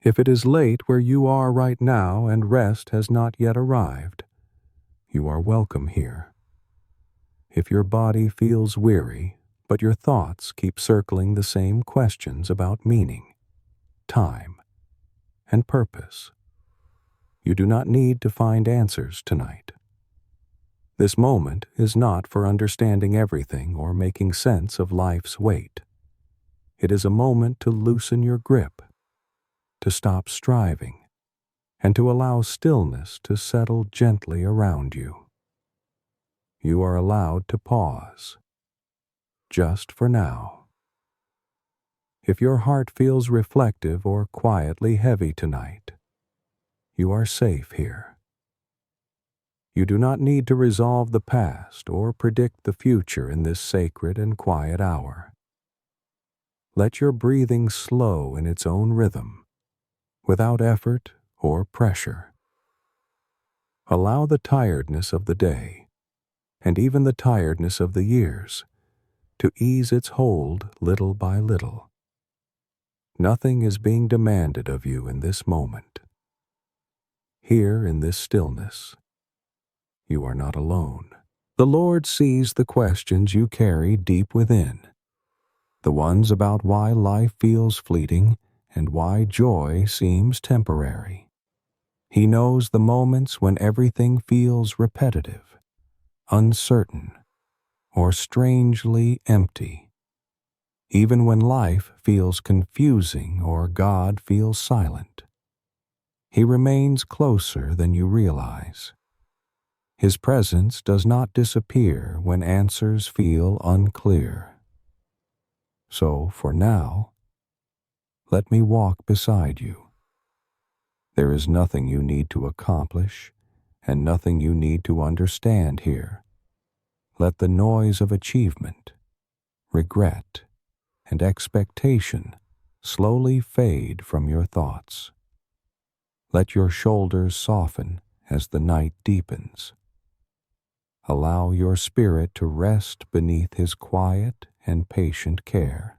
If it is late where you are right now and rest has not yet arrived, you are welcome here. If your body feels weary, but your thoughts keep circling the same questions about meaning, time, and purpose, you do not need to find answers tonight. This moment is not for understanding everything or making sense of life's weight. It is a moment to loosen your grip, to stop striving, and to allow stillness to settle gently around you. You are allowed to pause, just for now. If your heart feels reflective or quietly heavy tonight, you are safe here. You do not need to resolve the past or predict the future in this sacred and quiet hour. Let your breathing slow in its own rhythm, without effort or pressure. Allow the tiredness of the day, and even the tiredness of the years, to ease its hold little by little. Nothing is being demanded of you in this moment. Here in this stillness, you are not alone. The Lord sees the questions you carry deep within, the ones about why life feels fleeting and why joy seems temporary. He knows the moments when everything feels repetitive, uncertain, or strangely empty. Even when life feels confusing or God feels silent, He remains closer than you realize. His presence does not disappear when answers feel unclear. So, for now, let me walk beside you. There is nothing you need to accomplish and nothing you need to understand here. Let the noise of achievement, regret, and expectation slowly fade from your thoughts. Let your shoulders soften as the night deepens. Allow your spirit to rest beneath His quiet and patient care.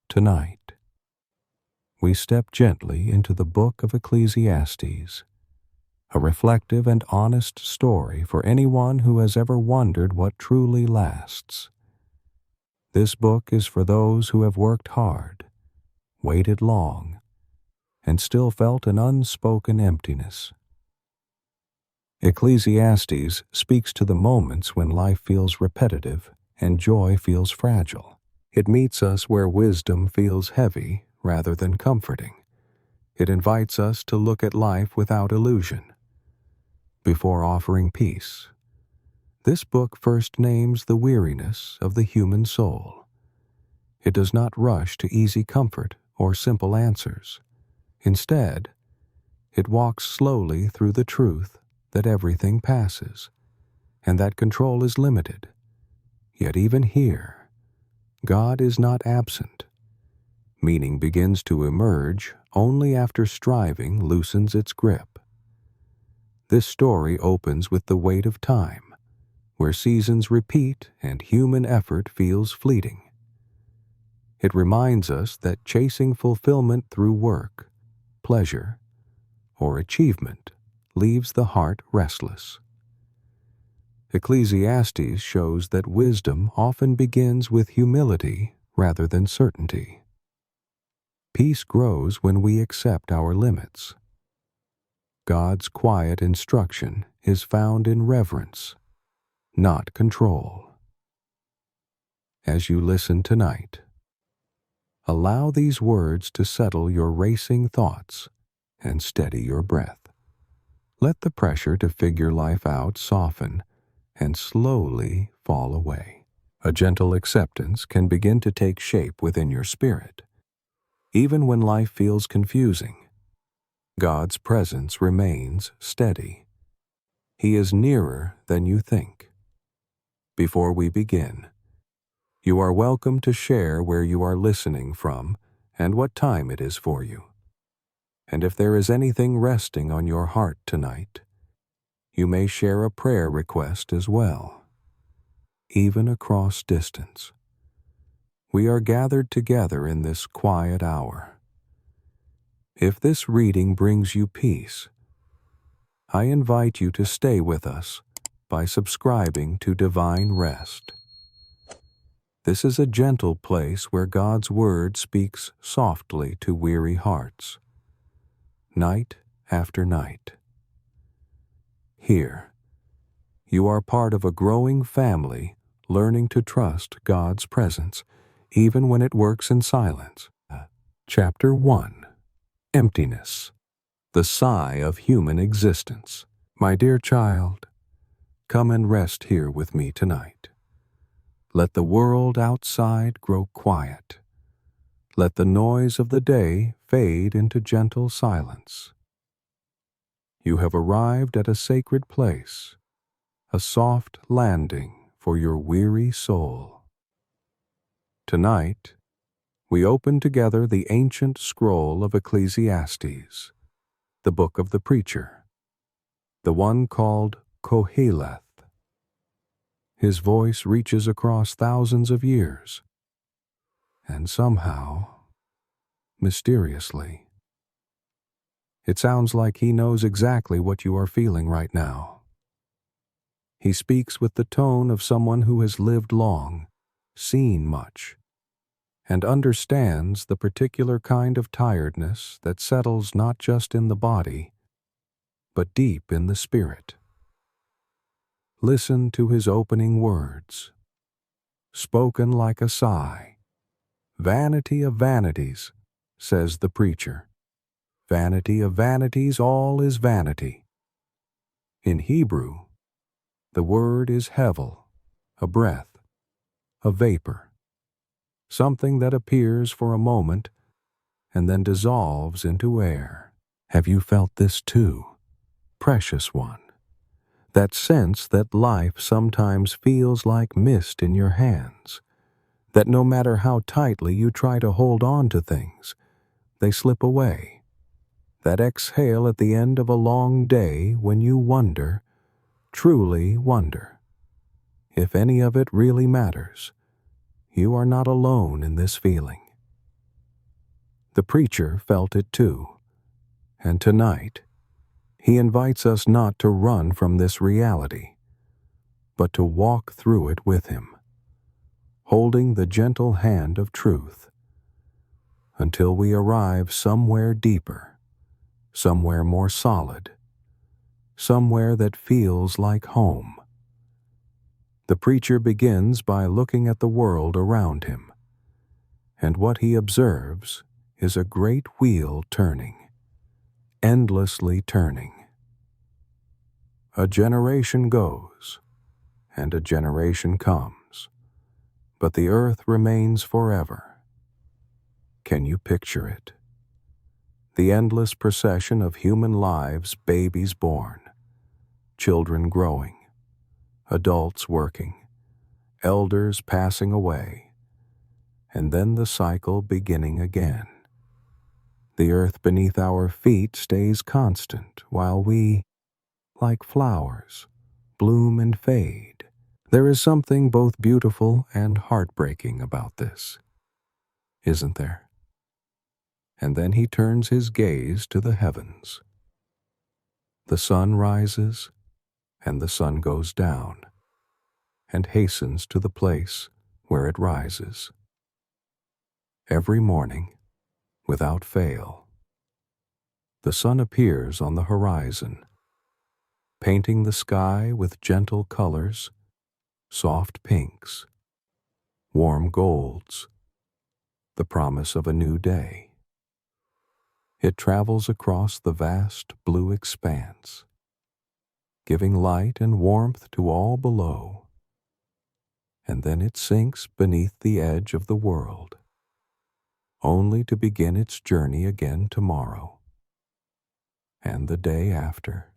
Tonight, we step gently into the Book of Ecclesiastes, a reflective and honest story for anyone who has ever wondered what truly lasts. This book is for those who have worked hard, waited long, and still felt an unspoken emptiness. Ecclesiastes speaks to the moments when life feels repetitive and joy feels fragile. It meets us where wisdom feels heavy rather than comforting. It invites us to look at life without illusion. Before offering peace, this book first names the weariness of the human soul. It does not rush to easy comfort or simple answers. Instead, it walks slowly through the truth that everything passes, and that control is limited. Yet even here, God is not absent. Meaning begins to emerge only after striving loosens its grip. This story opens with the weight of time, where seasons repeat and human effort feels fleeting. It reminds us that chasing fulfillment through work, pleasure, or achievement leaves the heart restless. Ecclesiastes shows that wisdom often begins with humility rather than certainty. Peace grows when we accept our limits. God's quiet instruction is found in reverence, not control. As you listen tonight, allow these words to settle your racing thoughts and steady your breath. Let the pressure to figure life out soften and slowly fall away. A gentle acceptance can begin to take shape within your spirit. Even when life feels confusing, God's presence remains steady. He is nearer than you think. Before we begin, you are welcome to share where you are listening from and what time it is for you. And if there is anything resting on your heart tonight, you may share a prayer request as well. Even across distance, we are gathered together in this quiet hour. If this reading brings you peace, I invite you to stay with us by subscribing to Divine Rest. This is a gentle place where God's Word speaks softly to weary hearts, night after night. Here, you are part of a growing family learning to trust God's presence, even when it works in silence. Chapter 1. Emptiness, the sigh of human existence. My dear child, come and rest here with me tonight. Let the world outside grow quiet. Let the noise of the day fade into gentle silence. You have arrived at a sacred place, a soft landing for your weary soul. Tonight, we open together the ancient scroll of Ecclesiastes, the book of the preacher, the one called Koheleth. His voice reaches across thousands of years, and somehow, mysteriously, it sounds like he knows exactly what you are feeling right now. He speaks with the tone of someone who has lived long, seen much, and understands the particular kind of tiredness that settles not just in the body, but deep in the spirit. Listen to his opening words, spoken like a sigh. Vanity of vanities, says the preacher. Vanity of vanities, all is vanity. In Hebrew, the word is hevel, a breath, a vapor, something that appears for a moment and then dissolves into air. Have you felt this too, precious one? That sense that life sometimes feels like mist in your hands, that no matter how tightly you try to hold on to things, they slip away. That exhale at the end of a long day when you wonder, truly wonder, if any of it really matters. You are not alone in this feeling. The preacher felt it too, and tonight, he invites us not to run from this reality, but to walk through it with him, holding the gentle hand of truth, until we arrive somewhere deeper, somewhere more solid, somewhere that feels like home. The preacher begins by looking at the world around him, and what he observes is a great wheel turning, endlessly turning. A generation goes, and a generation comes, but the earth remains forever. Can you picture it? The endless procession of human lives, babies born, children growing, adults working, elders passing away, and then the cycle beginning again. The earth beneath our feet stays constant while we, like flowers, bloom and fade. There is something both beautiful and heartbreaking about this, isn't there? And then he turns his gaze to the heavens. The sun rises, and the sun goes down, and hastens to the place where it rises. Every morning, without fail, the sun appears on the horizon, painting the sky with gentle colors, soft pinks, warm golds, the promise of a new day. It travels across the vast blue expanse, giving light and warmth to all below, and then it sinks beneath the edge of the world, only to begin its journey again tomorrow, and the day after,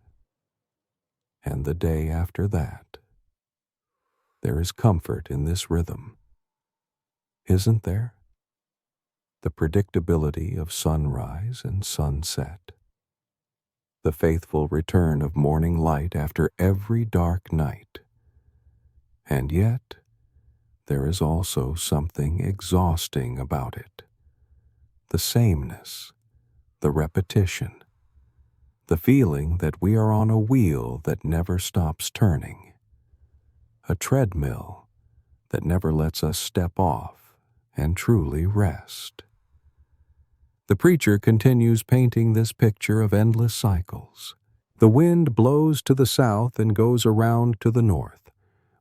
and the day after that. There is comfort in this rhythm, isn't there? The predictability of sunrise and sunset, the faithful return of morning light after every dark night. And yet, there is also something exhausting about it. The sameness, the repetition, the feeling that we are on a wheel that never stops turning, a treadmill that never lets us step off and truly rest. The preacher continues painting this picture of endless cycles. The wind blows to the south and goes around to the north.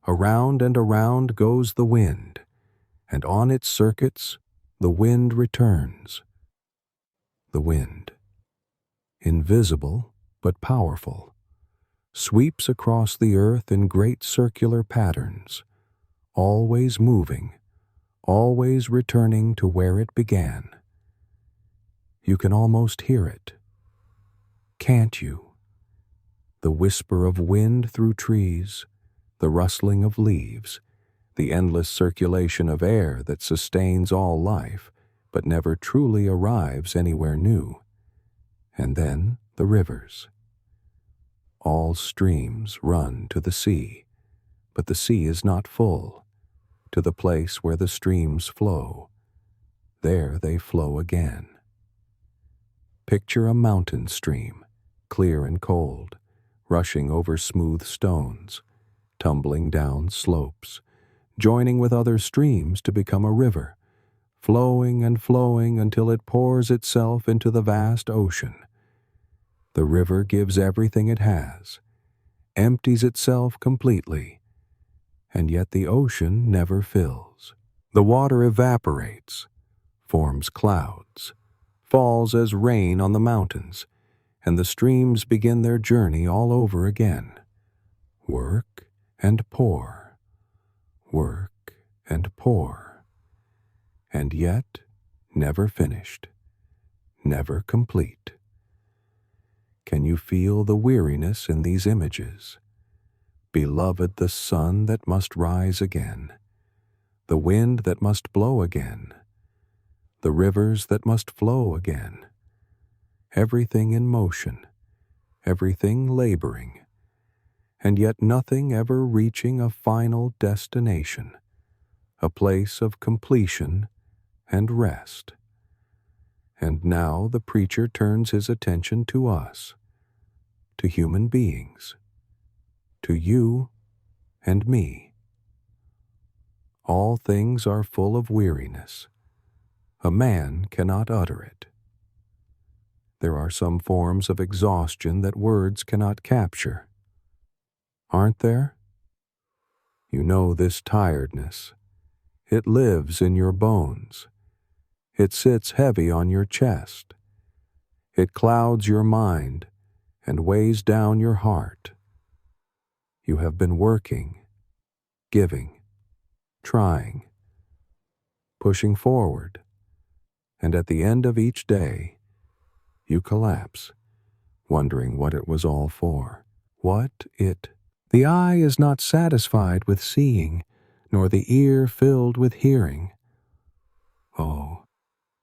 Around and around goes the wind, and on its circuits the wind returns. The wind, invisible but powerful, sweeps across the earth in great circular patterns, always moving, always returning to where it began. You can almost hear it, can't you? The whisper of wind through trees, the rustling of leaves, the endless circulation of air that sustains all life but never truly arrives anywhere new. And then the rivers. All streams run to the sea, but the sea is not full. To the place where the streams flow, there they flow again. Picture a mountain stream, clear and cold, rushing over smooth stones, tumbling down slopes, joining with other streams to become a river, flowing and flowing until it pours itself into the vast ocean. The river gives everything it has, empties itself completely, and yet the ocean never fills. The water evaporates, forms clouds, falls as rain on the mountains, and the streams begin their journey all over again. Work and pour, work and pour, and yet never finished, never complete. Can you feel the weariness in these images? Beloved, the sun that must rise again, the wind that must blow again, the rivers that must flow again, everything in motion, everything laboring, and yet nothing ever reaching a final destination, a place of completion and rest. And now the preacher turns his attention to us, to human beings, to you and me. All things are full of weariness. A man cannot utter it. There are some forms of exhaustion that words cannot capture. Aren't there? You know this tiredness. It lives in your bones. It sits heavy on your chest. It clouds your mind and weighs down your heart. You have been working, giving, trying, pushing forward, and at the end of each day, you collapse, wondering what it was all for. The eye is not satisfied with seeing, nor the ear filled with hearing. Oh,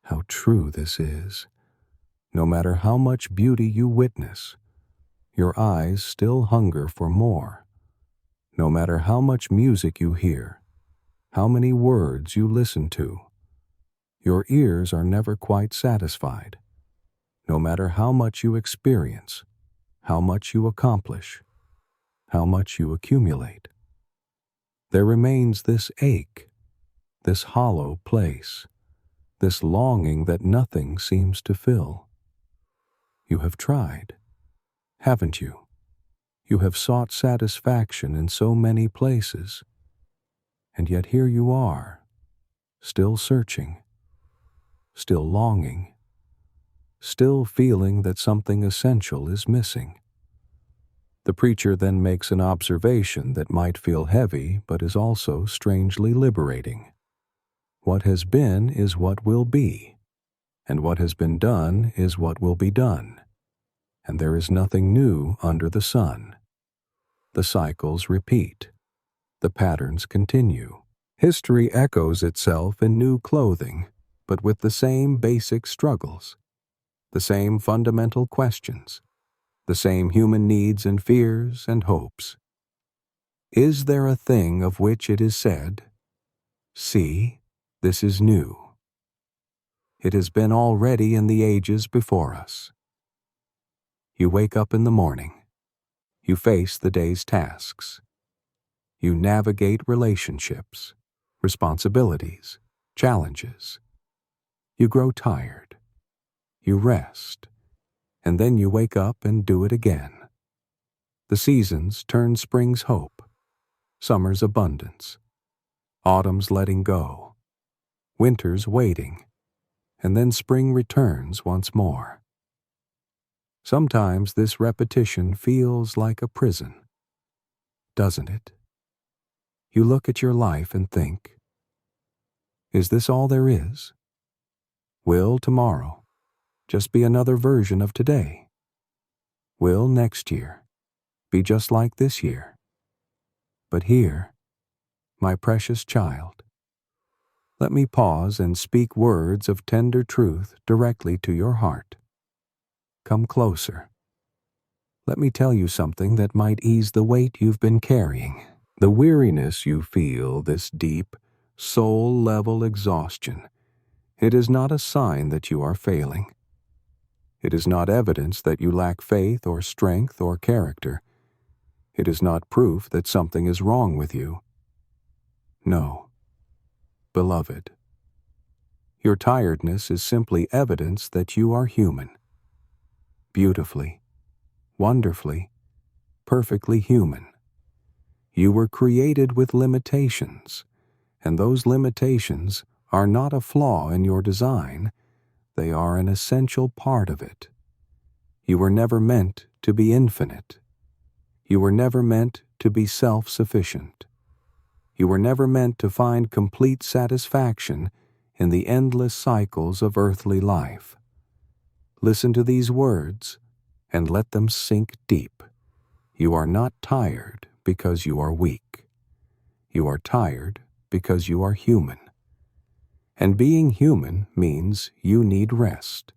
how true this is. No matter how much beauty you witness, your eyes still hunger for more. No matter how much music you hear, how many words you listen to, your ears are never quite satisfied. No matter how much you experience, how much you accomplish, how much you accumulate, there remains this ache, this hollow place, this longing that nothing seems to fill. You have tried, haven't you? You have sought satisfaction in so many places, and yet here you are, still searching, still longing, still feeling that something essential is missing. The preacher then makes an observation that might feel heavy but is also strangely liberating. What has been is what will be, and what has been done is what will be done, and there is nothing new under the sun. The cycles repeat. The patterns continue. History echoes itself in new clothing, but with the same basic struggles, the same fundamental questions, the same human needs and fears and hopes. Is there a thing of which it is said, "See, this is new"? It has been already in the ages before us. You wake up in the morning. You face the day's tasks. You navigate relationships, responsibilities, challenges. You grow tired. You rest. And then you wake up and do it again. The seasons turn spring's hope, summer's abundance, autumn's letting go, winter's waiting, and then spring returns once more. Sometimes this repetition feels like a prison, doesn't it? You look at your life and think, is this all there is? Will tomorrow just be another version of today? Will next year be just like this year? But here, my precious child, let me pause and speak words of tender truth directly to your heart. Come closer. Let me tell you something that might ease the weight you've been carrying. The weariness you feel, this deep, soul-level exhaustion, it is not a sign that you are failing. It is not evidence that you lack faith or strength or character. It is not proof that something is wrong with you. No, beloved, your tiredness is simply evidence that you are human. Beautifully, wonderfully, perfectly human. You were created with limitations, and those limitations are not a flaw in your design, they are an essential part of it. You were never meant to be infinite. You were never meant to be self-sufficient. You were never meant to find complete satisfaction in the endless cycles of earthly life. Listen to these words and let them sink deep. You are not tired because you are weak. You are tired because you are human. And being human means you need rest.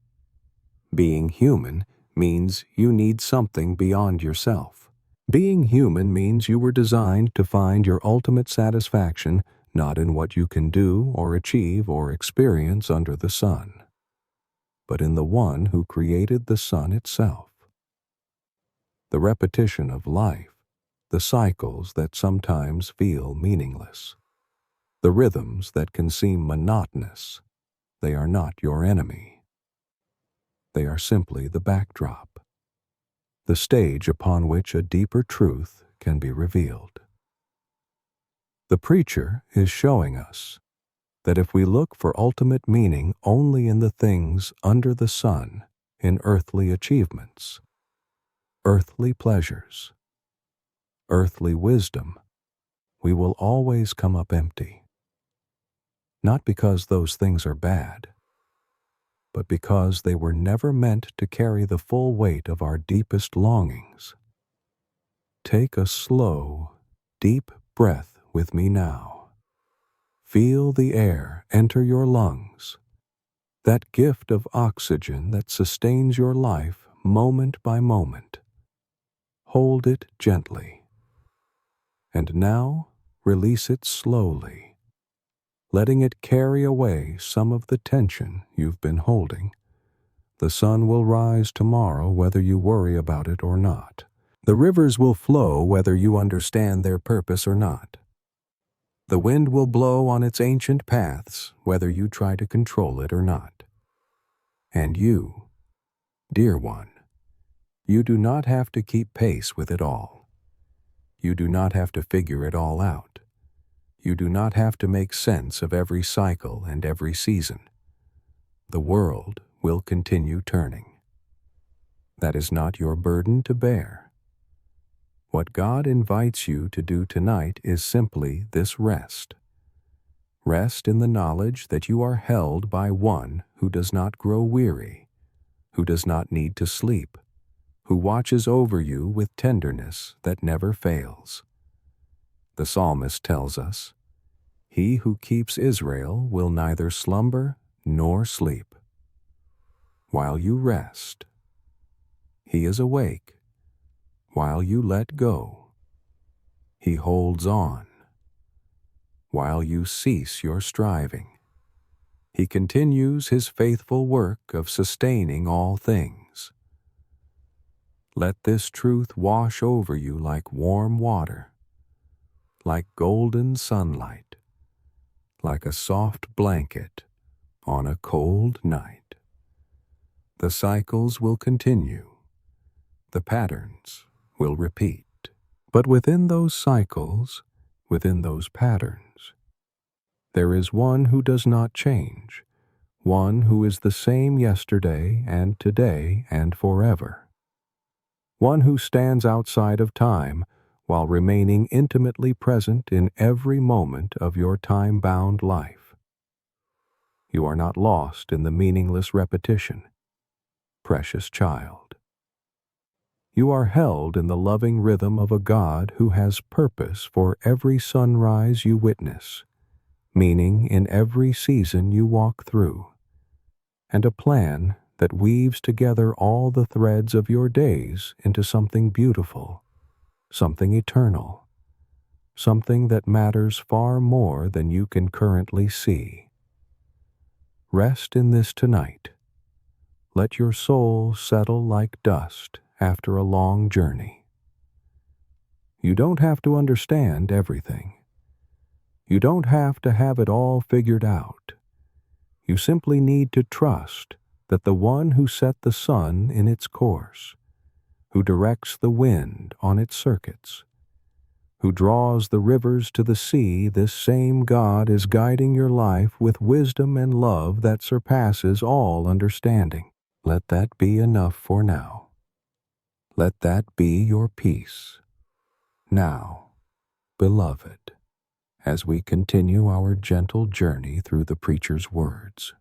Being human means you need something beyond yourself. Being human means you were designed to find your ultimate satisfaction not in what you can do or achieve or experience under the sun, but in the one who created the sun itself. The repetition of life, the cycles that sometimes feel meaningless, the rhythms that can seem monotonous, they are not your enemy. They are simply the backdrop, the stage upon which a deeper truth can be revealed. The preacher is showing us that if we look for ultimate meaning only in the things under the sun, in earthly achievements, earthly pleasures, earthly wisdom, we will always come up empty. Not because those things are bad, but because they were never meant to carry the full weight of our deepest longings. Take a slow, deep breath with me now. Feel the air enter your lungs, that gift of oxygen that sustains your life moment by moment. Hold it gently, and now release it slowly, letting it carry away some of the tension you've been holding. The sun will rise tomorrow whether you worry about it or not. The rivers will flow whether you understand their purpose or not. The wind will blow on its ancient paths whether you try to control it or not. And you, dear one, you do not have to keep pace with it all. You do not have to figure it all out. You do not have to make sense of every cycle and every season. The world will continue turning. That is not your burden to bear. What God invites you to do tonight is simply this rest. Rest in the knowledge that you are held by one who does not grow weary, who does not need to sleep, who watches over you with tenderness that never fails. The psalmist tells us, "He who keeps Israel will neither slumber nor sleep." While you rest, he is awake. While you let go, he holds on. While you cease your striving, He continues his faithful work of sustaining all things. Let this truth wash over you like warm water, like golden sunlight, like a soft blanket on a cold night. The cycles will continue. The patterns will repeat. But within those cycles, within those patterns, there is one who does not change, one who is the same yesterday and today and forever. One who stands outside of time while remaining intimately present in every moment of your time-bound life. You are not lost in the meaningless repetition, precious child. You are held in the loving rhythm of a God who has purpose for every sunrise you witness, meaning in every season you walk through, and a plan that weaves together all the threads of your days into something beautiful, something eternal, something that matters far more than you can currently see. Rest in this tonight. Let your soul settle like dust after a long journey. You don't have to understand everything. You don't have to have it all figured out. You simply need to trust that the one who set the sun in its course, who directs the wind on its circuits, who draws the rivers to the sea, this same God is guiding your life with wisdom and love that surpasses all understanding. Let that be enough for now. Let that be your peace. Now, beloved, as we continue our gentle journey through the preacher's words,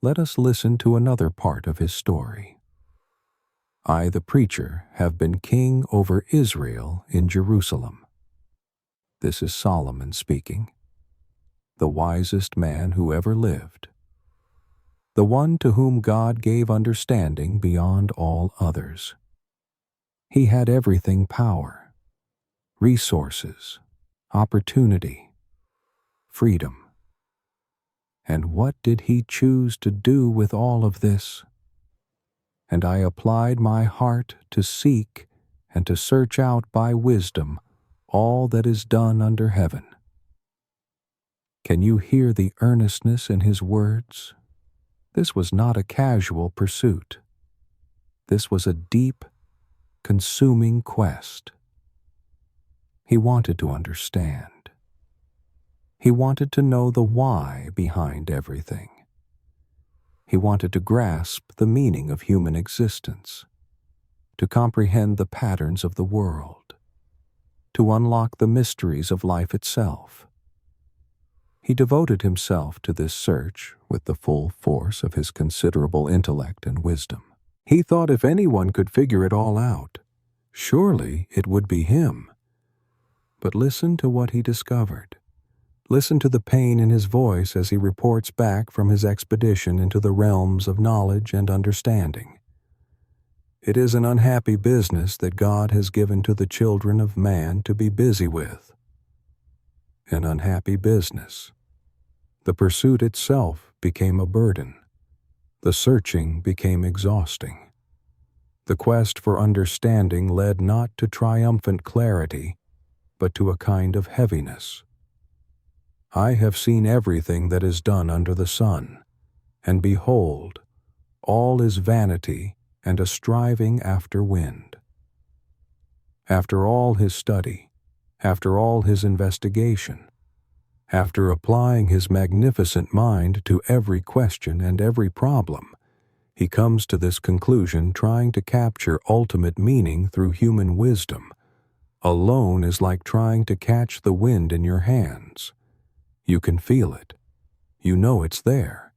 let us listen to another part of his story. I, the preacher, have been king over Israel in Jerusalem. This is Solomon speaking, the wisest man who ever lived, the one to whom God gave understanding beyond all others. He had everything: power, resources, opportunity, freedom. And what did he choose to do with all of this? And I applied my heart to seek and to search out by wisdom all that is done under heaven. Can you hear the earnestness in his words? This was not a casual pursuit. This was a deep, consuming quest. He wanted to understand. He wanted to know the why behind everything. He wanted to grasp the meaning of human existence, to comprehend the patterns of the world, to unlock the mysteries of life itself. He devoted himself to this search with the full force of his considerable intellect and wisdom. He thought if anyone could figure it all out, surely it would be him. But listen to what he discovered. Listen to the pain in his voice as he reports back from his expedition into the realms of knowledge and understanding. It is an unhappy business that God has given to the children of man to be busy with. An unhappy business. The pursuit itself became a burden. The searching became exhausting. The quest for understanding led not to triumphant clarity, but to a kind of heaviness. I have seen everything that is done under the sun, and behold, all is vanity and a striving after wind. After all his study, after all his investigation, after applying his magnificent mind to every question and every problem, he comes to this conclusion, trying to capture ultimate meaning through human wisdom. Alone is like trying to catch the wind in your hands. You can feel it. You know it's there.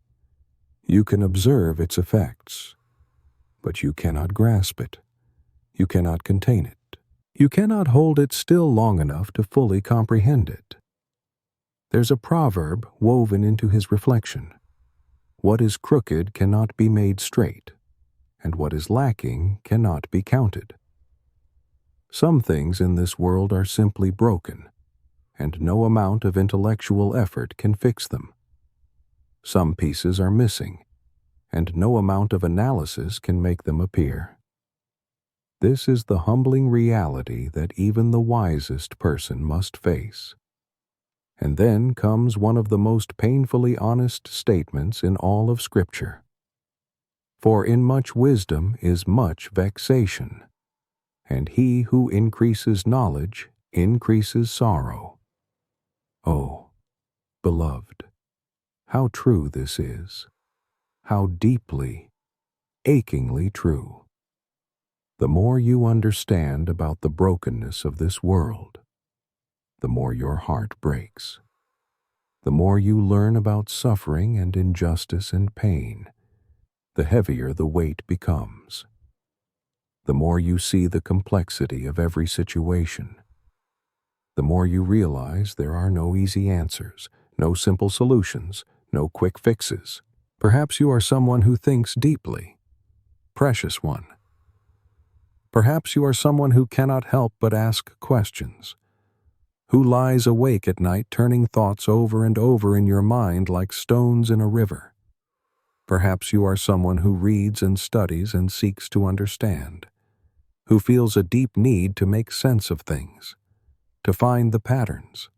You can observe its effects. But you cannot grasp it. You cannot contain it. You cannot hold it still long enough to fully comprehend it. There's a proverb woven into his reflection. What is crooked cannot be made straight, and what is lacking cannot be counted. Some things in this world are simply broken, and no amount of intellectual effort can fix them. Some pieces are missing, and no amount of analysis can make them appear. This is the humbling reality that even the wisest person must face. And then comes one of the most painfully honest statements in all of Scripture. For in much wisdom is much vexation, and he who increases knowledge increases sorrow. Oh, beloved, how true this is, how deeply, achingly true. The more you understand about the brokenness of this world, the more your heart breaks. The more you learn about suffering and injustice and pain, the heavier the weight becomes. The more you see the complexity of every situation, the more you realize there are no easy answers, no simple solutions, no quick fixes. Perhaps you are someone who thinks deeply. Precious one. Perhaps you are someone who cannot help but ask questions, who lies awake at night turning thoughts over and over in your mind like stones in a river. Perhaps you are someone who reads and studies and seeks to understand, who feels a deep need to make sense of things, to find the patterns,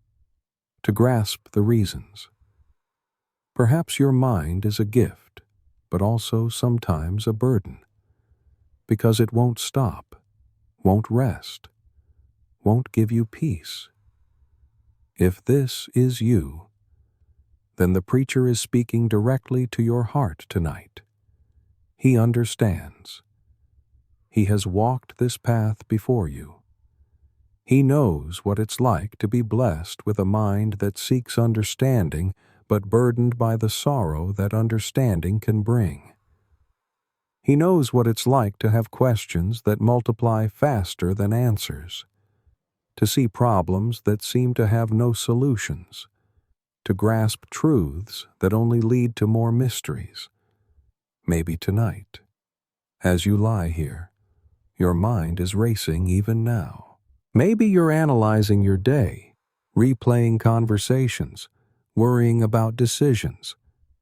to grasp the reasons. Perhaps your mind is a gift, but also sometimes a burden, because it won't stop, won't rest, won't give you peace. If this is you, then the preacher is speaking directly to your heart tonight. He understands. He has walked this path before you. He knows what it's like to be blessed with a mind that seeks understanding but burdened by the sorrow that understanding can bring. He knows what it's like to have questions that multiply faster than answers, to see problems that seem to have no solutions, to grasp truths that only lead to more mysteries. Maybe tonight, as you lie here, your mind is racing even now. Maybe you're analyzing your day, replaying conversations, worrying about decisions,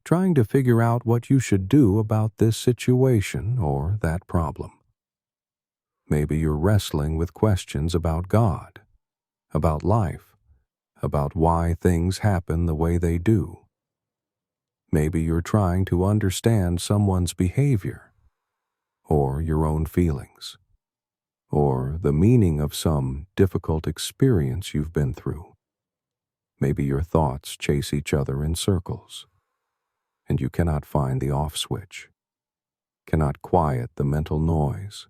trying to figure out what you should do about this situation or that problem. Maybe you're wrestling with questions about God, about life, about why things happen the way they do. Maybe you're trying to understand someone's behavior, or your own feelings, or the meaning of some difficult experience you've been through. Maybe your thoughts chase each other in circles, and you cannot find the off switch, cannot quiet the mental noise,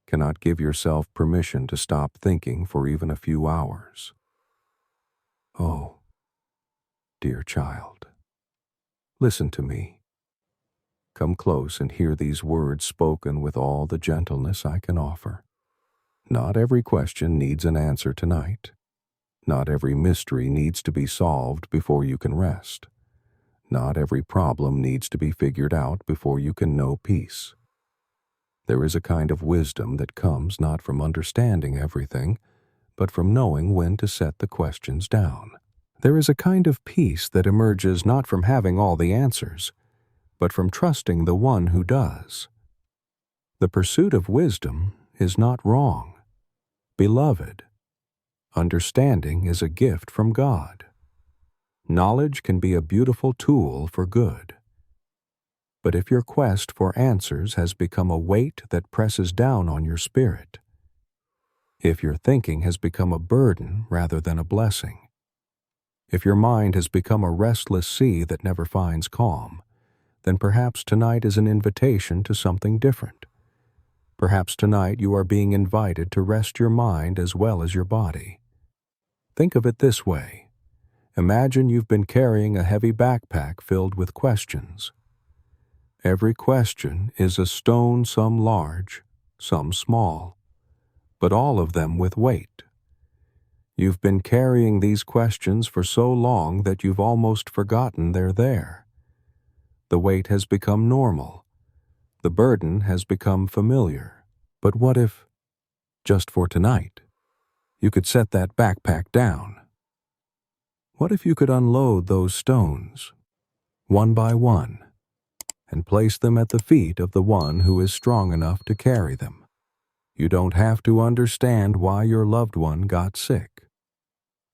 cannot give yourself permission to stop thinking for even a few hours. Oh, dear child, listen to me. Come close and hear these words spoken with all the gentleness I can offer. Not every question needs an answer tonight. Not every mystery needs to be solved before you can rest. Not every problem needs to be figured out before you can know peace. There is a kind of wisdom that comes not from understanding everything, but from knowing when to set the questions down. There is a kind of peace that emerges not from having all the answers, but from trusting the one who does. The pursuit of wisdom is not wrong. Beloved, understanding is a gift from God. Knowledge can be a beautiful tool for good. But if your quest for answers has become a weight that presses down on your spirit, if your thinking has become a burden rather than a blessing, if your mind has become a restless sea that never finds calm, then perhaps tonight is an invitation to something different. Perhaps tonight you are being invited to rest your mind as well as your body. Think of it this way. Imagine you've been carrying a heavy backpack filled with questions. Every question is a stone, some large, some small, but all of them with weight. You've been carrying these questions for so long that you've almost forgotten they're there. The weight has become normal. The burden has become familiar. But what if, just for tonight, you could set that backpack down? What if you could unload those stones? one by one, and place them at the feet of the one who is strong enough to carry them. You don't have to understand why your loved one got sick.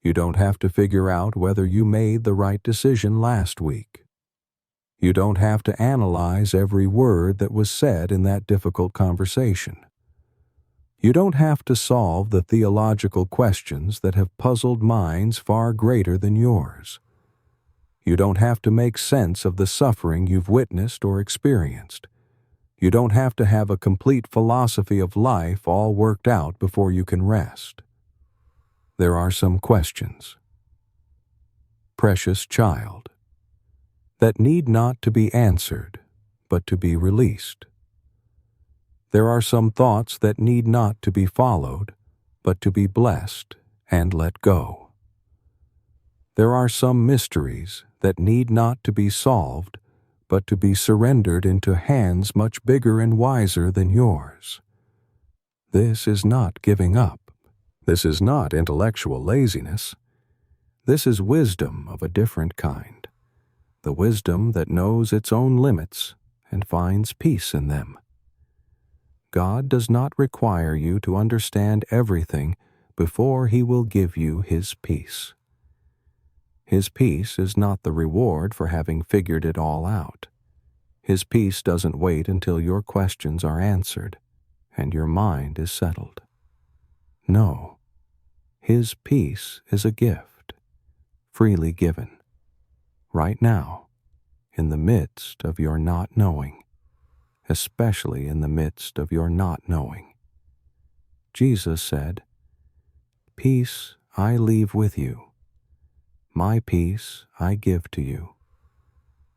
You don't have to figure out whether you made the right decision last week. You don't have to analyze every word that was said in that difficult conversation. You don't have to solve the theological questions that have puzzled minds far greater than yours. You don't have to make sense of the suffering you've witnessed or experienced. You don't have to have a complete philosophy of life all worked out before you can rest. There are some questions, precious child, that need not to be answered, but to be released. There are some thoughts that need not to be followed, but to be blessed and let go. There are some mysteries that need not to be solved, but to be surrendered into hands much bigger and wiser than yours. This is not giving up. This is not intellectual laziness. This is wisdom of a different kind, the wisdom that knows its own limits and finds peace in them. God does not require you to understand everything before He will give you His peace. His peace is not the reward for having figured it all out. His peace doesn't wait until your questions are answered and your mind is settled. No, His peace is a gift, freely given, right now, in the midst of your not knowing, especially in the midst of your not knowing. Jesus said, "Peace I leave with you. My peace I give to you.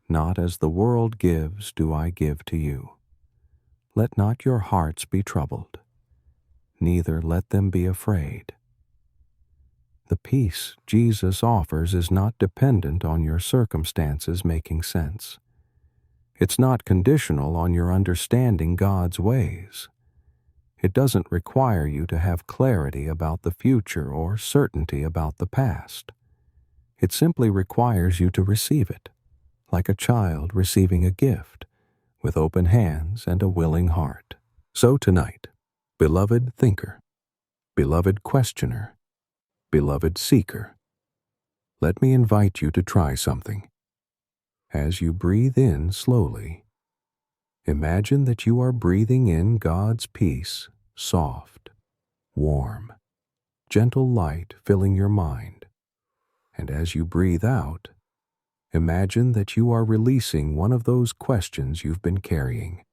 Not as the world gives do I give to you. Let not your hearts be troubled, neither let them be afraid." The peace Jesus offers is not dependent on your circumstances making sense. It's not conditional on your understanding God's ways. It doesn't require you to have clarity about the future or certainty about the past. It simply requires you to receive it, like a child receiving a gift, with open hands and a willing heart. So tonight, beloved thinker, beloved questioner, beloved seeker, let me invite you to try something. As you breathe in slowly, imagine that you are breathing in God's peace, soft, warm, gentle light filling your mind. And as you breathe out, imagine that you are releasing one of those questions you've been carrying.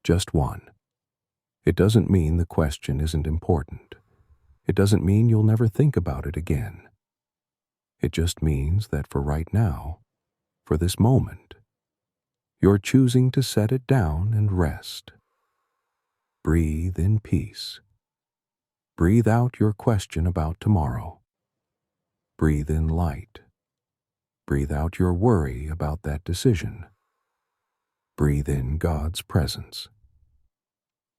Just one. It doesn't mean the question isn't important. It doesn't mean you'll never think about it again. It just means that for right now, for this moment, you're choosing to set it down and rest. Breathe in peace. Breathe out your question about tomorrow. Breathe in light. Breathe out your worry about that decision. Breathe in God's presence.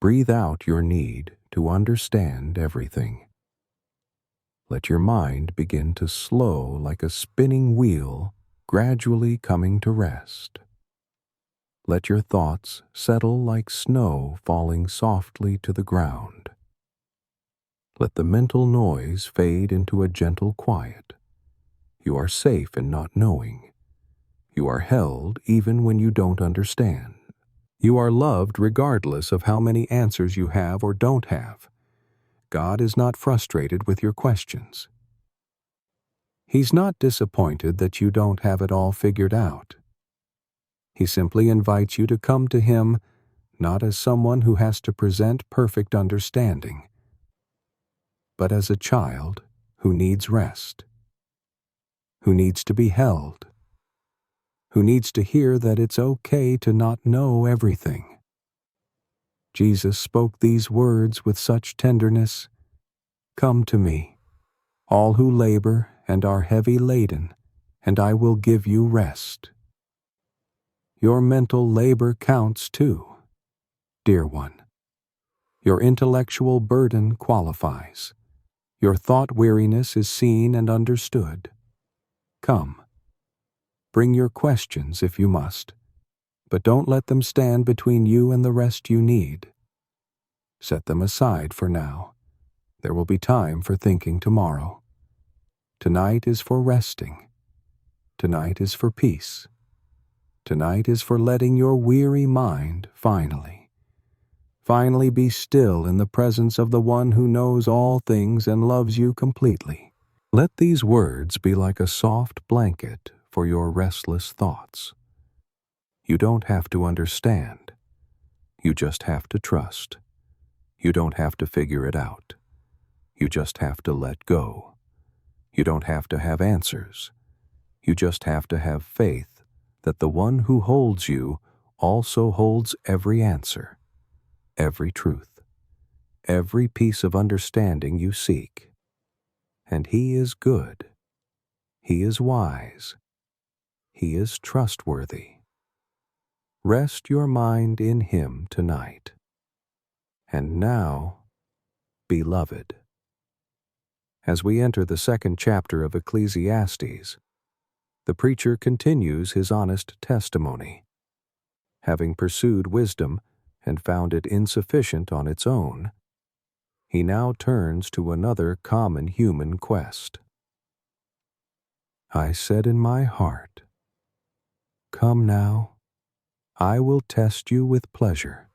Breathe out your need to understand everything. Let your mind begin to slow like a spinning wheel, gradually coming to rest. Let your thoughts settle like snow falling softly to the ground. Let the mental noise fade into a gentle quiet. You are safe in not knowing. You are held even when you don't understand. You are loved regardless of how many answers you have or don't have. God is not frustrated with your questions. He's not disappointed that you don't have it all figured out. He simply invites you to come to Him not as someone who has to present perfect understanding, but as a child who needs rest, who needs to be held, who needs to hear that it's okay to not know everything. Jesus spoke these words with such tenderness, "Come to me, all who labor and are heavy laden, and I will give you rest." Your mental labor counts too, dear one. Your intellectual burden qualifies. Your thought weariness is seen and understood. Come. Bring your questions if you must, but don't let them stand between you and the rest you need. Set them aside for now. There will be time for thinking tomorrow. Tonight is for resting. Tonight is for peace. Tonight is for letting your weary mind finally be still in the presence of the one who knows all things and loves you completely. Let these words be like a soft blanket for your restless thoughts. You don't have to understand. You just have to trust. You don't have to figure it out. You just have to let go. You don't have to have answers. You just have to have faith that the one who holds you also holds every answer, every truth, every piece of understanding you seek. And he is good. He is wise. He is trustworthy. Rest your mind in him tonight. And now, beloved, as we enter the second chapter of Ecclesiastes, the preacher continues his honest testimony. Having pursued wisdom and found it insufficient on its own, he now turns to another common human quest. I said in my heart, "Come now, I will test you with pleasure.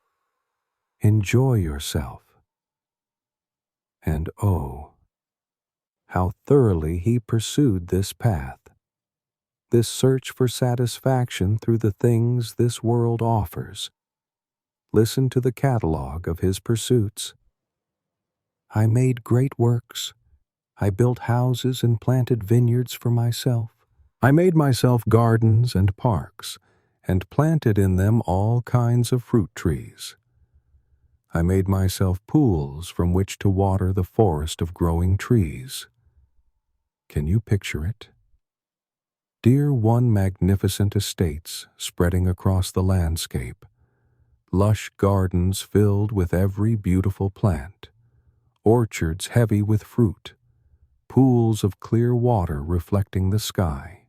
Enjoy yourself." And oh, how thoroughly he pursued this path, this search for satisfaction through the things this world offers. Listen to the catalog of his pursuits. I made great works. I built houses and planted vineyards for myself. I made myself gardens and parks, and planted in them all kinds of fruit trees. I made myself pools from which to water the forest of growing trees. Can you picture it? Dear one magnificent estates spreading across the landscape, lush gardens filled with every beautiful plant, orchards heavy with fruit, pools of clear water reflecting the sky.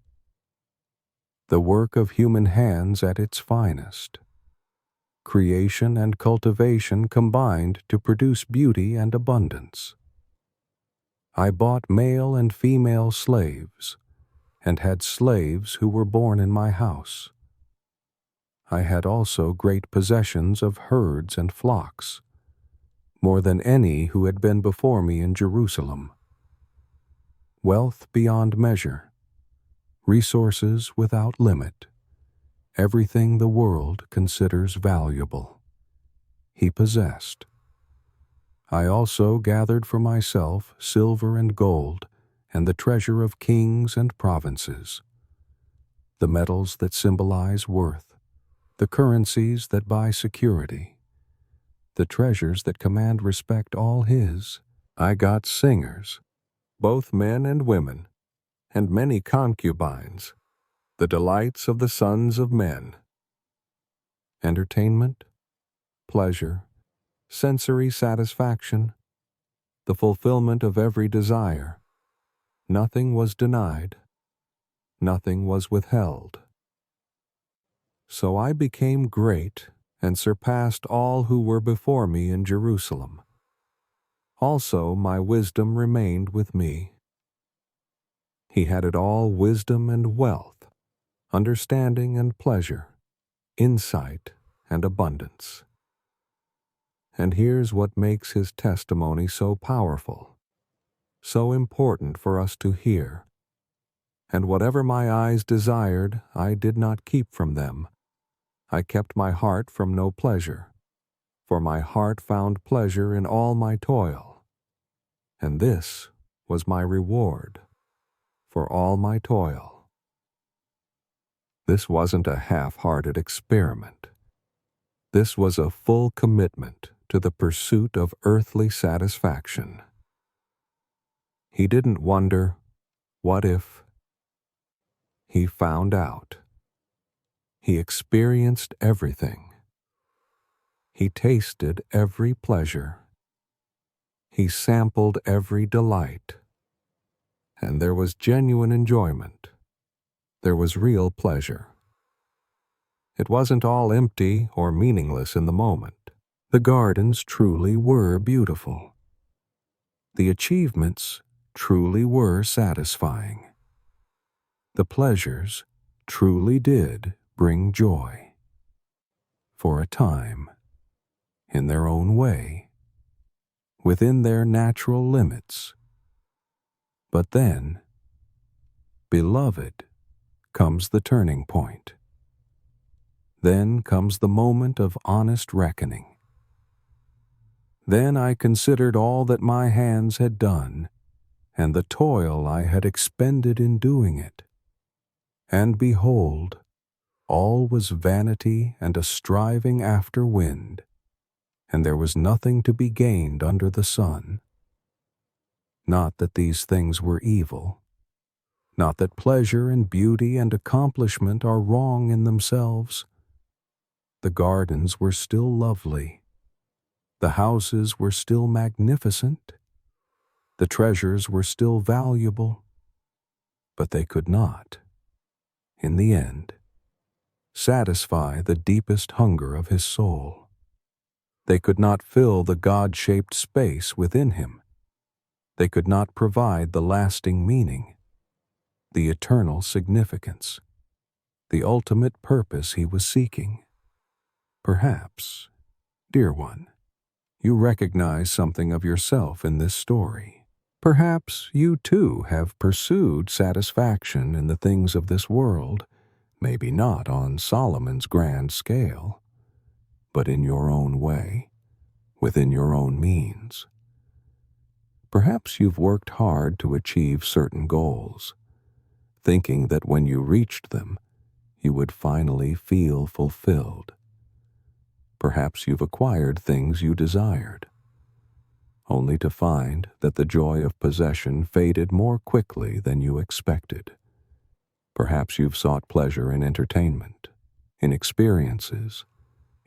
The work of human hands at its finest. Creation and cultivation combined to produce beauty and abundance. I bought male and female slaves, and had slaves who were born in my house. I had also great possessions of herds and flocks, more than any who had been before me in Jerusalem. Wealth beyond measure, resources without limit, everything the world considers valuable, he possessed. I also gathered for myself silver and gold and the treasure of kings and provinces, the metals that symbolize worth, the currencies that buy security, the treasures that command respect all his. I got singers, both men and women, and many concubines, the delights of the sons of men. Entertainment, pleasure, sensory satisfaction, the fulfillment of every desire. Nothing was denied, nothing was withheld. So I became great and surpassed all who were before me in Jerusalem. Also my wisdom remained with me. He had it all: wisdom and wealth, understanding and pleasure, insight and abundance. And here's what makes his testimony so powerful, so important for us to hear. And whatever my eyes desired, I did not keep from them. I kept my heart from no pleasure, for my heart found pleasure in all my toil. And this was my reward for all my toil. This wasn't a half-hearted experiment. This was a full commitment to the pursuit of earthly satisfaction. He didn't wonder, what if? He found out. He experienced everything. He tasted every pleasure. He sampled every delight. And there was genuine enjoyment, there was real pleasure. It wasn't all empty or meaningless in the moment. The gardens truly were beautiful. The achievements truly were satisfying. The pleasures truly did bring joy. For a time, in their own way, within their natural limits. But then, beloved, comes the turning point. Then comes the moment of honest reckoning. Then I considered all that my hands had done, and the toil I had expended in doing it. And behold, all was vanity and a striving after wind, and there was nothing to be gained under the sun. Not that these things were evil, not that pleasure and beauty and accomplishment are wrong in themselves. The gardens were still lovely, the houses were still magnificent, the treasures were still valuable, but they could not, in the end, satisfy the deepest hunger of his soul. They could not fill the God-shaped space within him. They could not provide the lasting meaning, the eternal significance, the ultimate purpose he was seeking. Perhaps, dear one, you recognize something of yourself in this story. Perhaps you too have pursued satisfaction in the things of this world, maybe not on Solomon's grand scale, but in your own way, within your own means. Perhaps you've worked hard to achieve certain goals, thinking that when you reached them, you would finally feel fulfilled. Perhaps you've acquired things you desired, only to find that the joy of possession faded more quickly than you expected. Perhaps you've sought pleasure in entertainment, in experiences,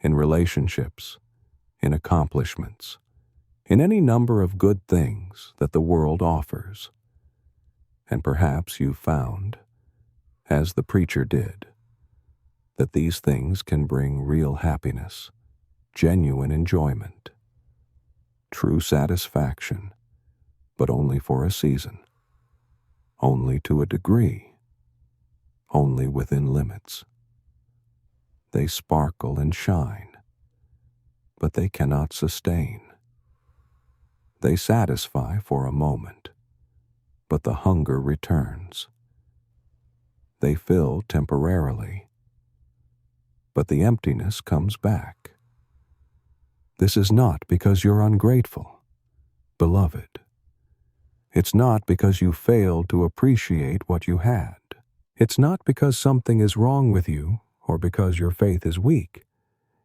in relationships, in accomplishments, in any number of good things that the world offers. And perhaps you've found, as the preacher did, that these things can bring real happiness, genuine enjoyment, true satisfaction, but only for a season, only to a degree, only within limits. They sparkle and shine, but they cannot sustain. They satisfy for a moment, but the hunger returns. They fill temporarily, but the emptiness comes back. This is not because you're ungrateful, beloved. It's not because you failed to appreciate what you had. It's not because something is wrong with you or because your faith is weak.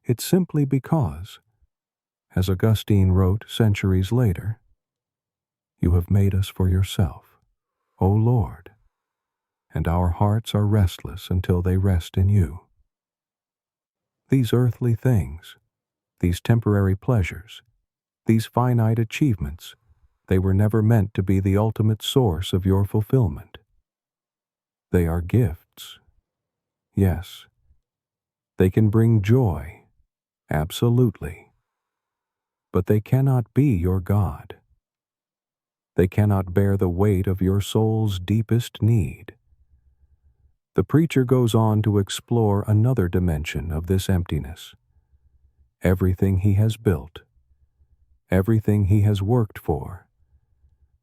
It's simply because, as Augustine wrote centuries later, you have made us for yourself, O Lord, and our hearts are restless until they rest in you. These earthly things, these temporary pleasures, these finite achievements, they were never meant to be the ultimate source of your fulfillment. They are gifts. Yes, they can bring joy, absolutely. But they cannot be your God. They cannot bear the weight of your soul's deepest need. The preacher goes on to explore another dimension of this emptiness. Everything he has built, everything he has worked for,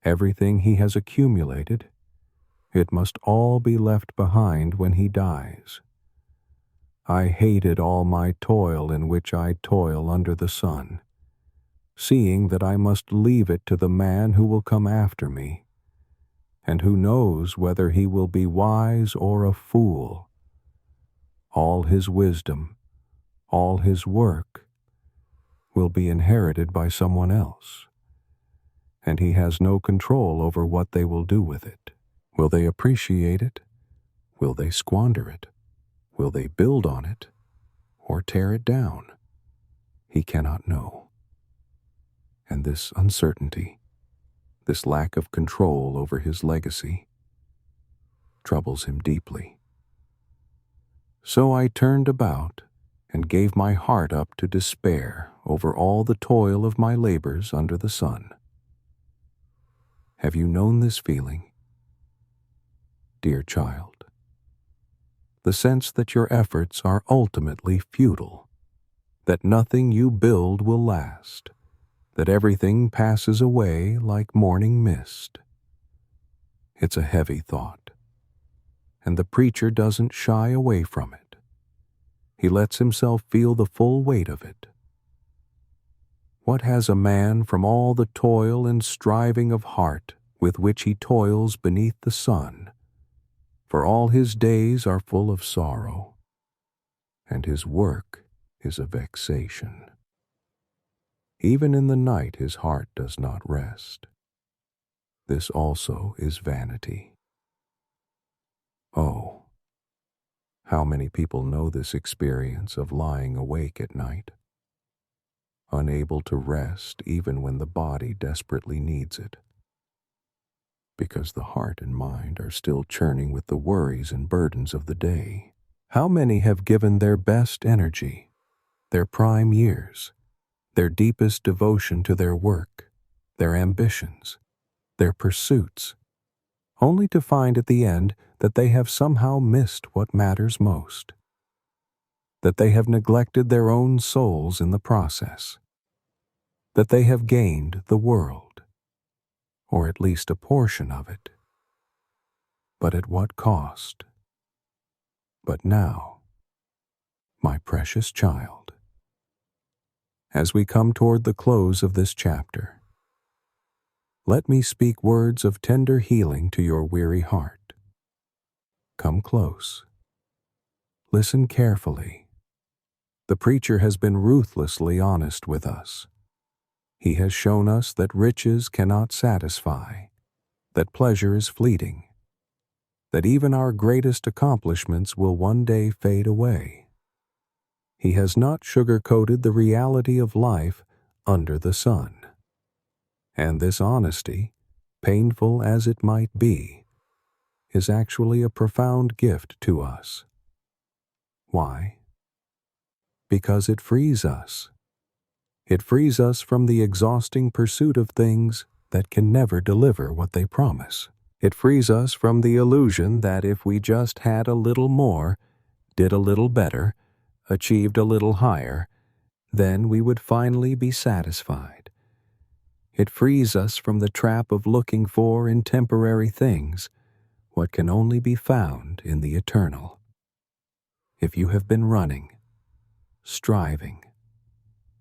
everything he has accumulated, it must all be left behind when he dies. I hated all my toil in which I toil under the sun, seeing that I must leave it to the man who will come after me, and who knows whether he will be wise or a fool. All his wisdom, all his work, will be inherited by someone else, and he has no control over what they will do with it. Will they appreciate it? Will they squander it? Will they build on it or tear it down? He cannot know. And this uncertainty, this lack of control over his legacy, troubles him deeply. So I turned about and gave my heart up to despair over all the toil of my labors under the sun. Have you known this feeling, dear child? The sense that your efforts are ultimately futile, that nothing you build will last, that everything passes away like morning mist. It's a heavy thought, and the preacher doesn't shy away from it. He lets himself feel the full weight of it. What has a man from all the toil and striving of heart with which he toils beneath the sun? For all his days are full of sorrow, and his work is a vexation. Even in the night his heart does not rest. This also is vanity. Oh, how many people know this experience of lying awake at night, unable to rest even when the body desperately needs it, because the heart and mind are still churning with the worries and burdens of the day. How many have given their best energy, their prime years, their deepest devotion to their work, their ambitions, their pursuits, only to find at the end that they have somehow missed what matters most, that they have neglected their own souls in the process, that they have gained the world, or at least a portion of it. But at what cost? But now, my precious child, as we come toward the close of this chapter, let me speak words of tender healing to your weary heart. Come close. Listen carefully. The preacher has been ruthlessly honest with us. He has shown us that riches cannot satisfy, that pleasure is fleeting, that even our greatest accomplishments will one day fade away. He has not sugar-coated the reality of life under the sun. And this honesty, painful as it might be, is actually a profound gift to us. Why? Because it frees us. It frees us from the exhausting pursuit of things that can never deliver what they promise. It frees us from the illusion that if we just had a little more, did a little better, achieved a little higher, then we would finally be satisfied. It frees us from the trap of looking for in temporary things what can only be found in the eternal. If you have been running, striving,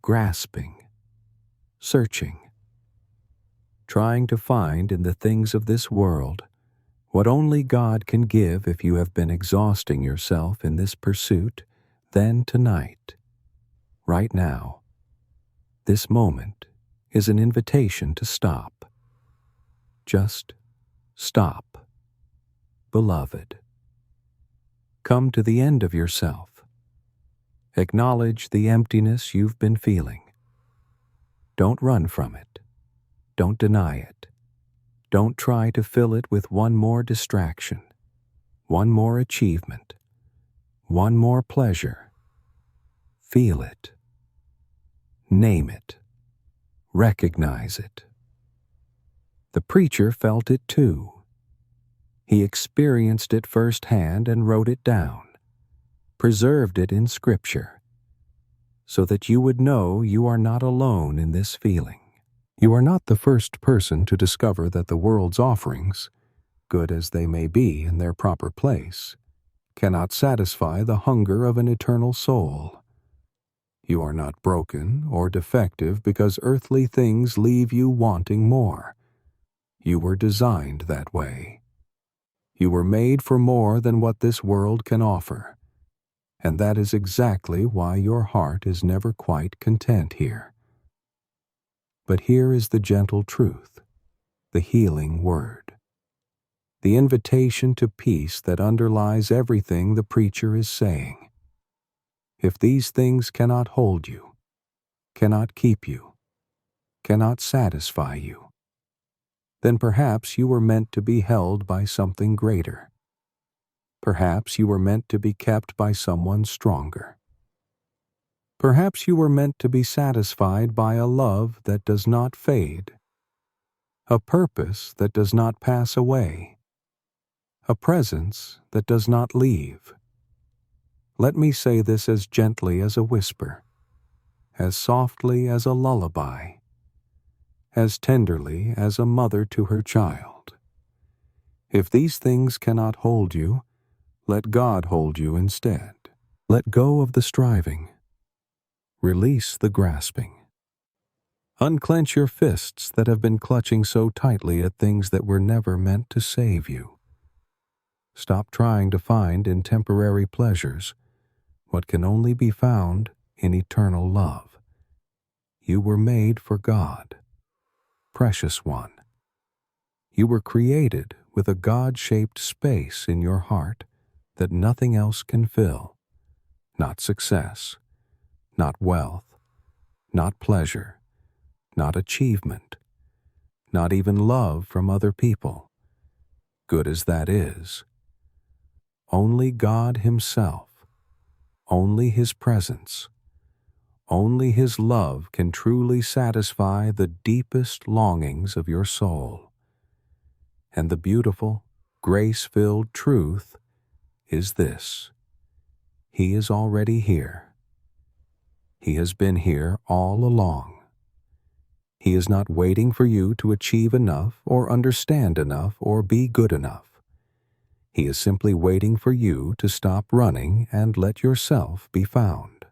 grasping, searching, trying to find in the things of this world what only God can give if you have been exhausting yourself in this pursuit, then tonight, right now, this moment is an invitation to stop. Just stop, beloved. Come to the end of yourself. Acknowledge the emptiness you've been feeling. Don't run from it. Don't deny it. Don't try to fill it with one more distraction, one more achievement, one more pleasure. Feel it. Name it. Recognize it. The preacher felt it too. He experienced it firsthand and wrote it down, preserved it in Scripture, so that you would know you are not alone in this feeling. You are not the first person to discover that the world's offerings, good as they may be in their proper place, cannot satisfy the hunger of an eternal soul. You are not broken or defective because earthly things leave you wanting more. You were designed that way. You were made for more than what this world can offer, and that is exactly why your heart is never quite content here. But here is the gentle truth, the healing word, the invitation to peace that underlies everything the preacher is saying. If these things cannot hold you, cannot keep you, cannot satisfy you, then perhaps you were meant to be held by something greater. Perhaps you were meant to be kept by someone stronger. Perhaps you were meant to be satisfied by a love that does not fade, a purpose that does not pass away, a presence that does not leave. Let me say this as gently as a whisper, as softly as a lullaby, as tenderly as a mother to her child. If these things cannot hold you, let God hold you instead. Let go of the striving. Release the grasping. Unclench your fists that have been clutching so tightly at things that were never meant to save you. Stop trying to find in temporary pleasures what can only be found in eternal love. You were made for God, precious one. You were created with a God-shaped space in your heart that nothing else can fill. Not success, not wealth, not pleasure, not achievement, not even love from other people, good as that is. Only God Himself, only His presence, only His love can truly satisfy the deepest longings of your soul. And the beautiful, grace-filled truth is this: He is already here. He has been here all along. He is not waiting for you to achieve enough or understand enough or be good enough. He is simply waiting for you to stop running and let yourself be found.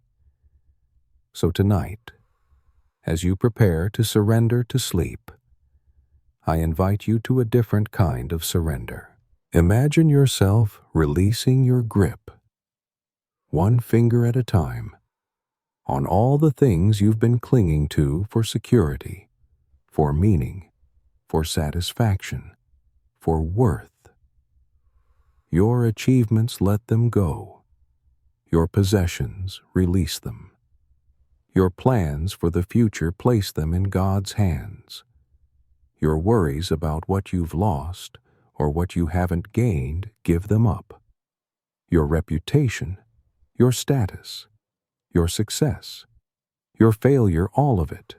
So tonight, as you prepare to surrender to sleep, I invite you to a different kind of surrender. Imagine yourself releasing your grip, one finger at a time, on all the things you've been clinging to for security, for meaning, for satisfaction, for worth. Your achievements, let them go. Your possessions, release them. Your plans for the future, place them in God's hands. Your worries about what you've lost or what you haven't gained, give them up. Your reputation, your status, your success, your failure, all of it.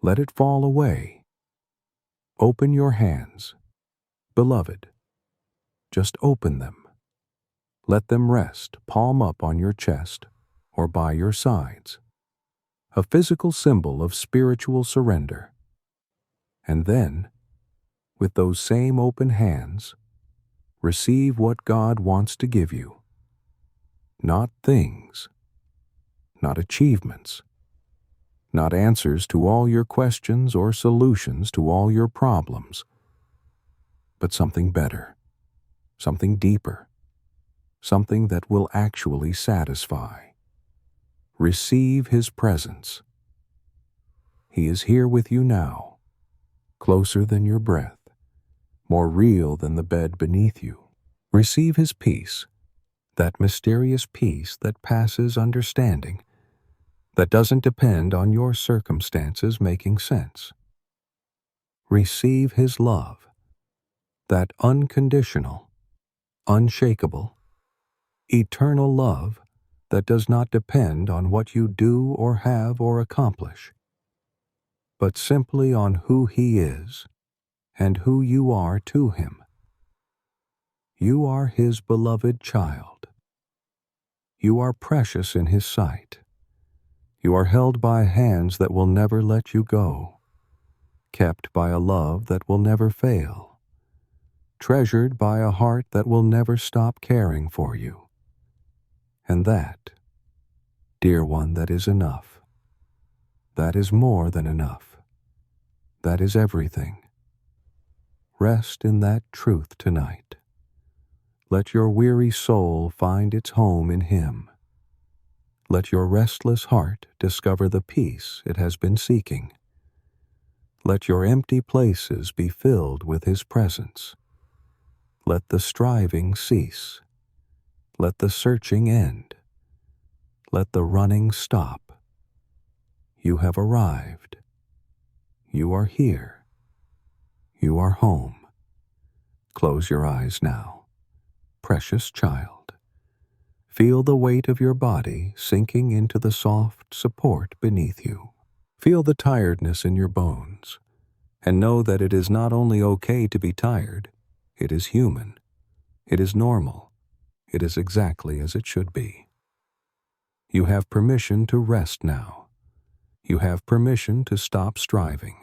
Let it fall away. Open your hands, beloved. Just open them. Let them rest, palm up on your chest or by your sides, a physical symbol of spiritual surrender. And then, with those same open hands, receive what God wants to give you. Not things, not achievements, not answers to all your questions or solutions to all your problems, but something better, something deeper, something that will actually satisfy. Receive His presence. He is here with you now, closer than your breath, more real than the bed beneath you. Receive His peace, that mysterious peace that passes understanding, that doesn't depend on your circumstances making sense. Receive His love, that unconditional, unshakable, eternal love that does not depend on what you do or have or accomplish, but simply on who He is and who you are to Him. You are His beloved child. You are precious in His sight. You are held by hands that will never let you go, kept by a love that will never fail, treasured by a heart that will never stop caring for you. And that, dear one, that is enough. That is more than enough. That is everything. Rest in that truth tonight. Let your weary soul find its home in Him. Let your restless heart discover the peace it has been seeking. Let your empty places be filled with His presence. Let the striving cease. Let the searching end. Let the running stop. You have arrived. You are here. You are home. Close your eyes now. precious child. Feel the weight of your body sinking into the soft support beneath you. Feel the tiredness in your bones, and know that it is not only okay to be tired, it is human, it is normal, it is exactly as it should be. You have permission to rest now. You have permission to stop striving.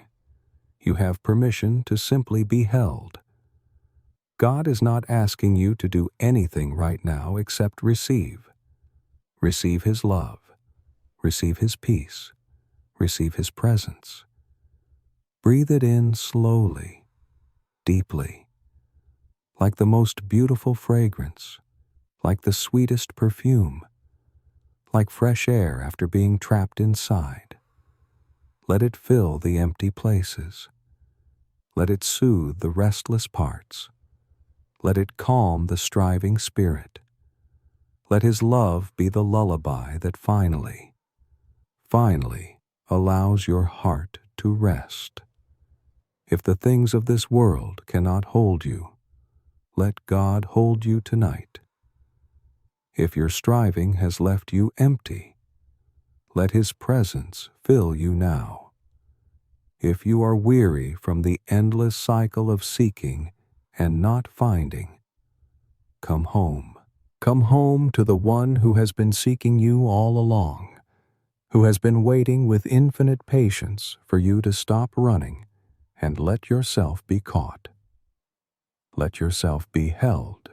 You have permission to simply be held. God is not asking you to do anything right now except receive. Receive His love. Receive His peace. Receive His presence. Breathe it in slowly, deeply, like the most beautiful fragrance, like the sweetest perfume, like fresh air after being trapped inside. Let it fill the empty places. Let it soothe the restless parts. Let it calm the striving spirit. Let His love be the lullaby that finally allows your heart to rest. If the things of this world cannot hold you, let God hold you tonight. If your striving has left you empty, let His presence fill you now. If you are weary from the endless cycle of seeking and not finding, come home. Come home to the one who has been seeking you all along, who has been waiting with infinite patience for you to stop running and let yourself be caught. Let yourself be held.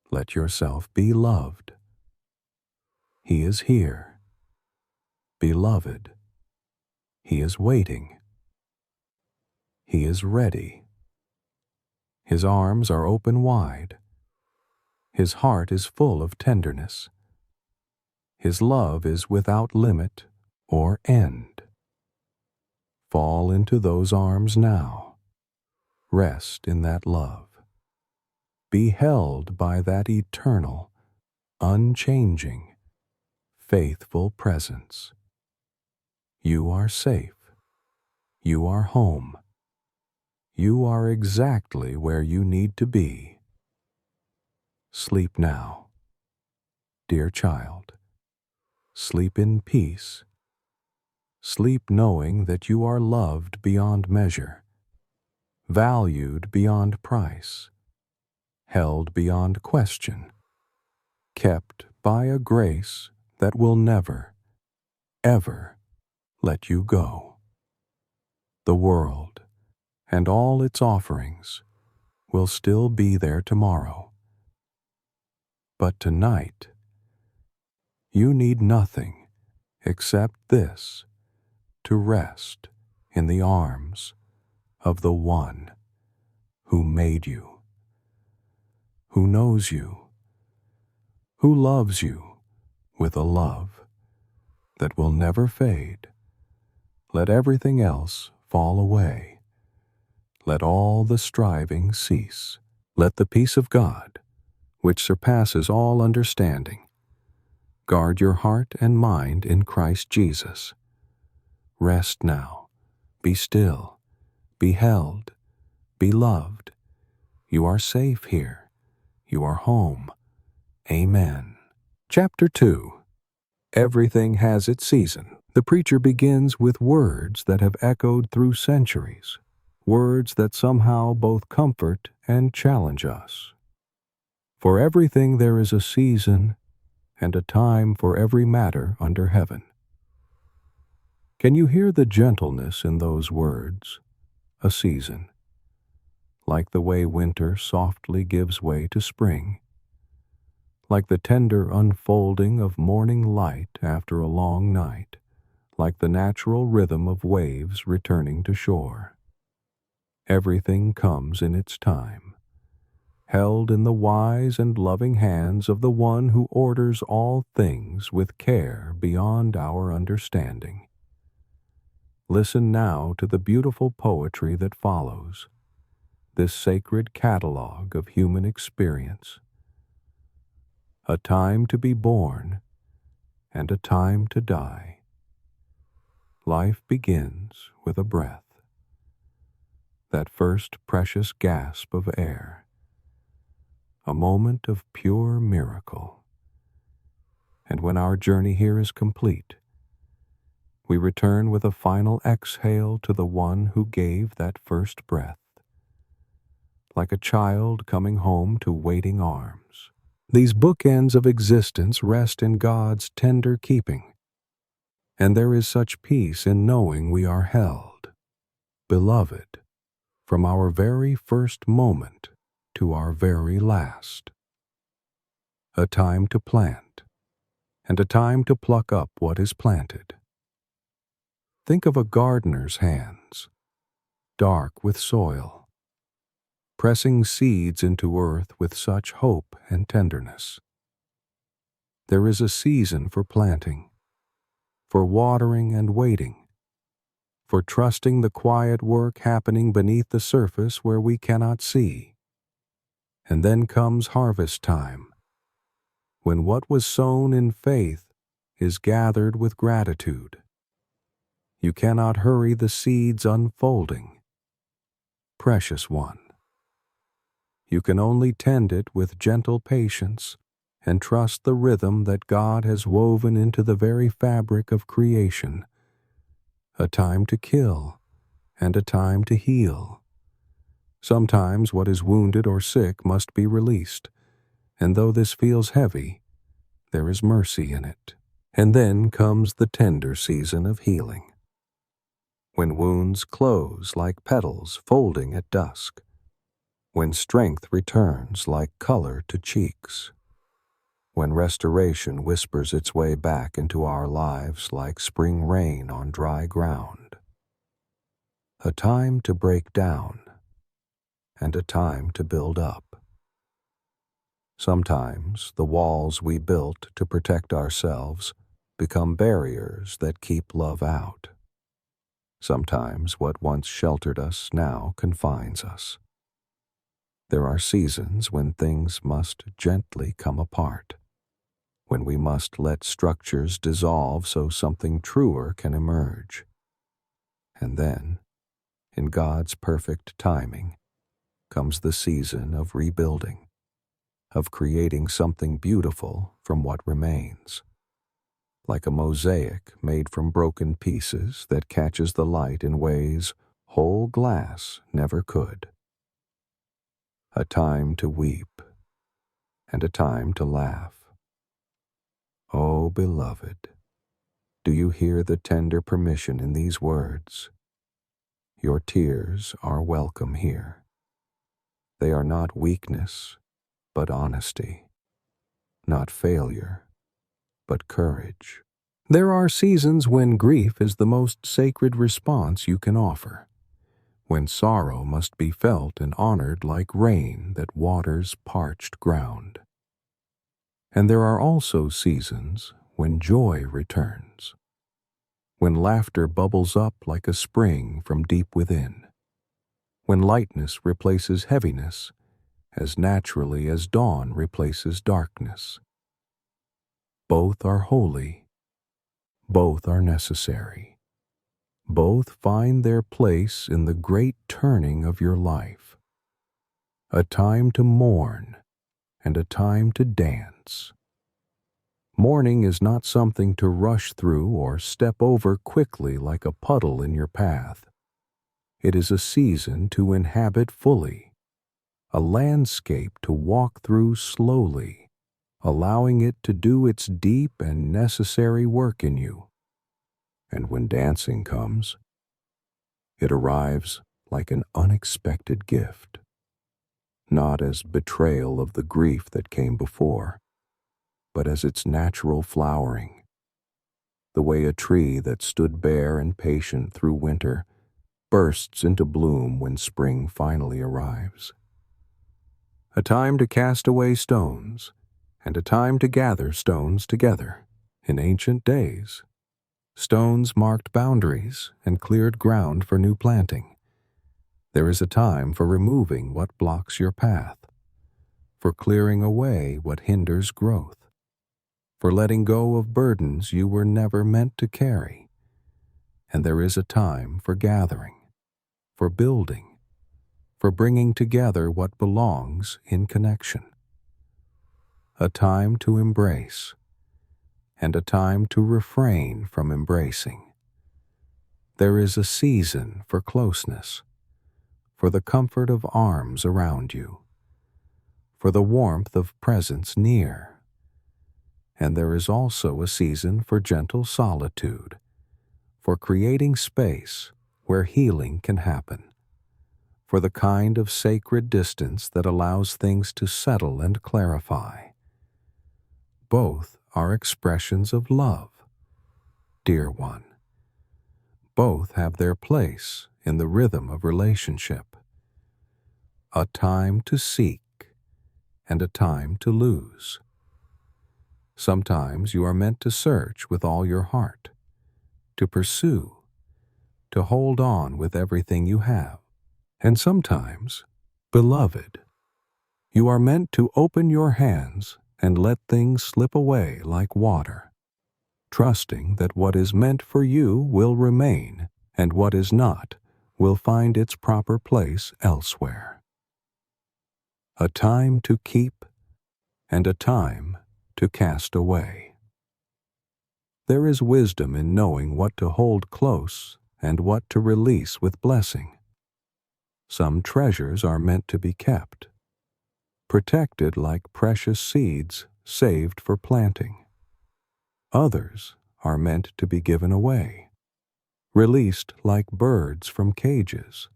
Let yourself be loved. He is here. Beloved, He is waiting. He is ready. His arms are open wide. His heart is full of tenderness. His love is without limit or end. Fall into those arms now. Rest in that love. Be held by that eternal, unchanging, faithful presence. You are safe. You are home. You are exactly where you need to be. Sleep now, dear child. Sleep in peace. Sleep knowing that you are loved beyond measure, valued beyond price, held beyond question, kept by a grace that will never, ever let you go. The world and all its offerings will still be there tomorrow. But tonight, you need nothing except this to rest in the arms of the one who made you, who knows you, who loves you with a love that will never fade. Let everything else fall away. Let all the striving cease. Let the peace of God, which surpasses all understanding, guard your heart and mind in Christ Jesus. Rest now. Be still. Be held. Be loved. You are safe here. You are home. Amen. Chapter 2. Everything has its season. The preacher begins with words that have echoed through centuries, words that somehow both comfort and challenge us. For everything there is a season and a time for every matter under heaven. Can you hear the gentleness in those words? A season. Like the way winter softly gives way to spring. Like the tender unfolding of morning light after a long night. Like the natural rhythm of waves returning to shore. Everything comes in its time, held in the wise and loving hands of the one who orders all things with care beyond our understanding. Listen now to the beautiful poetry that follows, this sacred catalogue of human experience. A time to be born and a time to die. Life begins with a breath, that first precious gasp of air. a moment of pure miracle. And when our journey here is complete, we return with a final exhale to the one who gave that first breath, like a child coming home to waiting arms. These bookends of existence rest in God's tender keeping, and there is such peace in knowing we are held, beloved, from our very first moment to our very last. A time to plant, and a time to pluck up what is planted. Think of a gardener's hands, dark with soil, pressing seeds into earth with such hope and tenderness. There is a season for planting, for watering and waiting, for trusting the quiet work happening beneath the surface where we cannot see. And then comes harvest time, when what was sown in faith is gathered with gratitude. You cannot hurry the seeds unfolding. Precious one, you can only tend it with gentle patience and trust the rhythm that God has woven into the very fabric of creation. A time to kill and a time to heal. Sometimes what is wounded or sick must be released, and though this feels heavy, there is mercy in it. And then comes the tender season of healing, when wounds close like petals folding at dusk, when strength returns like color to cheeks, when restoration whispers its way back into our lives like spring rain on dry ground. A time to break down and a time to build up. Sometimes the walls we built to protect ourselves become barriers that keep love out. Sometimes what once sheltered us now confines us. There are seasons when things must gently come apart, when we must let structures dissolve so something truer can emerge. And then, in God's perfect timing, comes the season of rebuilding, of creating something beautiful from what remains, like a mosaic made from broken pieces that catches the light in ways whole glass never could. A time to weep and a time to laugh. Oh, beloved, do you hear the tender permission in these words? Your tears are welcome here. They are not weakness, but honesty, not failure, but courage. There are seasons when grief is the most sacred response you can offer, when sorrow must be felt and honored like rain that waters parched ground. And there are also seasons when joy returns, when laughter bubbles up like a spring from deep within, when lightness replaces heaviness as naturally as dawn replaces darkness. Both are holy, both are necessary. Both find their place in the great turning of your life, a time to mourn and a time to dance. Mourning is not something to rush through or step over quickly like a puddle in your path. It is a season to inhabit fully, a landscape to walk through slowly, allowing it to do its deep and necessary work in you. And when dancing comes, it arrives like an unexpected gift, not as betrayal of the grief that came before, but as its natural flowering, the way a tree that stood bare and patient through winter bursts into bloom when spring finally arrives. A time to cast away stones, and a time to gather stones together. In ancient days, stones marked boundaries and cleared ground for new planting. There is a time for removing what blocks your path, for clearing away what hinders growth, for letting go of burdens you were never meant to carry. And there is a time for gathering, for building, for bringing together what belongs in connection. a time to embrace, and a time to refrain from embracing. There is a season for closeness, for the comfort of arms around you, for the warmth of presence near. And there is also a season for gentle solitude, for creating space where healing can happen, for the kind of sacred distance that allows things to settle and clarify. Both are expressions of love, dear one. Both have their place in the rhythm of relationship. A time to seek and a time to lose. Sometimes you are meant to search with all your heart, to pursue, to hold on with everything you have. And sometimes, beloved, you are meant to open your hands and let things slip away like water, trusting that what is meant for you will remain and what is not will find its proper place elsewhere. A time to keep and a time to cast away. There is wisdom in knowing what to hold close and what to release with blessing. Some treasures are meant to be kept, protected like precious seeds saved for planting. Others are meant to be given away, released like birds from cages,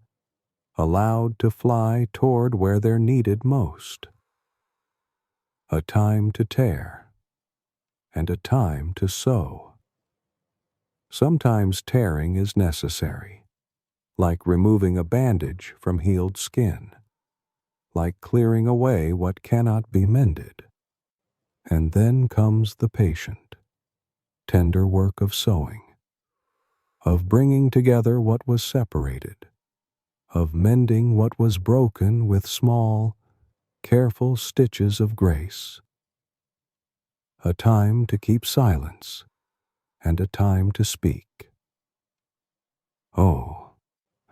allowed to fly toward where they're needed most. A time to tear and a time to sow. Sometimes tearing is necessary, like removing a bandage from healed skin, like clearing away what cannot be mended. And then comes the patient, tender work of sewing, of bringing together what was separated, of mending what was broken with small, careful stitches of grace. A time to keep silence and a time to speak. Oh,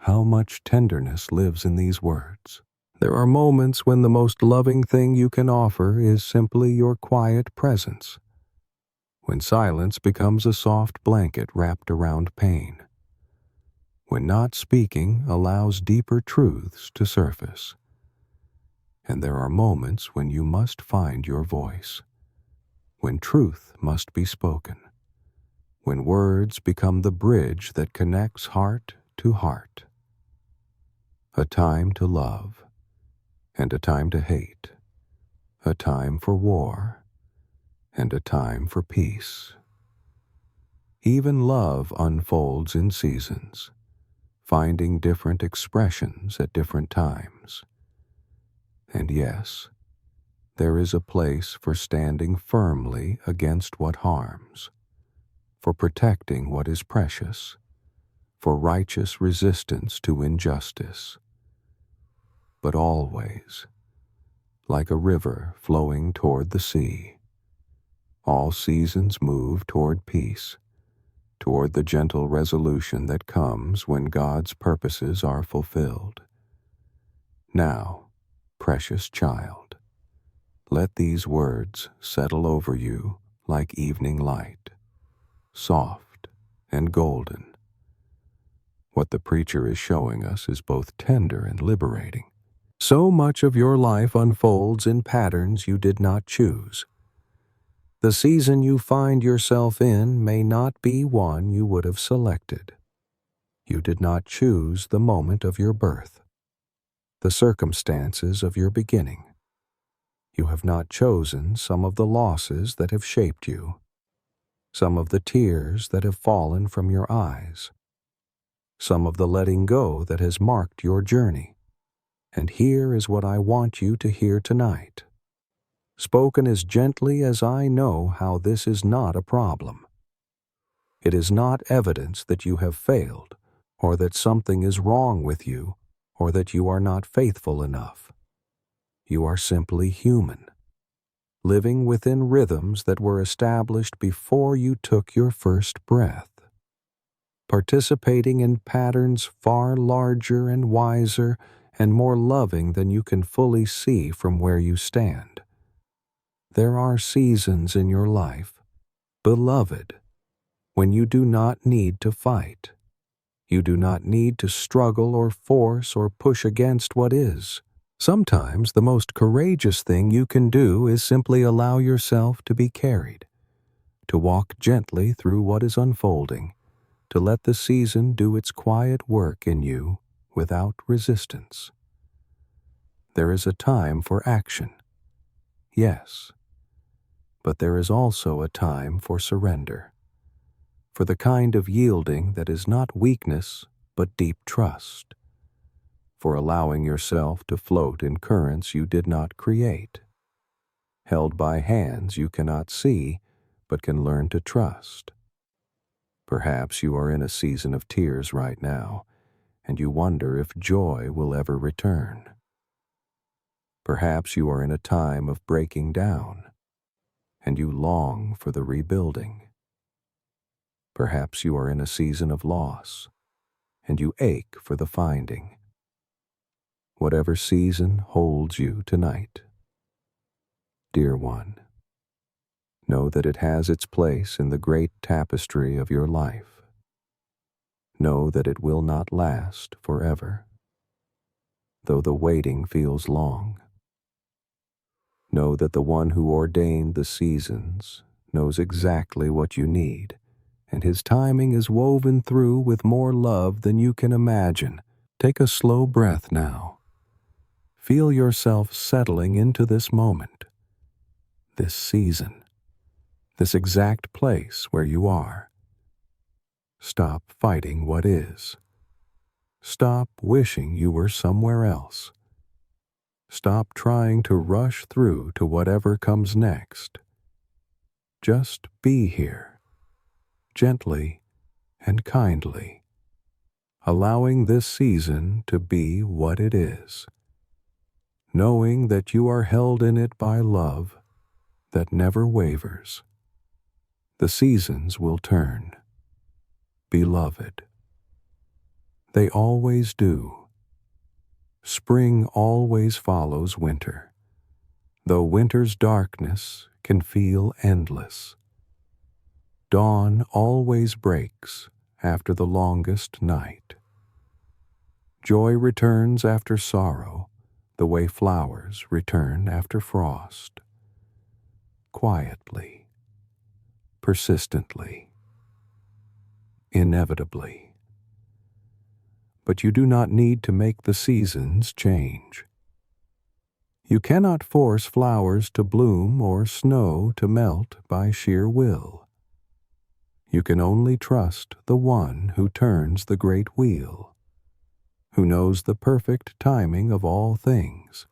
how much tenderness lives in these words. There are moments when the most loving thing you can offer is simply your quiet presence, when silence becomes a soft blanket wrapped around pain, when not speaking allows deeper truths to surface. And there are moments when you must find your voice, when truth must be spoken, when words become the bridge that connects heart to heart. A time to love and a time to hate, a time for war and a time for peace. Even love unfolds in seasons, finding different expressions at different times. And yes, there is a place for standing firmly against what harms, for protecting what is precious, for righteous resistance to injustice. But always, like a river flowing toward the sea, all seasons move toward peace, toward the gentle resolution that comes when God's purposes are fulfilled. Now, precious child, let these words settle over you like evening light, soft and golden. What the preacher is showing us is both tender and liberating. So much of your life unfolds in patterns you did not choose. The season you find yourself in may not be one you would have selected. You did not choose the moment of your birth, the circumstances of your beginning. You have not chosen some of the losses that have shaped you, some of the tears that have fallen from your eyes, some of the letting go that has marked your journey. And here is what I want you to hear tonight, spoken as gently as I know how this is not a problem. It is not evidence that you have failed, or that something is wrong with you, or that you are not faithful enough. You are simply human, living within rhythms that were established before you took your first breath, participating in patterns far larger and wiser and more loving than you can fully see from where you stand. There are seasons in your life, beloved, when you do not need to fight. You do not need to struggle or force or push against what is. Sometimes the most courageous thing you can do is simply allow yourself to be carried, to walk gently through what is unfolding, to let the season do its quiet work in you without resistance. There is a time for action, yes, but there is also a time for surrender, for the kind of yielding that is not weakness but deep trust, for allowing yourself to float in currents you did not create, held by hands you cannot see but can learn to trust. Perhaps you are in a season of tears right now, and you wonder if joy will ever return. Perhaps you are in a time of breaking down, and you long for the rebuilding. Perhaps you are in a season of loss, and you ache for the finding. Whatever season holds you tonight, dear one, know that it has its place in the great tapestry of your life. Know that it will not last forever, though the waiting feels long. Know that the one who ordained the seasons knows exactly what you need, and his timing is woven through with more love than you can imagine. Take a slow breath now. Feel yourself settling into this moment, this season, this exact place where you are. Stop fighting what is. Stop wishing you were somewhere else. Stop trying to rush through to whatever comes next. Just be here, gently and kindly, allowing this season to be what it is, knowing that you are held in it by love that never wavers. The seasons will turn, beloved. They always do. Spring always follows winter, though winter's darkness can feel endless. Dawn always breaks after the longest night. Joy returns after sorrow, the way flowers return after frost. Quietly, persistently, inevitably. But you do not need to make the seasons change. You cannot force flowers to bloom or snow to melt by sheer will. You can only trust the one who turns the great wheel, who knows the perfect timing of all things,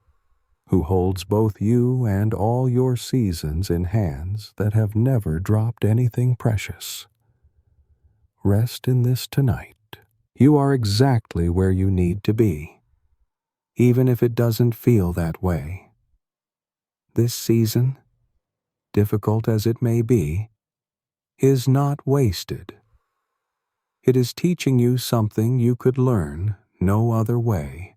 who holds both you and all your seasons in hands that have never dropped anything precious. Rest in this tonight. You are exactly where you need to be, even if it doesn't feel that way. This season, difficult as it may be, is not wasted. It is teaching you something you could learn no other way,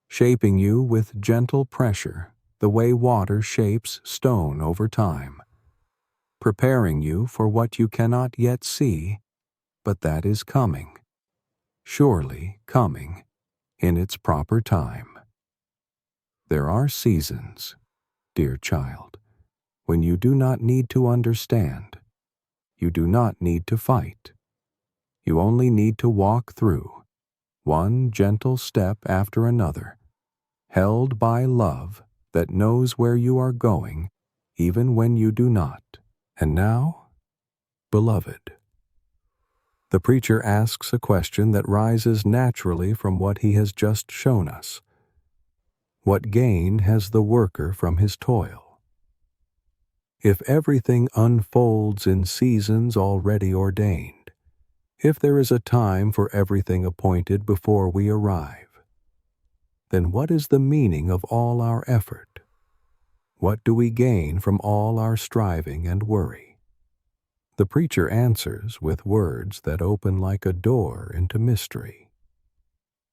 shaping you with gentle pressure the way water shapes stone over time, preparing you for what you cannot yet see, but that is coming, surely coming, in its proper time. There are seasons, dear child, when you do not need to understand. You do not need to fight. You only need to walk through, one gentle step after another, held by love that knows where you are going, even when you do not. And now, beloved, the preacher asks a question that rises naturally from what he has just shown us. What gain has the worker from his toil? If everything unfolds in seasons already ordained, if there is a time for everything appointed before we arrive, then what is the meaning of all our effort? What do we gain from all our striving and worry? The preacher answers with words that open like a door into mystery.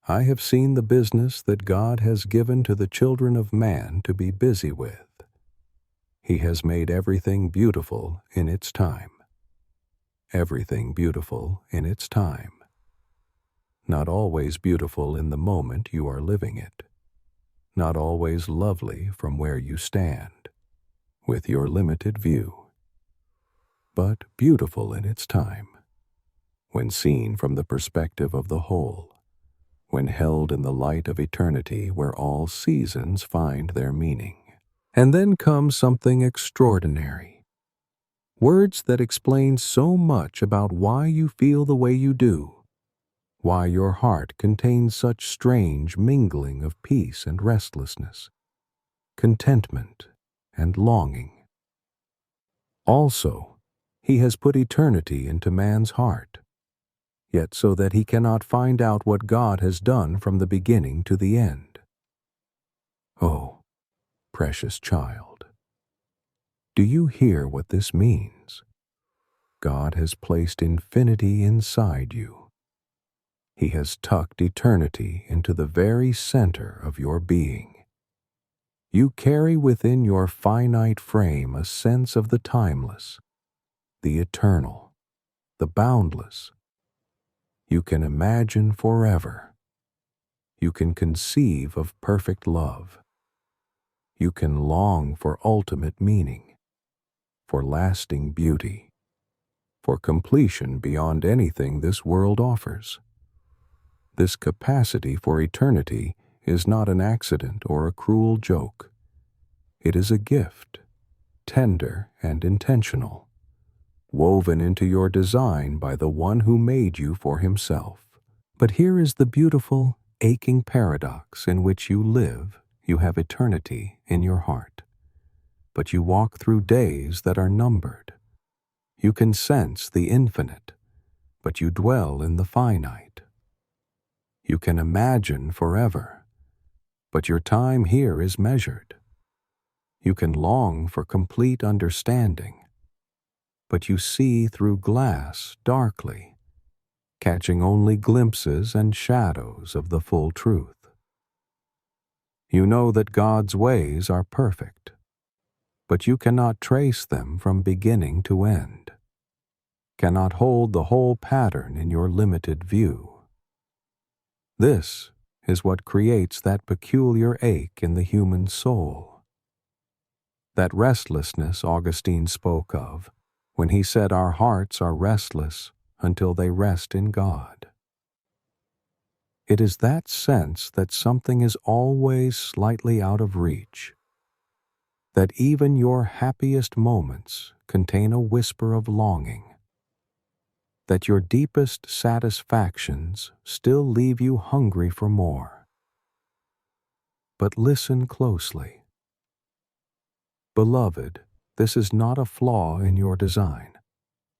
I have seen the business that God has given to the children of man to be busy with. He has made everything beautiful in its time. Everything beautiful in its time. Not always beautiful in the moment you are living it. Not always lovely from where you stand, with your limited view. But beautiful in its time, when seen from the perspective of the whole, when held in the light of eternity where all seasons find their meaning. And then comes something extraordinary. Words that explain so much about why you feel the way you do, why your heart contains such strange mingling of peace and restlessness, contentment and longing. Also, He has put eternity into man's heart, yet so that he cannot find out what God has done from the beginning to the end. Oh, precious child, do you hear what this means? God has placed infinity inside you. He has tucked eternity into the very center of your being. You carry within your finite frame a sense of the timeless, the eternal, the boundless. You can imagine forever. You can conceive of perfect love. You can long for ultimate meaning, for lasting beauty, for completion beyond anything this world offers. This capacity for eternity is not an accident or a cruel joke. It is a gift, tender and intentional, woven into your design by the one who made you for himself. But here is the beautiful, aching paradox in which you live. You have eternity in your heart, but you walk through days that are numbered. You can sense the infinite, but you dwell in the finite. You can imagine forever, but your time here is measured. You can long for complete understanding, but you see through glass darkly, catching only glimpses and shadows of the full truth. You know that God's ways are perfect, but you cannot trace them from beginning to end, cannot hold the whole pattern in your limited view. This is what creates that peculiar ache in the human soul, that restlessness Augustine spoke of when he said our hearts are restless until they rest in God. It is that sense that something is always slightly out of reach, that even your happiest moments contain a whisper of longing, that your deepest satisfactions still leave you hungry for more. But listen closely. Beloved, this is not a flaw in your design.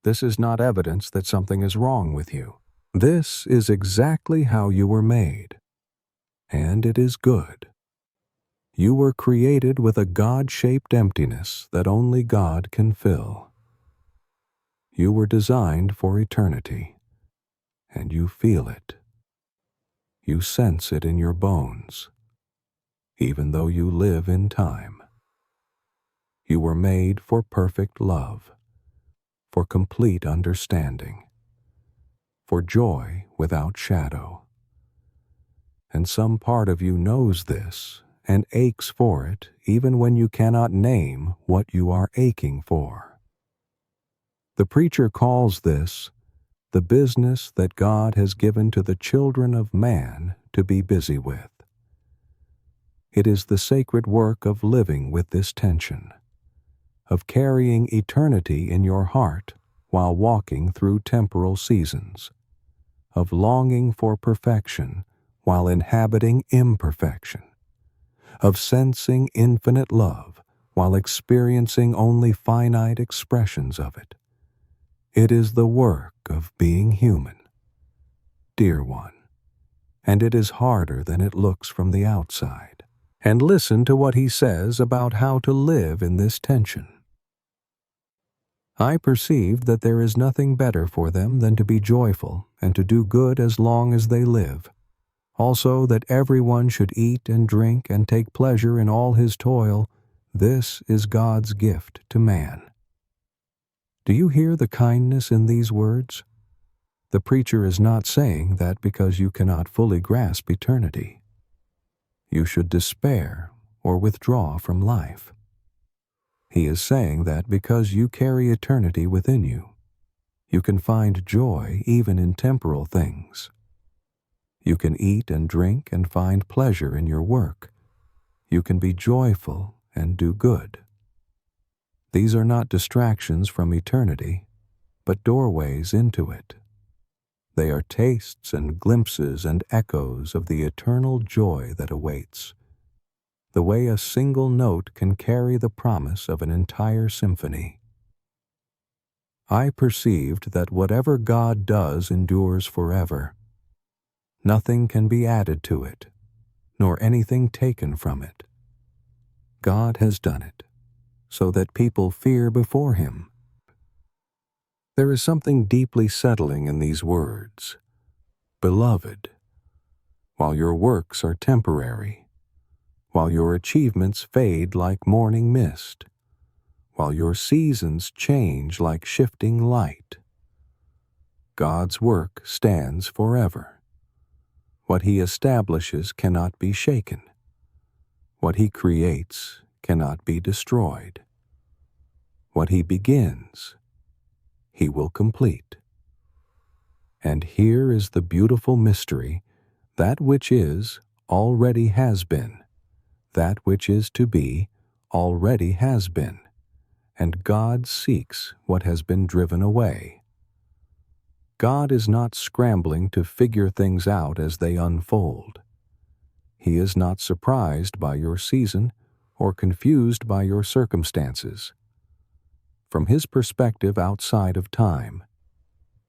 This is not evidence that something is wrong with you. This is exactly how you were made, and it is good. You were created with a God-shaped emptiness that only God can fill. You were designed for eternity, and you feel it. You sense it in your bones, even though you live in time. You were made for perfect love, for complete understanding, for joy without shadow. And some part of you knows this and aches for it even when you cannot name what you are aching for. The preacher calls this the business that God has given to the children of man to be busy with. It is the sacred work of living with this tension, of carrying eternity in your heart while walking through temporal seasons, of longing for perfection while inhabiting imperfection, of sensing infinite love while experiencing only finite expressions of it. It is the work of being human, dear one, and it is harder than it looks from the outside. And listen to what he says about how to live in this tension. I perceive that there is nothing better for them than to be joyful and to do good as long as they live. Also that everyone should eat and drink and take pleasure in all his toil. This is God's gift to man. Do you hear the kindness in these words? The preacher is not saying that because you cannot fully grasp eternity, you should despair or withdraw from life. He is saying that because you carry eternity within you, you can find joy even in temporal things. You can eat and drink and find pleasure in your work. You can be joyful and do good. These are not distractions from eternity, but doorways into it. They are tastes and glimpses and echoes of the eternal joy that awaits, the way a single note can carry the promise of an entire symphony. I perceived that whatever God does endures forever. Nothing can be added to it, nor anything taken from it. God has done it, so that people fear before Him. There is something deeply settling in these words. Beloved, while your works are temporary, while your achievements fade like morning mist, while your seasons change like shifting light, God's work stands forever. What He establishes cannot be shaken. What He creates cannot be destroyed. What He begins, He will complete. And here is the beautiful mystery: that which is already has been, that which is to be already has been, and God seeks what has been driven away. God is not scrambling to figure things out as they unfold. He is not surprised by your season or confused by your circumstances. From His perspective outside of time,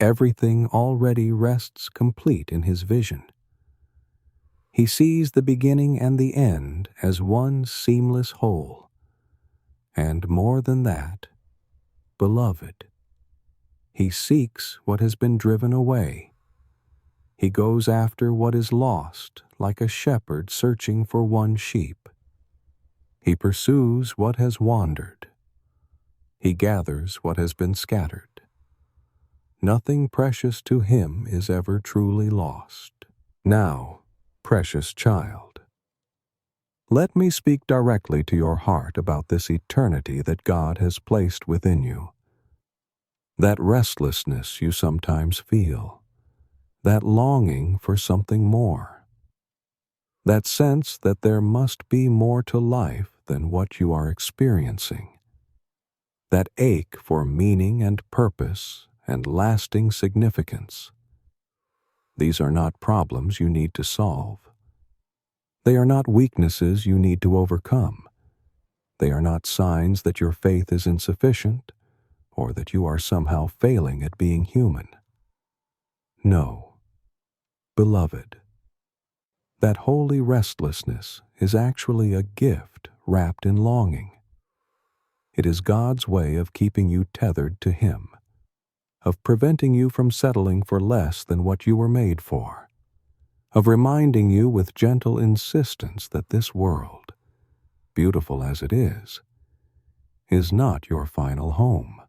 everything already rests complete in His vision. He sees the beginning and the end as one seamless whole. And more than that, beloved, He seeks what has been driven away. He goes after what is lost like a shepherd searching for one sheep. He pursues what has wandered. He gathers what has been scattered. Nothing precious to Him is ever truly lost. Now, precious child, let me speak directly to your heart about this eternity that God has placed within you. That restlessness you sometimes feel, that longing for something more, that sense that there must be more to life than what you are experiencing, that ache for meaning and purpose and lasting significance. These are not problems you need to solve. They are not weaknesses you need to overcome. They are not signs that your faith is insufficient or that you are somehow failing at being human. No, beloved, that holy restlessness is actually a gift wrapped in longing. It is God's way of keeping you tethered to Him, of preventing you from settling for less than what you were made for, of reminding you with gentle insistence that this world, beautiful as it is not your final home.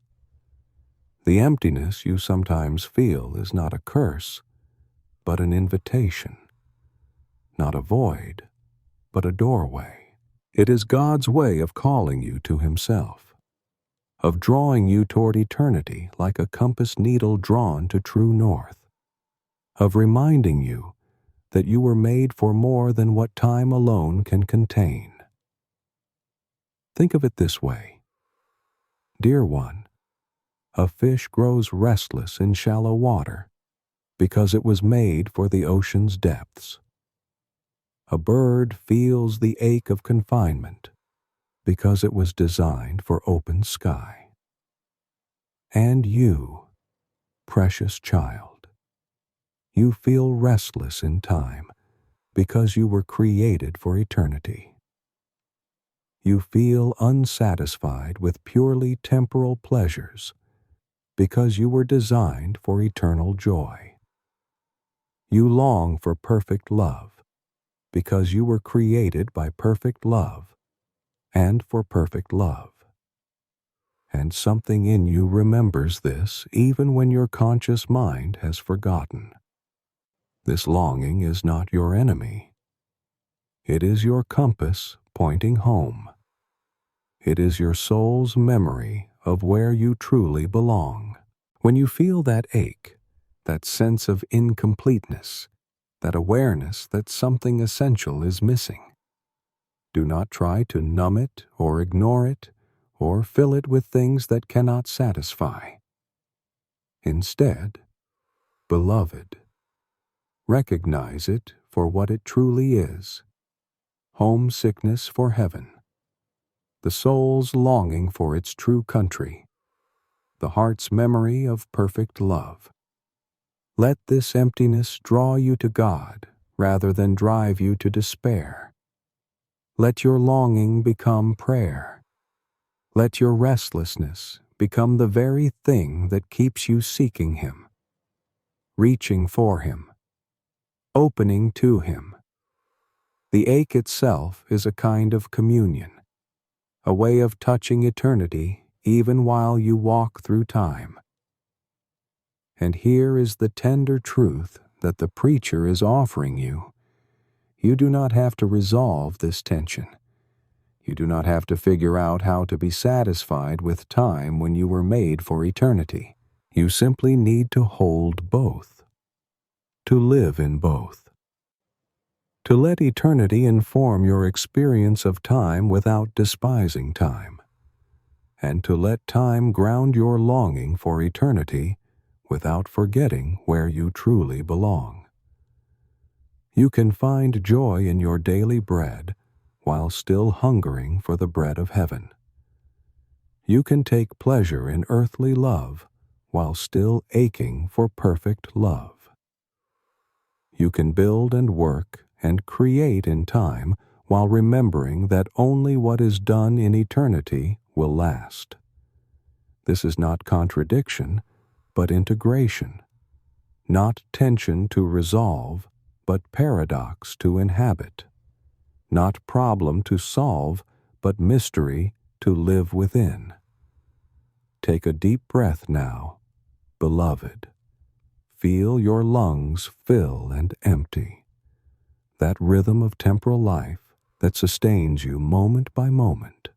The emptiness you sometimes feel is not a curse, but an invitation. Not a void, but a doorway. It is God's way of calling you to Himself, of drawing you toward eternity like a compass needle drawn to true north, of reminding you that you were made for more than what time alone can contain. Think of it this way. Dear one, a fish grows restless in shallow water because it was made for the ocean's depths. A bird feels the ache of confinement because it was designed for open sky. And you, precious child, you feel restless in time because you were created for eternity. You feel unsatisfied with purely temporal pleasures because you were designed for eternal joy. You long for perfect love because you were created by perfect love and for perfect love. And something in you remembers this even when your conscious mind has forgotten. This longing is not your enemy. It is your compass pointing home. It is your soul's memory of where you truly belong. When you feel that ache, that sense of incompleteness, that awareness that something essential is missing, do not try to numb it or ignore it or fill it with things that cannot satisfy. Instead, beloved, recognize it for what it truly is: homesickness for heaven, the soul's longing for its true country, the heart's memory of perfect love. Let this emptiness draw you to God rather than drive you to despair. Let your longing become prayer. Let your restlessness become the very thing that keeps you seeking Him, reaching for Him, opening to Him. The ache itself is a kind of communion, a way of touching eternity even while you walk through time. And here is the tender truth that the preacher is offering you. You do not have to resolve this tension. You do not have to figure out how to be satisfied with time when you were made for eternity. You simply need to hold both, to live in both, to let eternity inform your experience of time without despising time, and to let time ground your longing for eternity without forgetting where you truly belong. You can find joy in your daily bread while still hungering for the bread of heaven. You can take pleasure in earthly love while still aching for perfect love. You can build and work and create in time while remembering that only what is done in eternity will last. This is not contradiction, but integration, not tension to resolve, but paradox to inhabit, not problem to solve, but mystery to live within. Take a deep breath now, beloved. Feel your lungs fill and empty. That rhythm of temporal life that sustains you moment by moment.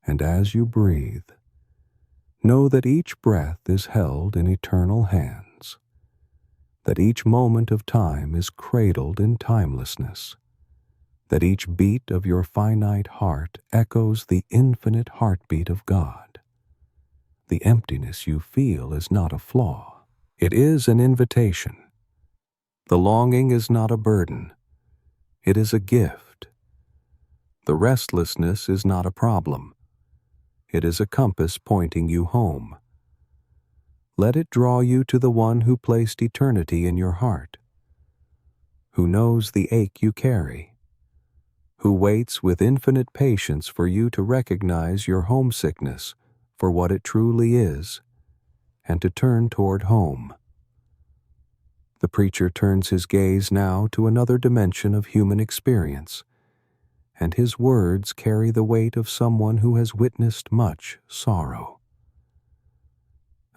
And as you breathe, know that each breath is held in eternal hands, that each moment of time is cradled in timelessness, that each beat of your finite heart echoes the infinite heartbeat of God. The emptiness you feel is not a flaw. It is an invitation. The longing is not a burden. It is a gift. The restlessness is not a problem. It is a compass pointing you home. Let it draw you to the one who placed eternity in your heart, who knows the ache you carry, who waits with infinite patience for you to recognize your homesickness for what it truly is, and to turn toward home. The preacher turns his gaze now to another dimension of human experience, and his words carry the weight of someone who has witnessed much sorrow.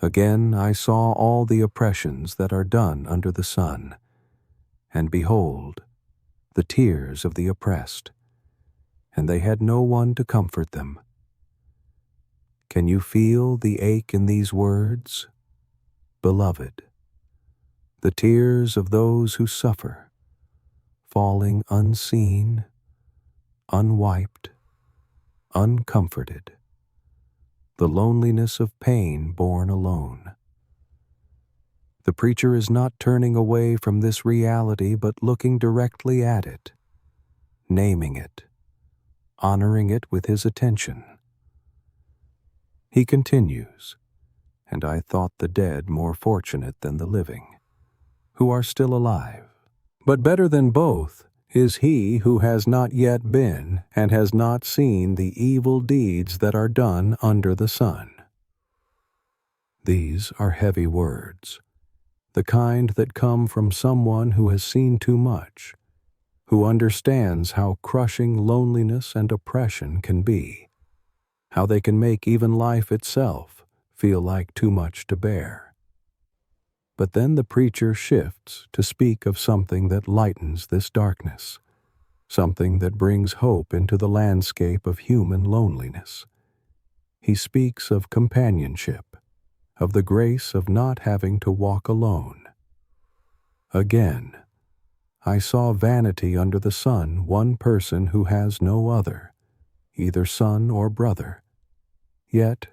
Again I saw all the oppressions that are done under the sun, and behold, the tears of the oppressed, and they had no one to comfort them. Can you feel the ache in these words? Beloved, the tears of those who suffer, falling unseen, unwiped, uncomforted, the loneliness of pain borne alone. The preacher is not turning away from this reality but looking directly at it, naming it, honoring it with his attention. He continues, and I thought the dead more fortunate than the living, who are still alive. But better than both is he who has not yet been and has not seen the evil deeds that are done under the sun. These are heavy words, the kind that come from someone who has seen too much, who understands how crushing loneliness and oppression can be, how they can make even life itself feel like too much to bear. But then the preacher shifts to speak of something that lightens this darkness, something that brings hope into the landscape of human loneliness. He speaks of companionship, of the grace of not having to walk alone. Again, I saw vanity under the sun, one person who has no other, either son or brother. Yet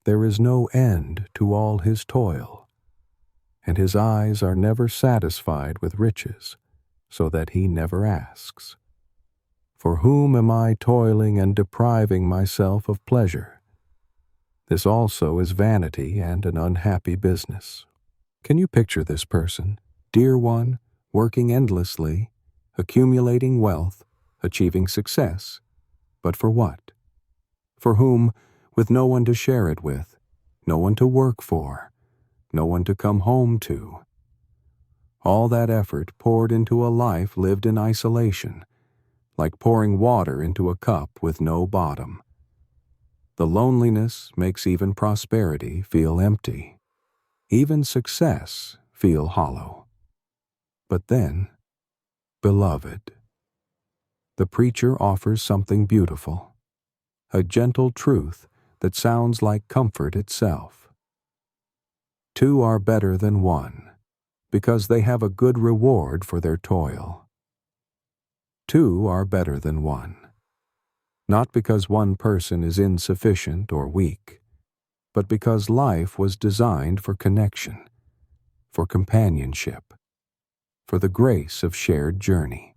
there is no end to all his toil, and his eyes are never satisfied with riches, so that he never asks, "For whom am I toiling and depriving myself of pleasure?" This also is vanity and an unhappy business. Can you picture this person, dear one, working endlessly, accumulating wealth, achieving success, but for what? For whom, with no one to share it with, no one to work for, no one to come home to. All that effort poured into a life lived in isolation, like pouring water into a cup with no bottom. The loneliness makes even prosperity feel empty, even success feel hollow. But then, beloved, the preacher offers something beautiful, a gentle truth that sounds like comfort itself. Two are better than one, because they have a good reward for their toil. Two are better than one, not because one person is insufficient or weak, but because life was designed for connection, for companionship, for the grace of shared journey.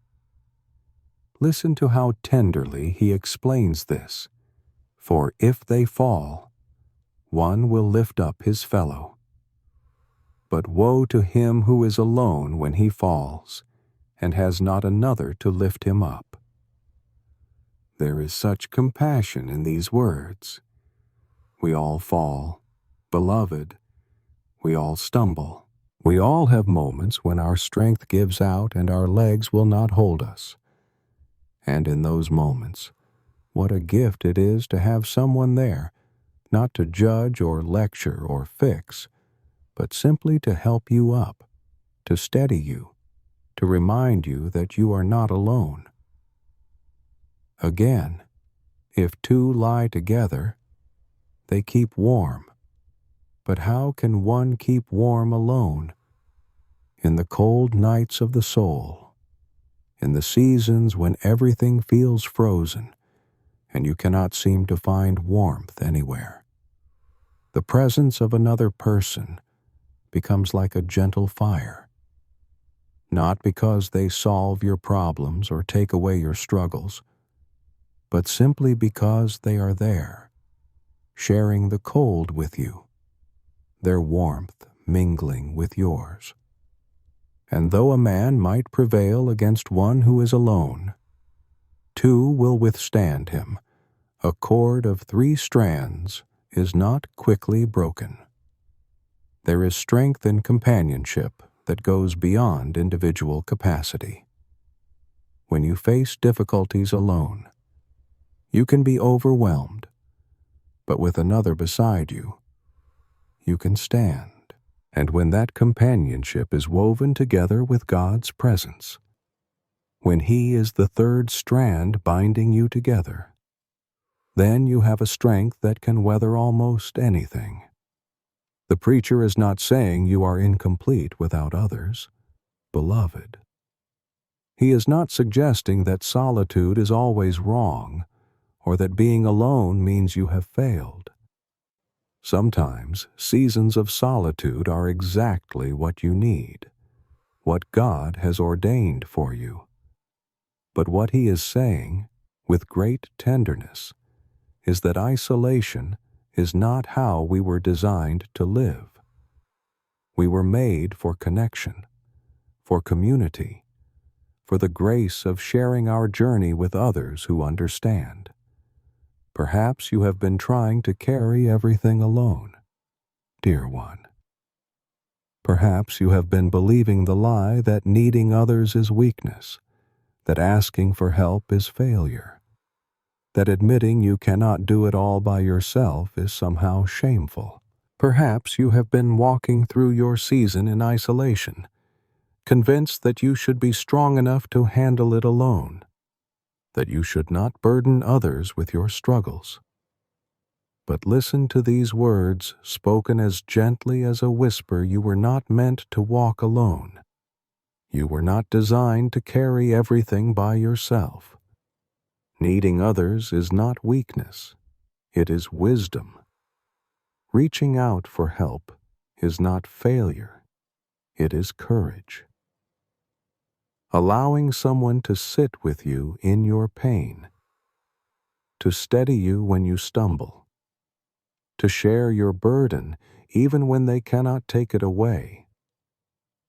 Listen to how tenderly he explains this. For if they fall, one will lift up his fellow. But woe to him who is alone when he falls, and has not another to lift him up. There is such compassion in these words. We all fall, beloved. We all stumble. We all have moments when our strength gives out and our legs will not hold us. And in those moments, what a gift it is to have someone there, not to judge or lecture or fix, but simply to help you up, to steady you, to remind you that you are not alone. Again, if two lie together, they keep warm. But how can one keep warm alone? In the cold nights of the soul, in the seasons when everything feels frozen and you cannot seem to find warmth anywhere, the presence of another person becomes like a gentle fire. Not because they solve your problems or take away your struggles, but simply because they are there, sharing the cold with you, their warmth mingling with yours. And though a man might prevail against one who is alone, two will withstand him. A cord of 3 strands is not quickly broken. There is strength in companionship that goes beyond individual capacity. When you face difficulties alone, you can be overwhelmed, but with another beside you, you can stand. And when that companionship is woven together with God's presence, when He is the 3rd strand binding you together, then you have a strength that can weather almost anything. The preacher is not saying you are incomplete without others, beloved. He is not suggesting that solitude is always wrong, or that being alone means you have failed. Sometimes seasons of solitude are exactly what you need, what God has ordained for you. But what he is saying, with great tenderness, is that isolation is not how we were designed to live. We were made for connection, for community, for the grace of sharing our journey with others who understand. Perhaps you have been trying to carry everything alone, dear one. Perhaps you have been believing the lie that needing others is weakness, that asking for help is failure, that admitting you cannot do it all by yourself is somehow shameful. Perhaps you have been walking through your season in isolation, convinced that you should be strong enough to handle it alone, that you should not burden others with your struggles. But listen to these words spoken as gently as a whisper. You were not meant to walk alone. You were not designed to carry everything by yourself. Needing others is not weakness, it is wisdom. Reaching out for help is not failure, it is courage. Allowing someone to sit with you in your pain, to steady you when you stumble, to share your burden even when they cannot take it away.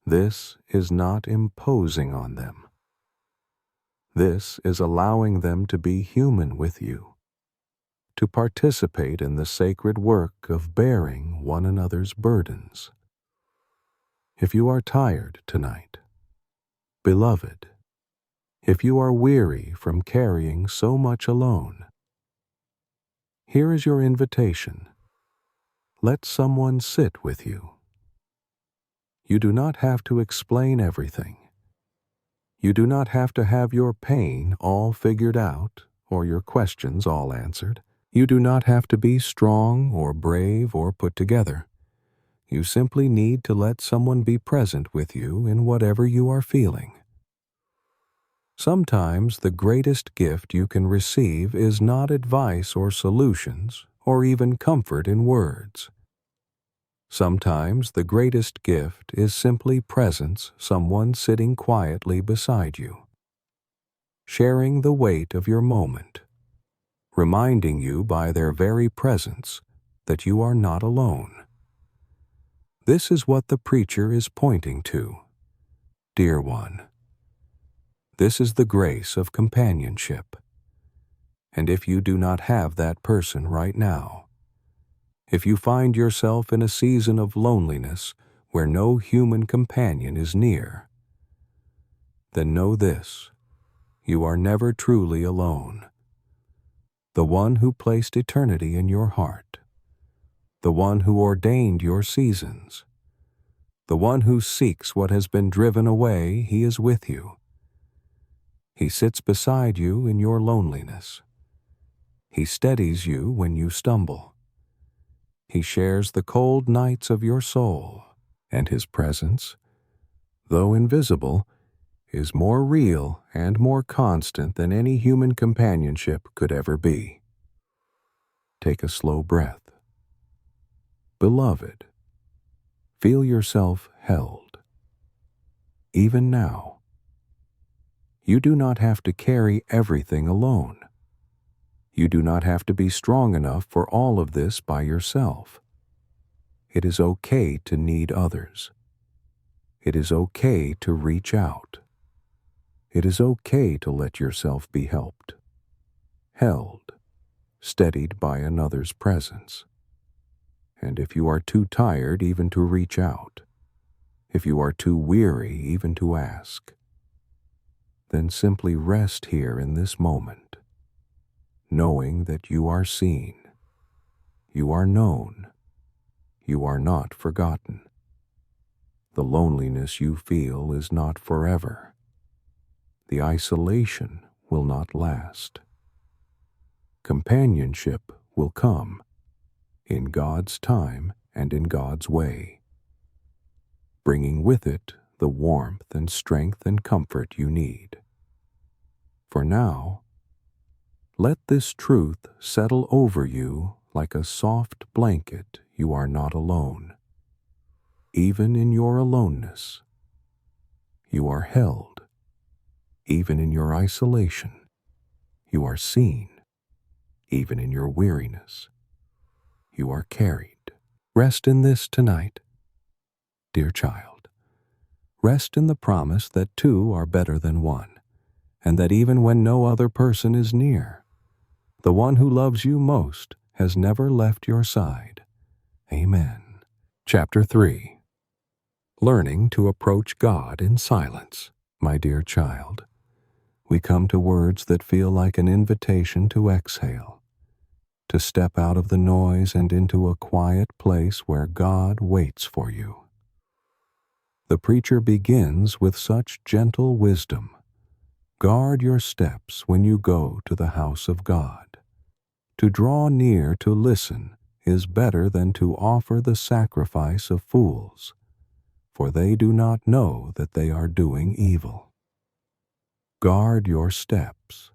This is not imposing on them. This is allowing them to be human with you, to participate in the sacred work of bearing one another's burdens. If you are tired tonight, beloved, if you are weary from carrying so much alone, here is your invitation. Let someone sit with you. You do not have to explain everything. You do not have to have your pain all figured out or your questions all answered. You do not have to be strong or brave or put together. You simply need to let someone be present with you in whatever you are feeling. Sometimes the greatest gift you can receive is not advice or solutions or even comfort in words. Sometimes the greatest gift is simply presence, someone sitting quietly beside you, sharing the weight of your moment, reminding you by their very presence that you are not alone. This is what the preacher is pointing to. Dear one, this is the grace of companionship. And if you do not have that person right now, if you find yourself in a season of loneliness where no human companion is near, then know this: you are never truly alone. The one who placed eternity in your heart, the one who ordained your seasons, the one who seeks what has been driven away, he is with you. He sits beside you in your loneliness. He steadies you when you stumble. He shares the cold nights of your soul, and his presence, though invisible, is more real and more constant than any human companionship could ever be. Take a slow breath. Beloved, feel yourself held. Even now, you do not have to carry everything alone. You do not have to be strong enough for all of this by yourself. It is okay to need others. It is okay to reach out. It is okay to let yourself be helped, held, steadied by another's presence. And if you are too tired even to reach out, if you are too weary even to ask, then simply rest here in this moment, knowing that you are seen, you are known, you are not forgotten. The loneliness you feel is not forever. The isolation will not last. Companionship will come in God's time and in God's way, bringing with it the warmth and strength and comfort you need. For now, let this truth settle over you like a soft blanket. You are not alone. Even in your aloneness, you are held. Even in your isolation, you are seen. Even in your weariness, you are carried. Rest in this tonight, dear child. Rest in the promise that two are better than one, and that even when no other person is near, the one who loves you most has never left your side. Amen. Chapter 3. Learning to approach God in silence. My dear child, We come to words that feel like an invitation to exhale, to step out of the noise and into a quiet place where God waits for you. The preacher begins with such gentle wisdom. Guard your steps when you go to the house of God. To draw near to listen is better than to offer the sacrifice of fools, for they do not know that they are doing evil. Guard your steps,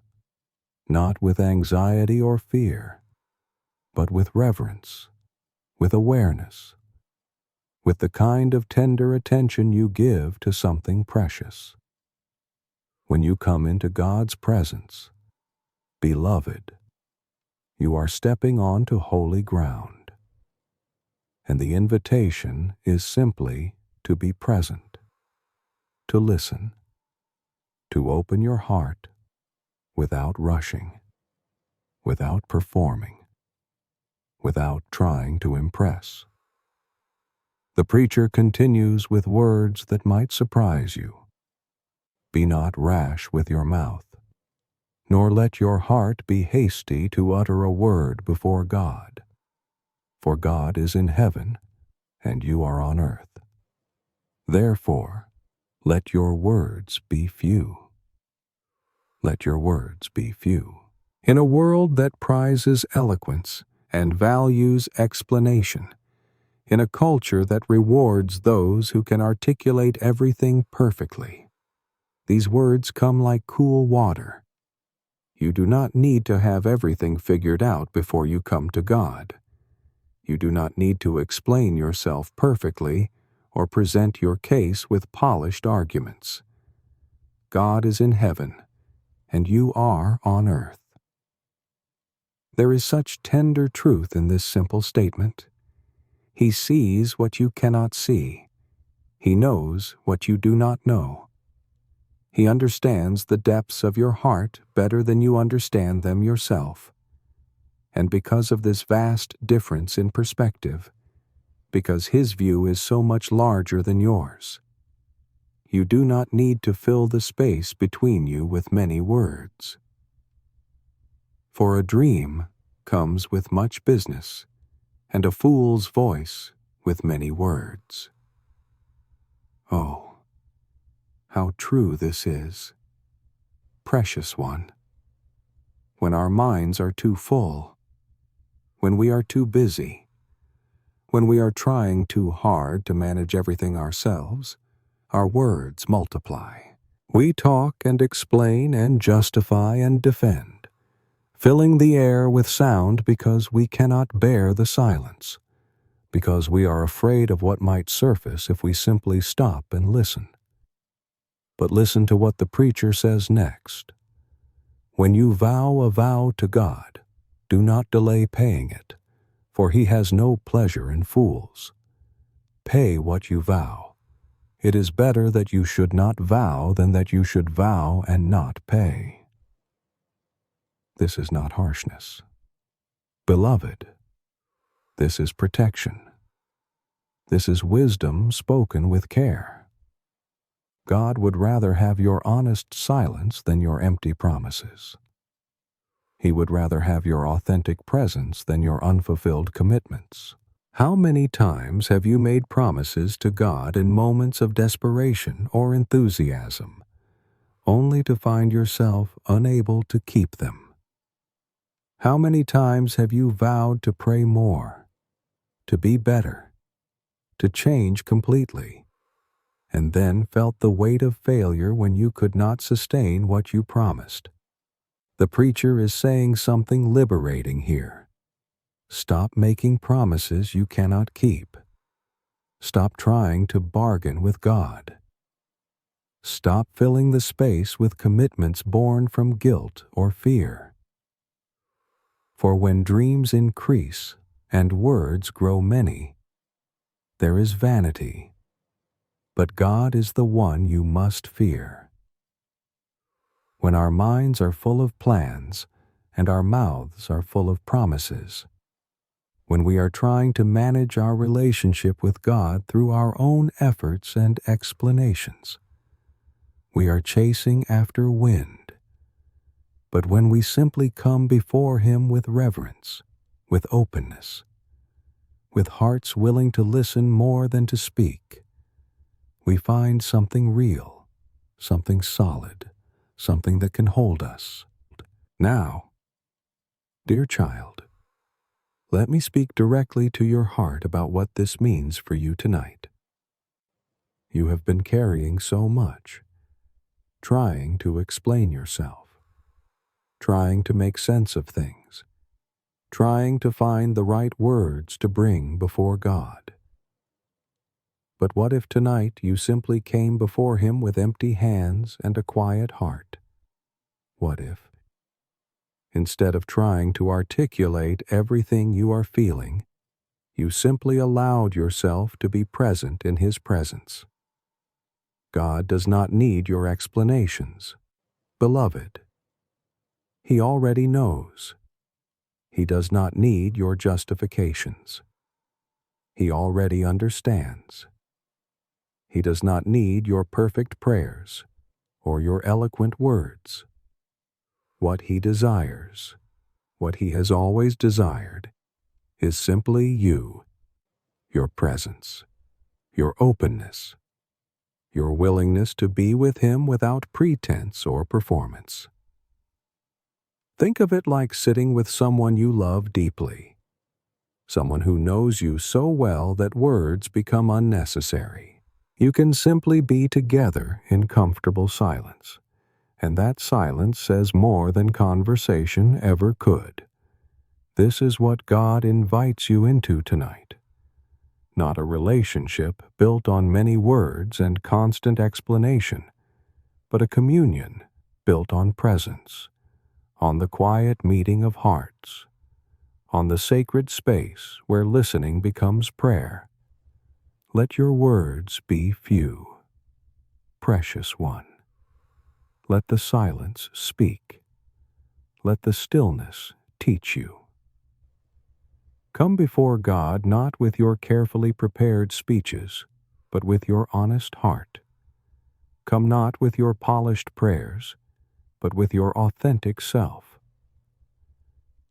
not with anxiety or fear, but with reverence, with awareness, with the kind of tender attention you give to something precious. When you come into God's presence, beloved, you are stepping onto holy ground, and the invitation is simply to be present, to listen, to open your heart without rushing, without performing, without trying to impress. The preacher continues with words that might surprise you. Be not rash with your mouth, nor let your heart be hasty to utter a word before God. For God is in heaven, and you are on earth. Therefore, let your words be few. Let your words be few. In a world that prizes eloquence and values explanation, in a culture that rewards those who can articulate everything perfectly, these words come like cool water. You do not need to have everything figured out before you come to God. You do not need to explain yourself perfectly or present your case with polished arguments. God is in heaven, and you are on earth. There is such tender truth in this simple statement. He sees what you cannot see. He knows what you do not know. He understands the depths of your heart better than you understand them yourself. And because of this vast difference in perspective, because His view is so much larger than yours, you do not need to fill the space between you with many words. For a dream comes with much business, and a fool's voice with many words. Oh, how true this is, precious one. When our minds are too full, when we are too busy, when we are trying too hard to manage everything ourselves, our words multiply. We talk and explain and justify and defend, filling the air with sound because we cannot bear the silence, because we are afraid of what might surface if we simply stop and listen. But listen to what the preacher says next. When you vow a vow to God, do not delay paying it, for He has no pleasure in fools. Pay what you vow. It is better that you should not vow than that you should vow and not pay. This is not harshness. Beloved, this is protection. This is wisdom spoken with care. God would rather have your honest silence than your empty promises. He would rather have your authentic presence than your unfulfilled commitments. How many times have you made promises to God in moments of desperation or enthusiasm, only to find yourself unable to keep them? How many times have you vowed to pray more, to be better, to change completely, and then felt the weight of failure when you could not sustain what you promised? The preacher is saying something liberating here. Stop making promises you cannot keep. Stop trying to bargain with God. Stop filling the space with commitments born from guilt or fear. For when dreams increase and words grow many, there is vanity. But God is the one you must fear. When our minds are full of plans and our mouths are full of promises, when we are trying to manage our relationship with God through our own efforts and explanations, we are chasing after wind But when we simply come before Him with reverence, with openness, with hearts willing to listen more than to speak, we find something real, something solid, something that can hold us. Now, dear child, let me speak directly to your heart about what this means for you tonight. You have been carrying so much, trying to explain yourself, trying to make sense of things, trying to find the right words to bring before God. But what if tonight you simply came before Him with empty hands and a quiet heart? What if, instead of trying to articulate everything you are feeling, you simply allowed yourself to be present in His presence? God does not need your explanations, beloved. He already knows. He does not need your justifications. He already understands. He does not need your perfect prayers or your eloquent words. What He desires, what He has always desired, is simply you, your presence, your openness, your willingness to be with Him without pretense or performance. Think of it like sitting with someone you love deeply, someone who knows you so well that words become unnecessary. You can simply be together in comfortable silence, and that silence says more than conversation ever could. This is what God invites you into tonight. Not a relationship built on many words and constant explanation, but a communion built on presence, on the quiet meeting of hearts, on the sacred space where listening becomes prayer. Let your words be few. Precious one, let the silence speak. Let the stillness teach you. Come before God not with your carefully prepared speeches, but with your honest heart. Come not with your polished prayers, but with your authentic self.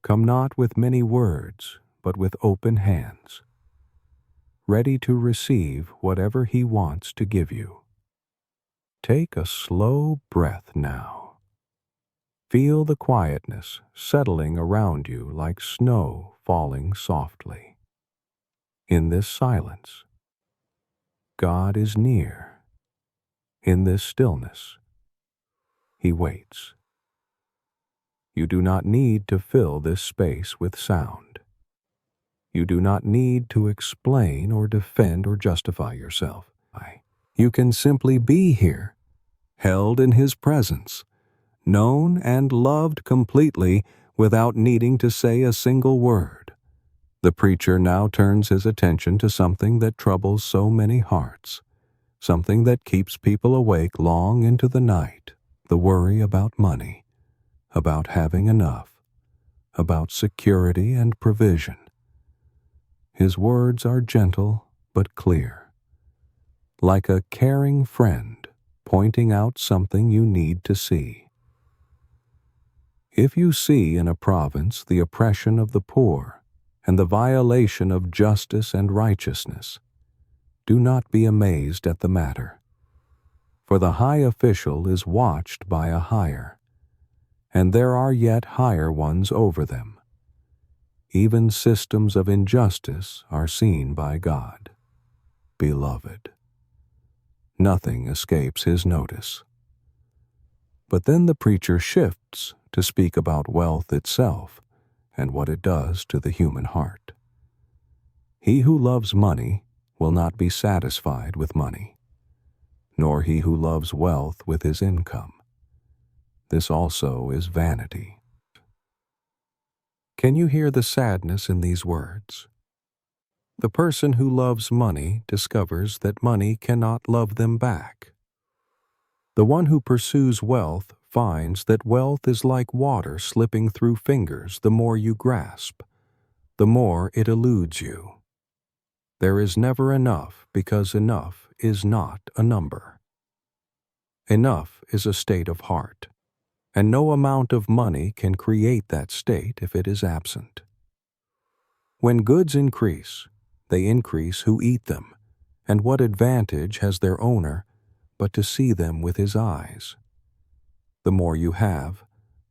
Come not with many words, but with open hands, ready to receive whatever He wants to give you. Take a slow breath now. Feel the quietness settling around you like snow falling softly. In this silence, God is near. In this stillness, He waits. You do not need to fill this space with sound. You do not need to explain or defend or justify yourself. You can simply be here, held in His presence, known and loved completely without needing to say a single word. The preacher now turns his attention to something that troubles so many hearts, something that keeps people awake long into the night, the worry about money, about having enough, about security and provision. His words are gentle but clear, like a caring friend pointing out something you need to see. If you see in a province the oppression of the poor and the violation of justice and righteousness, do not be amazed at the matter, for the high official is watched by a higher, and there are yet higher ones over them. Even systems of injustice are seen by God. Beloved, nothing escapes His notice. But then the preacher shifts to speak about wealth itself and what it does to the human heart. He who loves money will not be satisfied with money, nor he who loves wealth with his income. This also is vanity. Can you hear the sadness in these words? The person who loves money discovers that money cannot love them back. The one who pursues wealth finds that wealth is like water slipping through fingers. The more you grasp, the more it eludes you. There is never enough because enough is not a number. Enough is a state of heart. and no amount of money can create that state if it is absent. When goods increase, they increase who eat them, and what advantage has their owner but to see them with his eyes? The more you have,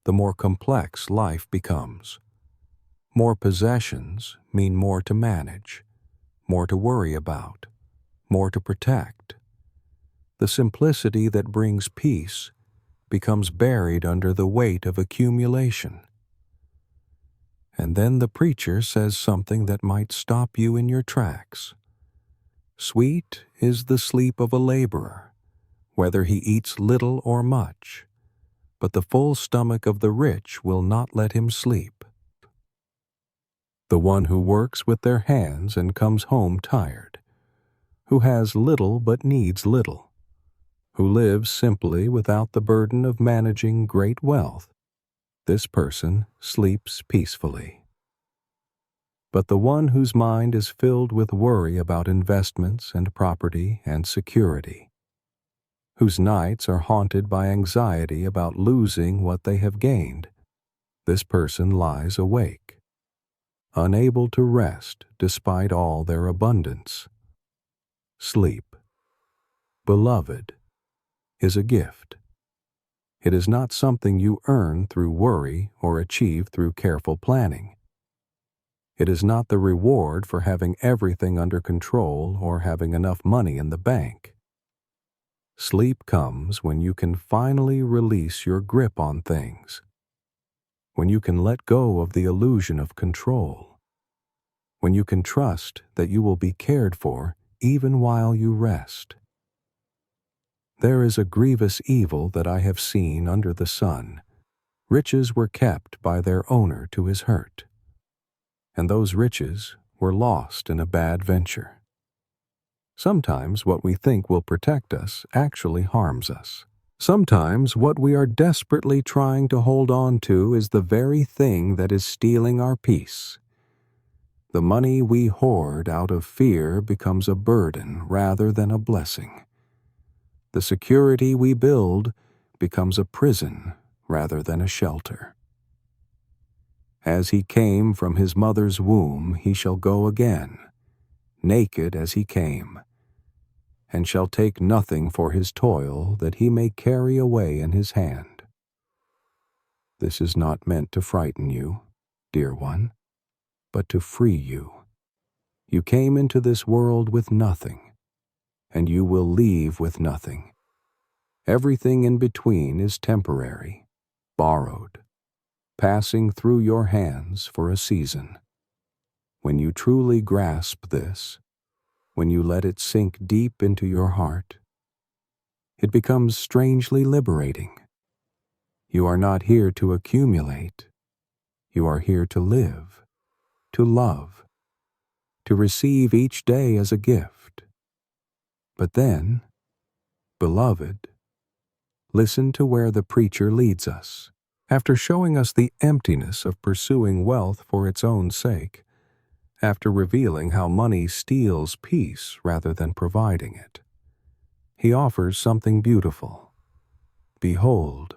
the more complex life becomes. More possessions mean more to manage, more to worry about, more to protect. The simplicity that brings peace becomes buried under the weight of accumulation. And then the preacher says something that might stop you in your tracks. Sweet is the sleep of a laborer, whether he eats little or much, but the full stomach of the rich will not let him sleep. The one who works with their hands and comes home tired, who has little but needs little, who lives simply without the burden of managing great wealth, this person sleeps peacefully. But the one whose mind is filled with worry about investments and property and security, whose nights are haunted by anxiety about losing what they have gained, this person lies awake, unable to rest despite all their abundance. Sleep, beloved, is a gift. It is not something you earn through worry or achieve through careful planning. It is not the reward for having everything under control or having enough money in the bank. Sleep comes when you can finally release your grip on things, when you can let go of the illusion of control, when you can trust that you will be cared for even while you rest. There is a grievous evil that I have seen under the sun. Riches were kept by their owner to his hurt, and those riches were lost in a bad venture. Sometimes what we think will protect us actually harms us. Sometimes what we are desperately trying to hold on to is the very thing that is stealing our peace. The money we hoard out of fear becomes a burden rather than a blessing. The security we build becomes a prison rather than a shelter. As he came from his mother's womb, he shall go again, naked as he came, and shall take nothing for his toil that he may carry away in his hand. This is not meant to frighten you, dear one, but to free you. You came into this world with nothing, and you will leave with nothing. Everything in between is temporary, borrowed, passing through your hands for a season. When you truly grasp this, when you let it sink deep into your heart, it becomes strangely liberating. You are not here to accumulate. You are here to live, to love, to receive each day as a gift. But then, beloved, listen to where the preacher leads us. After showing us the emptiness of pursuing wealth for its own sake, after revealing how money steals peace rather than providing it, he offers something beautiful. Behold,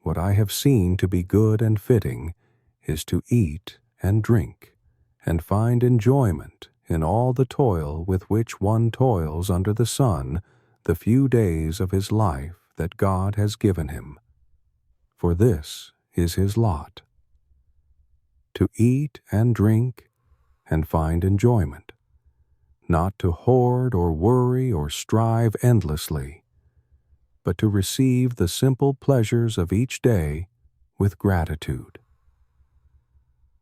what I have seen to be good and fitting is to eat and drink, and find enjoyment in all the toil with which one toils under the sun the few days of his life that God has given him. For this is his lot, to eat and drink and find enjoyment, not to hoard or worry or strive endlessly, but to receive the simple pleasures of each day with gratitude.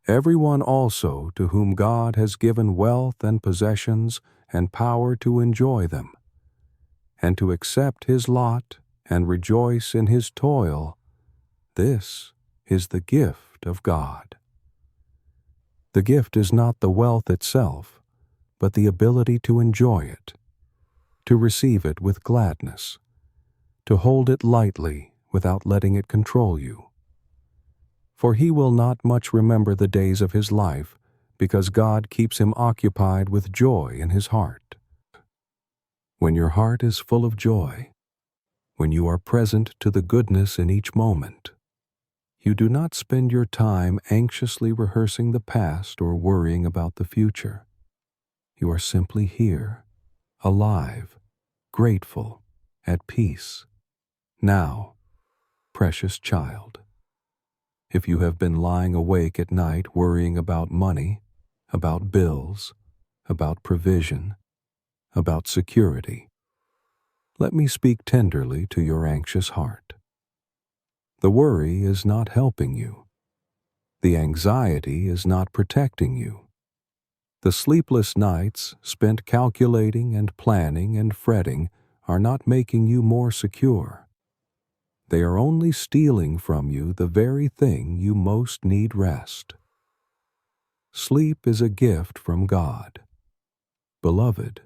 Everyone also to whom God has given wealth and possessions and power to enjoy them, and to accept his lot and rejoice in his toil, this is the gift of God. The gift is not the wealth itself, but the ability to enjoy it, to receive it with gladness, to hold it lightly without letting it control you. For he will not much remember the days of his life, because God keeps him occupied with joy in his heart. When your heart is full of joy, when you are present to the goodness in each moment, You do not spend your time anxiously rehearsing the past or worrying about the future. You are simply here, alive, grateful, at peace. Now, precious child, if you have been lying awake at night worrying about money, about bills, about provision, about security, let me speak tenderly to your anxious heart. The worry is not helping you. The anxiety is not protecting you. The sleepless nights spent calculating and planning and fretting are not making you more secure. They are only stealing from you the very thing you most need: rest. Sleep is a gift from God. Beloved,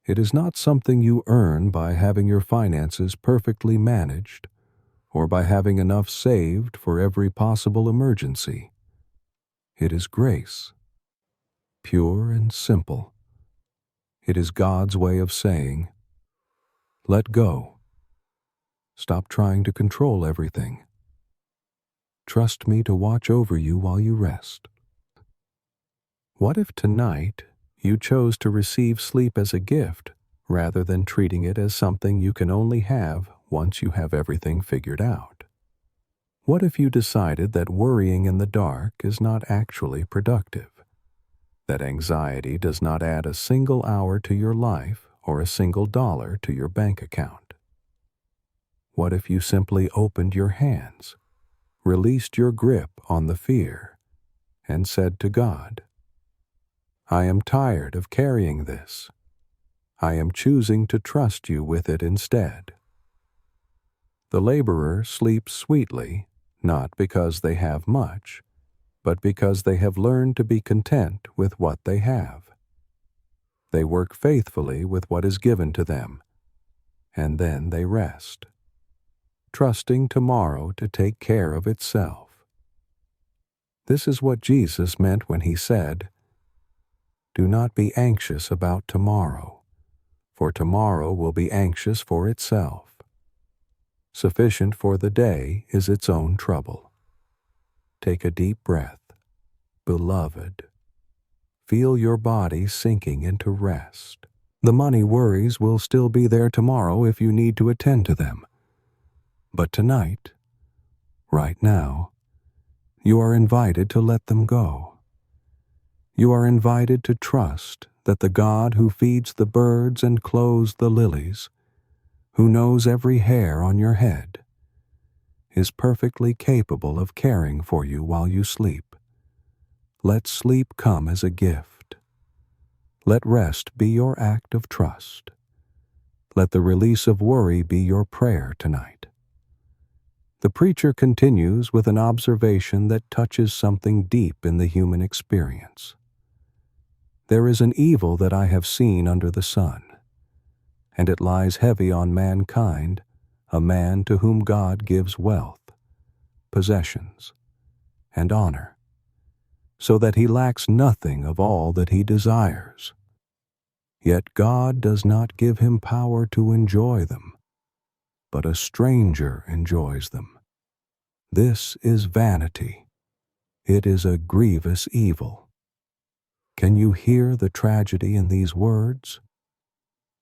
it is not something you earn by having your finances perfectly managed or by having enough saved for every possible emergency. It is grace, pure and simple. It is God's way of saying, let go. Stop trying to control everything. Trust me to watch over you while you rest. What if tonight you chose to receive sleep as a gift rather than treating it as something you can only have once you have everything figured out? What if you decided that worrying in the dark is not actually productive? That anxiety does not add a single hour to your life or a single dollar to your bank account? What if you simply opened your hands, released your grip on the fear, and said to God, I am tired of carrying this. I am choosing to trust you with it instead. The laborer sleeps sweetly, not because they have much, but because they have learned to be content with what they have. They work faithfully with what is given to them, and then they rest, trusting tomorrow to take care of itself. This is what Jesus meant when he said, do not be anxious about tomorrow, for tomorrow will be anxious for itself. Sufficient for the day is its own trouble. Take a deep breath. Beloved, feel your body sinking into rest. The money worries will still be there tomorrow if you need to attend to them. But tonight, right now, you are invited to let them go. You are invited to trust that the God who feeds the birds and clothes the lilies, who knows every hair on your head, is perfectly capable of caring for you while you sleep. Let sleep come as a gift. Let rest be your act of trust. Let the release of worry be your prayer tonight. The preacher continues with an observation that touches something deep in the human experience. There is an evil that I have seen under the sun, and it lies heavy on mankind, a man to whom God gives wealth, possessions, and honor, so that he lacks nothing of all that he desires. Yet God does not give him power to enjoy them, but a stranger enjoys them. This is vanity. It is a grievous evil. Can you hear the tragedy in these words?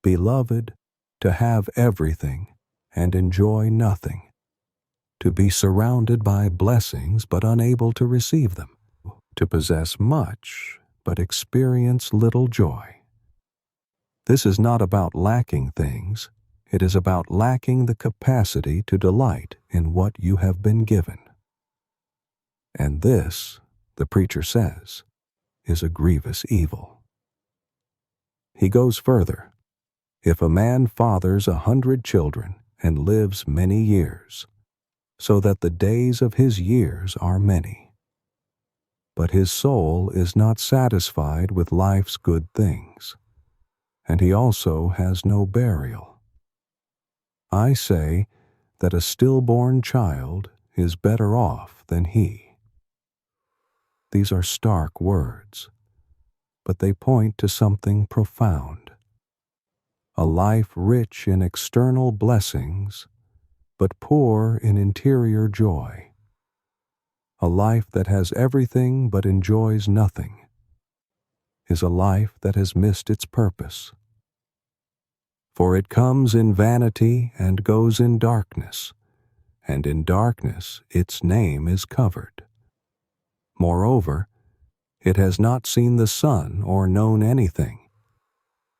Beloved, to have everything and enjoy nothing, to be surrounded by blessings but unable to receive them, to possess much but experience little joy. This is not about lacking things. It is about lacking the capacity to delight in what you have been given. And this, the preacher says, is a grievous evil. He goes further. If a man fathers 100 children and lives many years, so that the days of his years are many, but his soul is not satisfied with life's good things, and he also has no burial. I say that a stillborn child is better off than he. These are stark words, but they point to something profound. A life rich in external blessings, but poor in interior joy, A life that has everything but enjoys nothing is a life that has missed its purpose. For it comes in vanity and goes in darkness, and in darkness its name is covered. Moreover, it has not seen the sun or known anything,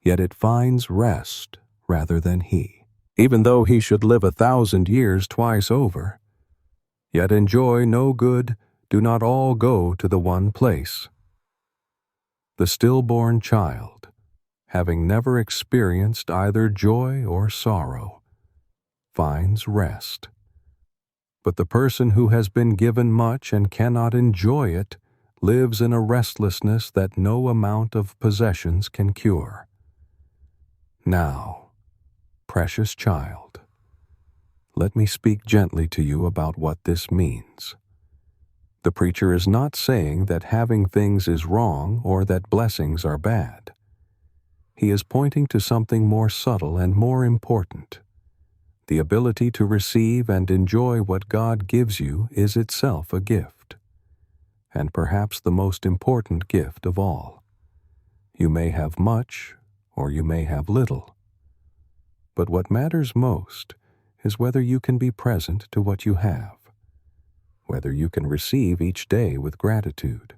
yet it finds rest rather than he. Even though he should live 1,000 years twice over, yet enjoy no good, do not all go to the one place. The stillborn child, having never experienced either joy or sorrow, finds rest. But the person who has been given much and cannot enjoy it lives in a restlessness that no amount of possessions can cure. Now, precious child, let me speak gently to you about what this means. The preacher is not saying that having things is wrong or that blessings are bad. He is pointing to something more subtle and more important. The ability to receive and enjoy what God gives you is itself a gift, and perhaps the most important gift of all. You may have much, or you may have little. But what matters most is whether you can be present to what you have, whether you can receive each day with gratitude,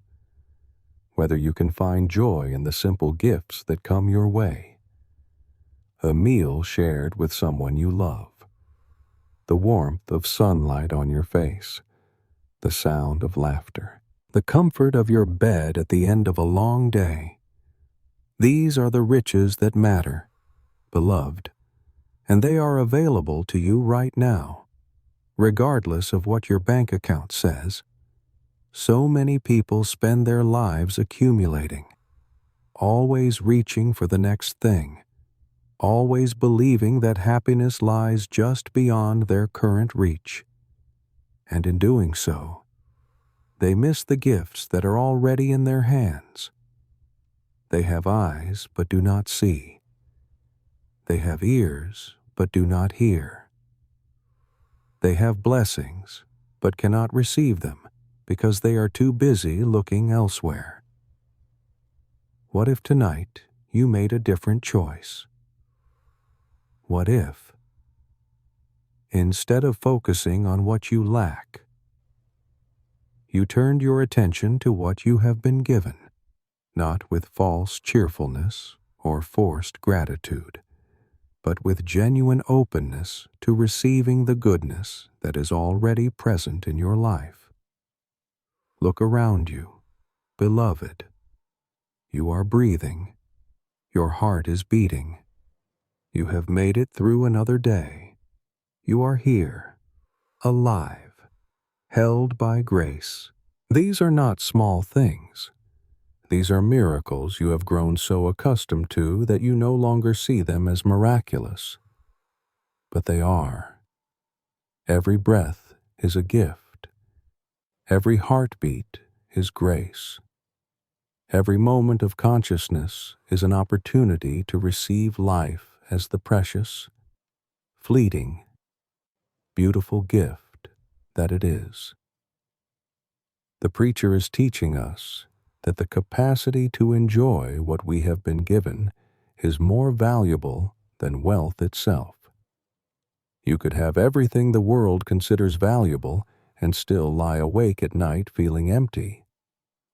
whether you can find joy in the simple gifts that come your way. A meal shared with someone you love, the warmth of sunlight on your face, the sound of laughter, the comfort of your bed at the end of a long day. These are the riches that matter, beloved, and they are available to you right now, regardless of what your bank account says. So many people spend their lives accumulating, always reaching for the next thing, always believing that happiness lies just beyond their current reach. And in doing so, they miss the gifts that are already in their hands. They have eyes but do not see. They have ears but do not hear. They have blessings, but cannot receive them because they are too busy looking elsewhere. What if tonight you made a different choice? What if, instead of focusing on what you lack, you turned your attention to what you have been given, not with false cheerfulness or forced gratitude, but with genuine openness to receiving the goodness that is already present in your life? Look around you, beloved. You are breathing. Your heart is beating. You have made it through another day. You are here, alive, held by grace. These are not small things. These are miracles you have grown so accustomed to that you no longer see them as miraculous. But they are. Every breath is a gift. Every heartbeat is grace. Every moment of consciousness is an opportunity to receive life as the precious, fleeting, beautiful gift that it is. The preacher is teaching us that the capacity to enjoy what we have been given is more valuable than wealth itself. You could have everything the world considers valuable and still lie awake at night feeling empty,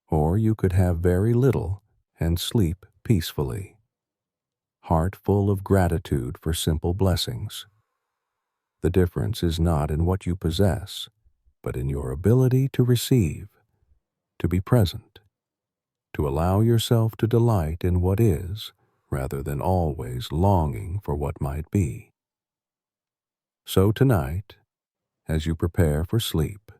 or you could have very little and sleep peacefully, heart full of gratitude for simple blessings. The difference is not in what you possess, but in your ability to receive, to be present, to allow yourself to delight in what is, rather than always longing for what might be. So tonight, as you prepare for sleep,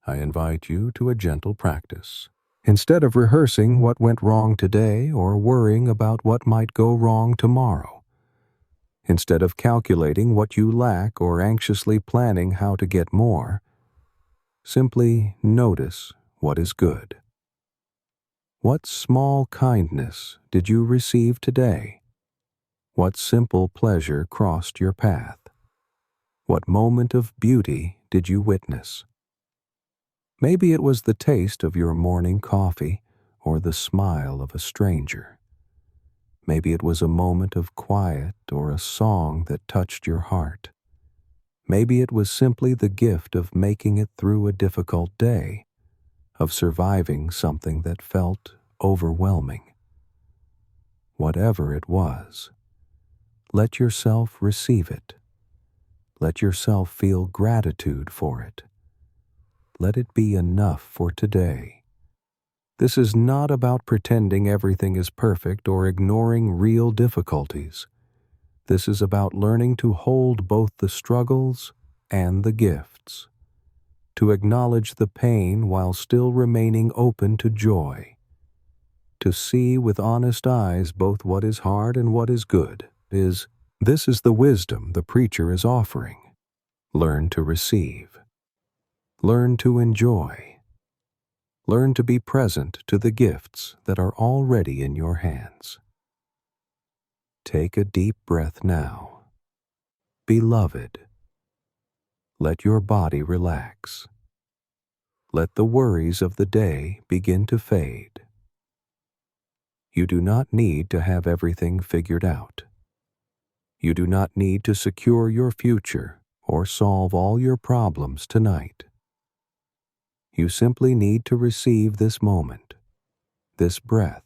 I invite you to a gentle practice. Instead of rehearsing what went wrong today or worrying about what might go wrong tomorrow, instead of calculating what you lack or anxiously planning how to get more, simply notice what is good. What small kindness did you receive today? What simple pleasure crossed your path? What moment of beauty did you witness? Maybe it was the taste of your morning coffee or the smile of a stranger. Maybe it was a moment of quiet or a song that touched your heart. Maybe it was simply the gift of making it through a difficult day, of surviving something that felt overwhelming. Whatever it was, let yourself receive it. Let yourself feel gratitude for it. Let it be enough for today. This is not about pretending everything is perfect or ignoring real difficulties. This is about learning to hold both the struggles and the gifts, to acknowledge the pain while still remaining open to joy, to see with honest eyes both what is hard and what is good. This is the wisdom the preacher is offering. Learn to receive. Learn to enjoy. Learn to be present to the gifts that are already in your hands. Take a deep breath now. Beloved, let your body relax. Let the worries of the day begin to fade. You do not need to have everything figured out. You do not need to secure your future or solve all your problems tonight. You simply need to receive this moment, this breath,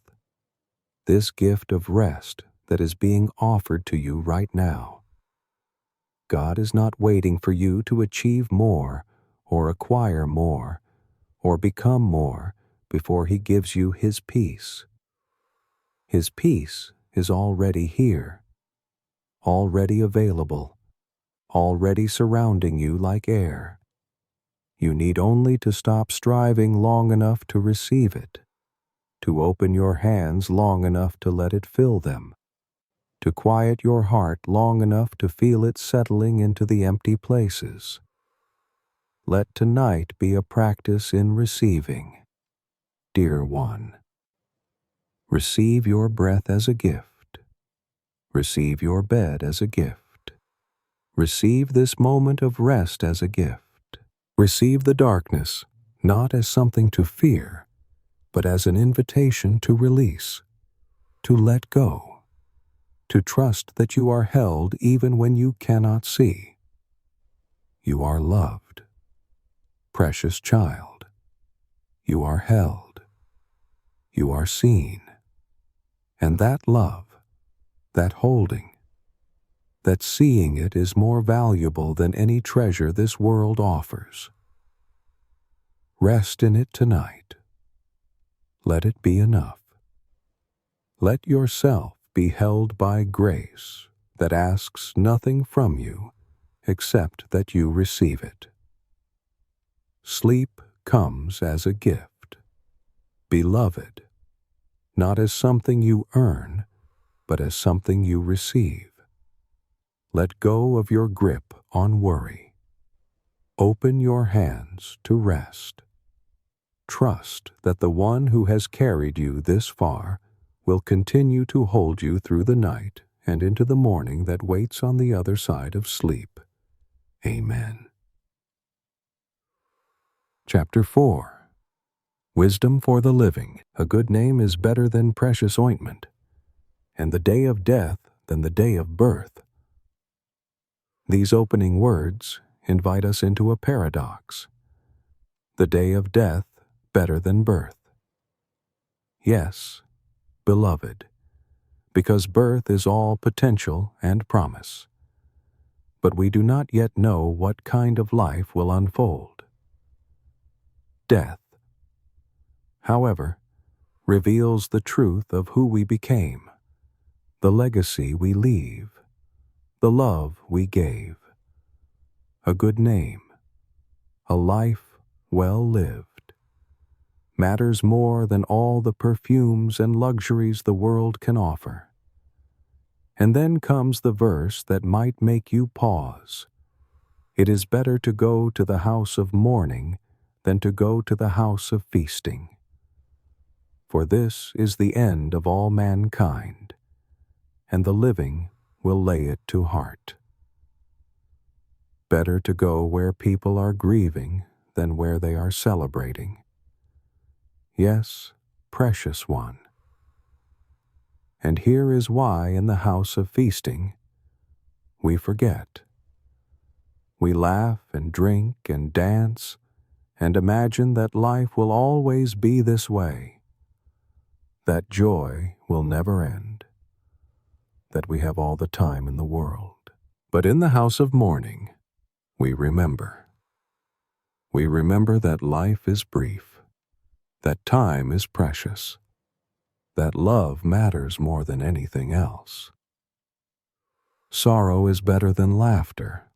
this gift of rest that is being offered to you right now. God is not waiting for you to achieve more or acquire more or become more before He gives you His peace. His peace is already here, already available, already surrounding you like air. You need only to stop striving long enough to receive it, to open your hands long enough to let it fill them, to quiet your heart long enough to feel it settling into the empty places. Let tonight be a practice in receiving. Dear one, receive your breath as a gift. Receive your bed as a gift. Receive this moment of rest as a gift. Receive the darkness, not as something to fear, but as an invitation to release, to let go, to trust that you are held even when you cannot see. You are loved. Precious child, you are held. You are seen. And that love, that holding, that seeing it is more valuable than any treasure this world offers. Rest in it tonight. Let it be enough. Let yourself be held by grace that asks nothing from you except that you receive it. Sleep comes as a gift. Beloved, not as something you earn, but as something you receive. Let go of your grip on worry. Open your hands to rest. Trust that the one who has carried you this far will continue to hold you through the night and into the morning that waits on the other side of sleep. Amen. Chapter 4. Wisdom for the living. A good name is better than precious ointment, and the day of death than the day of birth. These opening words invite us into a paradox. The day of death better than birth. Yes, beloved, because birth is all potential and promise. But we do not yet know what kind of life will unfold. Death, however, reveals the truth of who we became, the legacy we leave, the love we gave, a good name, a life well lived, matters more than all the perfumes and luxuries the world can offer. And then comes the verse that might make you pause. It is better to go to the house of mourning than to go to the house of feasting. For this is the end of all mankind, and the living will lay it to heart. Better to go where people are grieving than where they are celebrating. Yes, precious one. And here is why in the house of feasting we forget. We laugh and drink and dance and imagine that life will always be this way, that joy will never end, that we have all the time in the world. But in the house of mourning, we remember. We remember that life is brief, that time is precious, that love matters more than anything else. Sorrow is better than laughter,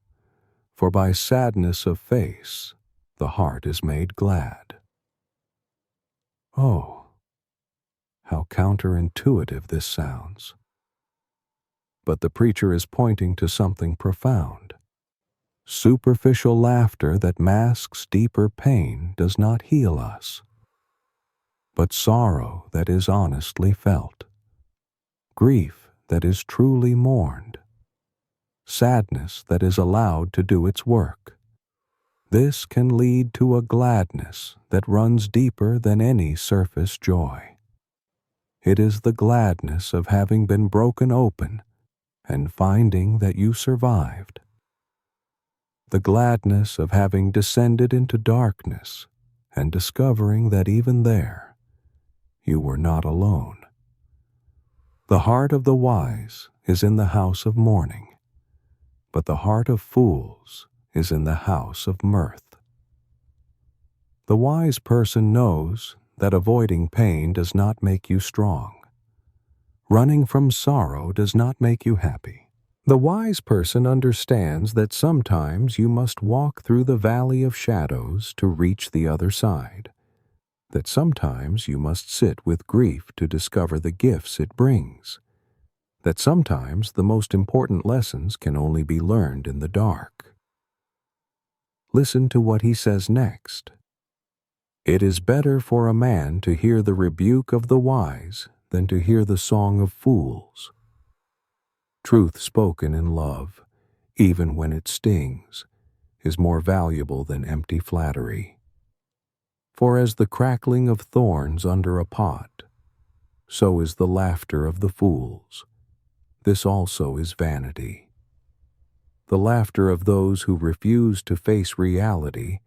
for by sadness of face the heart is made glad. Oh, how counterintuitive this sounds. But the preacher is pointing to something profound. Superficial laughter that masks deeper pain does not heal us, but sorrow that is honestly felt, grief that is truly mourned, sadness that is allowed to do its work. This can lead to a gladness that runs deeper than any surface joy. It is the gladness of having been broken open and finding that you survived. The gladness of having descended into darkness and discovering that even there you were not alone. The heart of the wise is in the house of mourning, but the heart of fools is in the house of mirth. The wise person knows that avoiding pain does not make you strong. Running from sorrow does not make you happy. The wise person understands that sometimes you must walk through the valley of shadows to reach the other side, that sometimes you must sit with grief to discover the gifts it brings, that sometimes the most important lessons can only be learned in the dark. Listen to what he says next. It is better for a man to hear the rebuke of the wise than to hear the song of fools. Truth spoken in love, even when it stings, is more valuable than empty flattery. For as the crackling of thorns under a pot, so is the laughter of the fools. This also is vanity. The laughter of those who refuse to face reality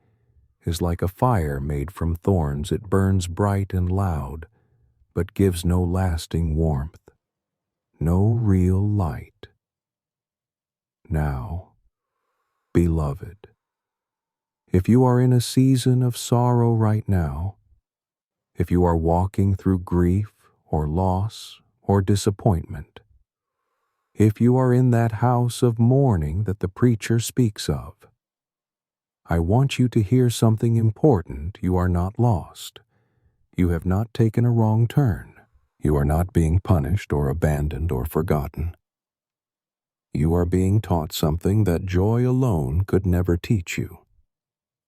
is like a fire made from thorns. It burns bright and loud, but gives no lasting warmth, no real light. Now, beloved, if you are in a season of sorrow right now, if you are walking through grief or loss or disappointment, if you are in that house of mourning that the preacher speaks of, I want you to hear something important. You are not lost. You have not taken a wrong turn. You are not being punished or abandoned or forgotten. You are being taught something that joy alone could never teach you.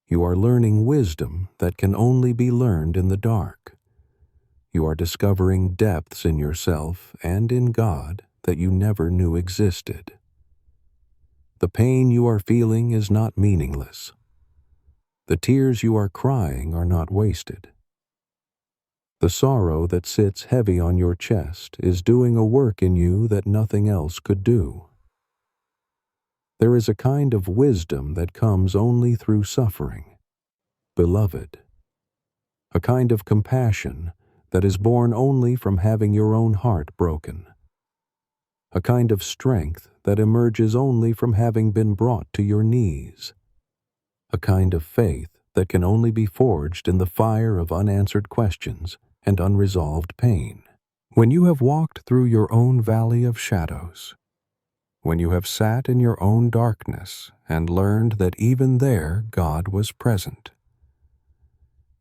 You are learning wisdom that can only be learned in the dark. You are discovering depths in yourself and in God that you never knew existed. The pain you are feeling is not meaningless. The tears you are crying are not wasted. The sorrow that sits heavy on your chest is doing a work in you that nothing else could do. There is a kind of wisdom that comes only through suffering, beloved, a kind of compassion that is born only from having your own heart broken, a kind of strength that emerges only from having been brought to your knees, a kind of faith that can only be forged in the fire of unanswered questions and unresolved pain. When you have walked through your own valley of shadows, when you have sat in your own darkness and learned that even there God was present,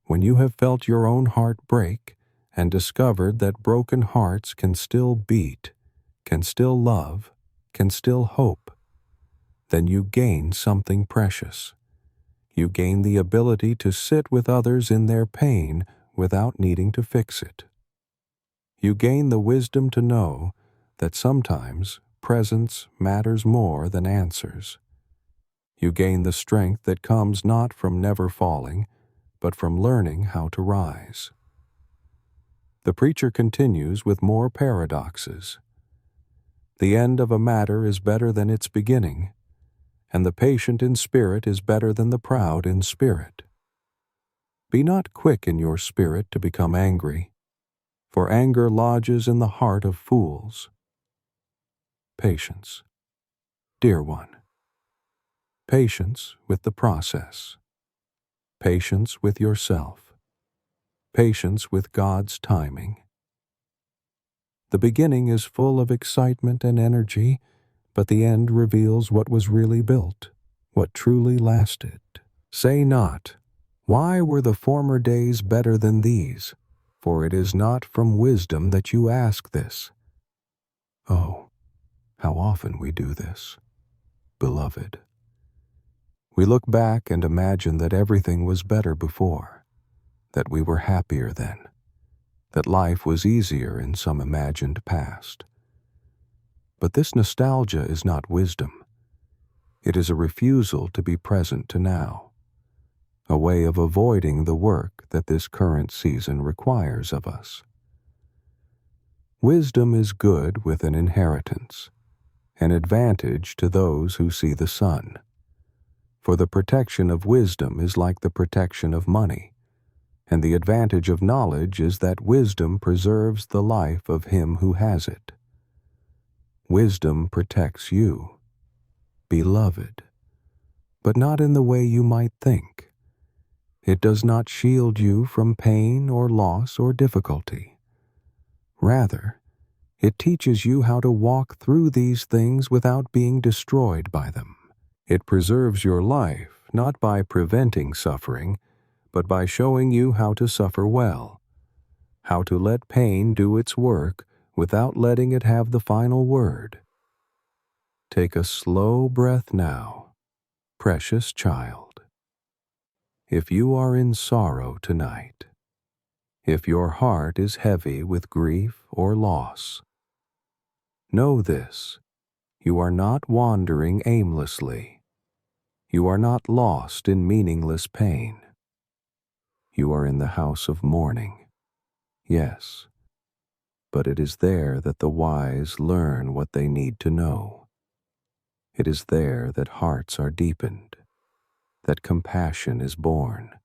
when you have felt your own heart break and discovered that broken hearts can still beat, can still love, can still hope, then you gain something precious. You gain the ability to sit with others in their pain without needing to fix it. You gain the wisdom to know that sometimes presence matters more than answers. You gain the strength that comes not from never falling, but from learning how to rise. The preacher continues with more paradoxes. The end of a matter is better than its beginning, and the patient in spirit is better than the proud in spirit. Be not quick in your spirit to become angry, for anger lodges in the heart of fools. Patience. Dear one, patience with the process. Patience with yourself. Patience with God's timing. The beginning is full of excitement and energy, but the end reveals what was really built, what truly lasted. Say not, "Why were the former days better than these?" For it is not from wisdom that you ask this. Oh, how often we do this, beloved. We look back and imagine that everything was better before, that we were happier then, that life was easier in some imagined past. But this nostalgia is not wisdom. It is a refusal to be present to now, a way of avoiding the work that this current season requires of us. Wisdom is good with an inheritance, an advantage to those who see the sun. For the protection of wisdom is like the protection of money, and the advantage of knowledge is that wisdom preserves the life of him who has it. Wisdom protects you, beloved, but not in the way you might think. It does not shield you from pain or loss or difficulty. Rather, it teaches you how to walk through these things without being destroyed by them. It preserves your life not by preventing suffering, but by showing you how to suffer well, how to let pain do its work without letting it have the final word. Take a slow breath now, precious child. If you are in sorrow tonight, if your heart is heavy with grief or loss, know this: you are not wandering aimlessly. You are not lost in meaningless pain. You are in the house of mourning, yes, but it is there that the wise learn what they need to know. It is there that hearts are deepened, that compassion is born,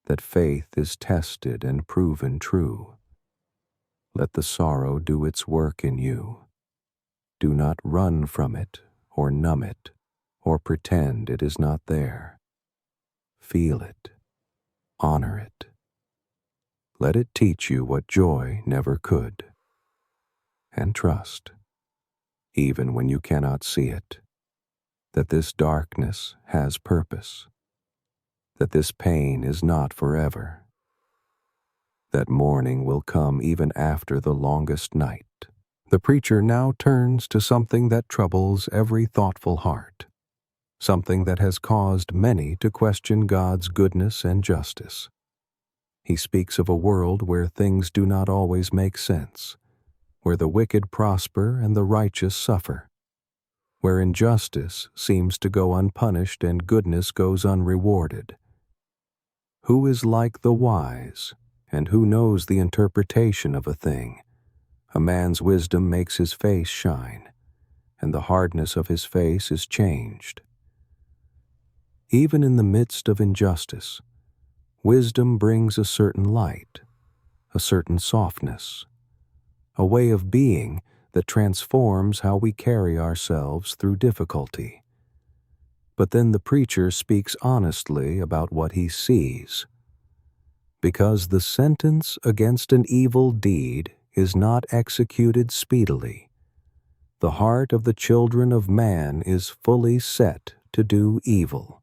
that faith is tested and proven true. Let the sorrow do its work in you. Do not run from it or numb it or pretend it is not there. Feel it. Honor it. Let it teach you what joy never could. And trust, even when you cannot see it, that this darkness has purpose, that this pain is not forever, that morning will come even after the longest night. The preacher now turns to something that troubles every thoughtful heart, something that has caused many to question God's goodness and justice. He speaks of a world where things do not always make sense, where the wicked prosper and the righteous suffer, where injustice seems to go unpunished and goodness goes unrewarded. Who is like the wise, and who knows the interpretation of a thing? A man's wisdom makes his face shine, and the hardness of his face is changed. Even in the midst of injustice, wisdom brings a certain light, a certain softness, a way of being that transforms how we carry ourselves through difficulty. But then the preacher speaks honestly about what he sees. Because the sentence against an evil deed is not executed speedily, the heart of the children of man is fully set to do evil.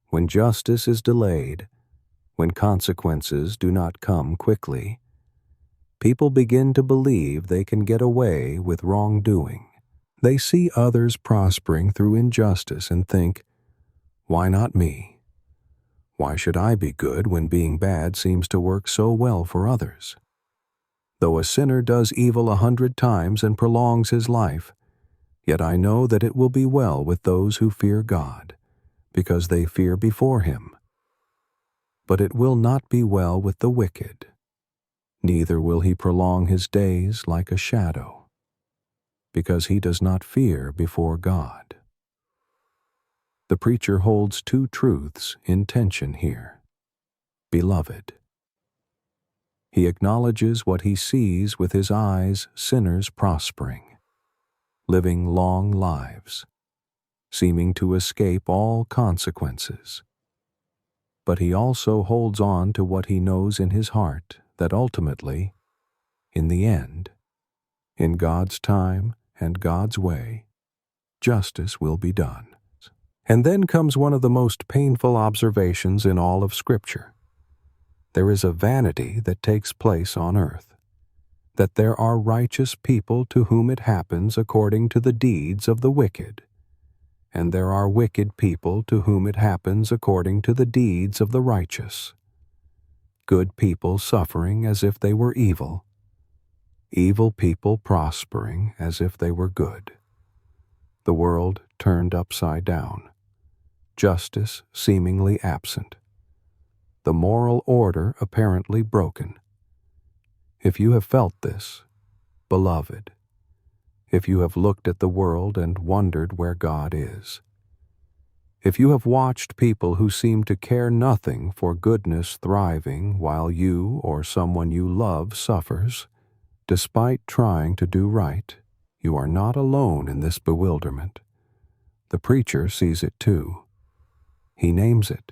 When justice is delayed, when consequences do not come quickly, people begin to believe they can get away with wrongdoing. They see others prospering through injustice and think, "Why not me? Why should I be good when being bad seems to work so well for others?" Though a sinner does evil 100 times and prolongs his life, Yet I know that it will be well with those who fear God, because they fear before him. But it will not be well with the wicked, neither will he prolong his days like a shadow, because he does not fear before God. The preacher holds two truths in tension here. Beloved, he acknowledges what he sees with his eyes: sinners prospering, living long lives, seeming to escape all consequences. But he also holds on to what he knows in his heart, that ultimately, in the end, in God's time and God's way, justice will be done. And then comes one of the most painful observations in all of Scripture. There is a vanity that takes place on earth, that there are righteous people to whom it happens according to the deeds of the wicked, and there are wicked people to whom it happens according to the deeds of the righteous. Good people suffering as if they were evil, evil people prospering as if they were good. The world turned upside down, justice seemingly absent, the moral order apparently broken. If you have felt this, beloved, if you have looked at the world and wondered where God is, if you have watched people who seem to care nothing for goodness thriving while you or someone you love suffers, despite trying to do right, you are not alone in this bewilderment. The preacher sees it too. He names it.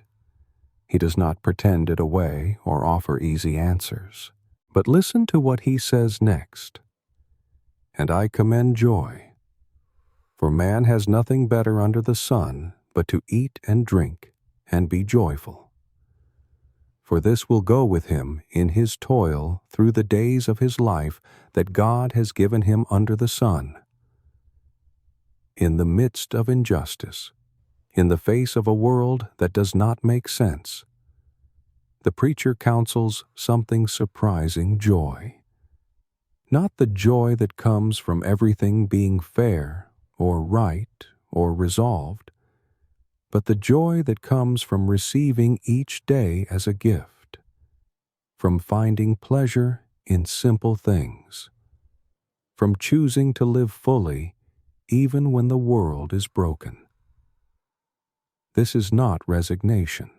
He does not pretend it away or offer easy answers. But listen to what he says next. And I commend joy, for man has nothing better under the sun but to eat and drink and be joyful. For this will go with him in his toil through the days of his life that God has given him under the sun. In the midst of injustice, in the face of a world that does not make sense, the preacher counsels something surprising joy. Not the joy that comes from everything being fair or right or resolved, but the joy that comes from receiving each day as a gift, from finding pleasure in simple things, from choosing to live fully even when the world is broken. This is not resignation,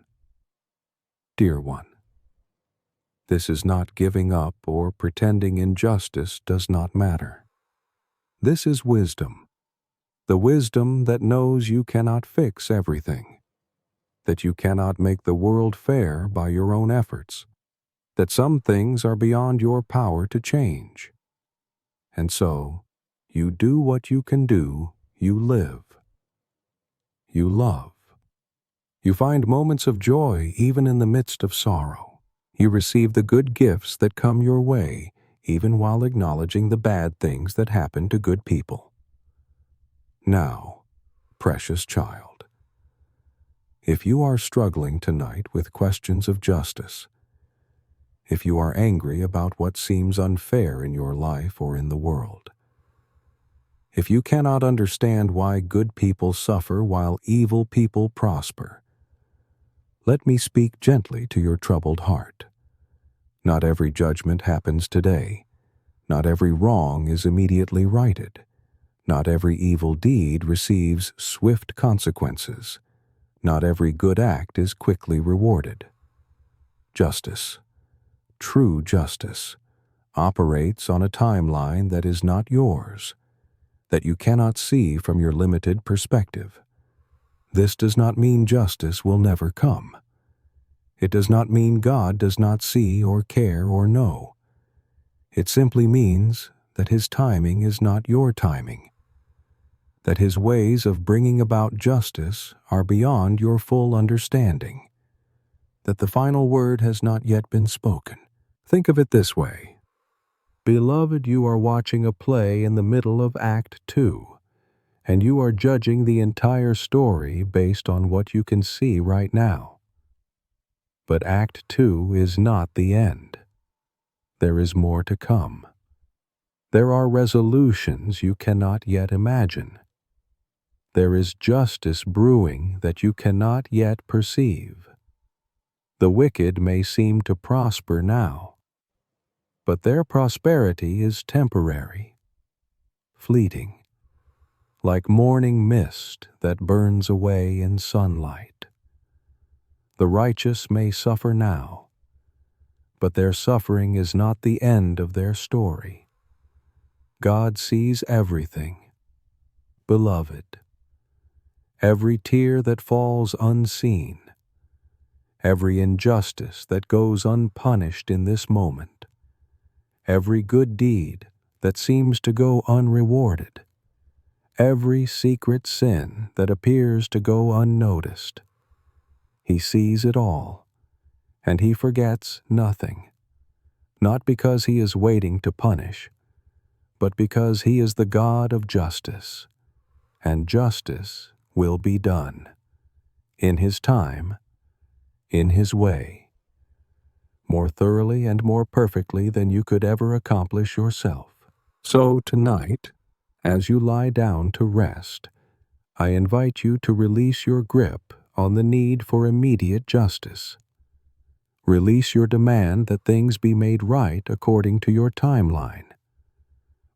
dear one. This is not giving up or pretending injustice does not matter. This is wisdom, the wisdom that knows you cannot fix everything, that you cannot make the world fair by your own efforts, that some things are beyond your power to change. And so, you do what you can do, you live. You love. You find moments of joy even in the midst of sorrow. You receive the good gifts that come your way, even while acknowledging the bad things that happen to good people. Now, precious child, if you are struggling tonight with questions of justice, if you are angry about what seems unfair in your life or in the world, if you cannot understand why good people suffer while evil people prosper, let me speak gently to your troubled heart. Not every judgment happens today. Not every wrong is immediately righted. Not every evil deed receives swift consequences. Not every good act is quickly rewarded. Justice, true justice, operates on a timeline that is not yours, that you cannot see from your limited perspective. This does not mean justice will never come. It does not mean God does not see or care or know. It simply means that His timing is not your timing, that His ways of bringing about justice are beyond your full understanding, that the final word has not yet been spoken. Think of it this way. Beloved, you are watching a play in the middle of Act 2, and you are judging the entire story based on what you can see right now. But Act 2 is not the end. There is more to come. There are resolutions you cannot yet imagine. There is justice brewing that you cannot yet perceive. The wicked may seem to prosper now, but their prosperity is temporary, fleeting, like morning mist that burns away in sunlight. The righteous may suffer now, but their suffering is not the end of their story. God sees everything. Beloved, every tear that falls unseen, every injustice that goes unpunished in this moment, every good deed that seems to go unrewarded, every secret sin that appears to go unnoticed. He sees it all, and he forgets nothing, not because he is waiting to punish, but because he is the God of justice, and justice will be done, in his time, in his way, more thoroughly and more perfectly than you could ever accomplish yourself. So tonight, as you lie down to rest, I invite you to release your grip on the need for immediate justice. Release your demand that things be made right according to your timeline.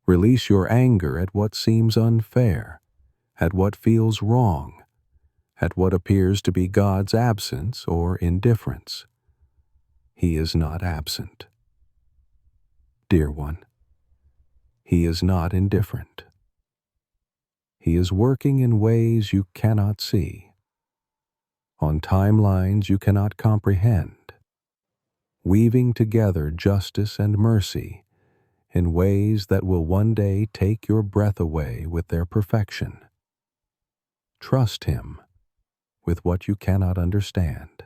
Release your anger at what seems unfair, at what feels wrong, at what appears to be God's absence or indifference. He is not absent. Dear one, he is not indifferent. He is working in ways you cannot see, on timelines you cannot comprehend, weaving together justice and mercy in ways that will one day take your breath away with their perfection. Trust him with what you cannot understand.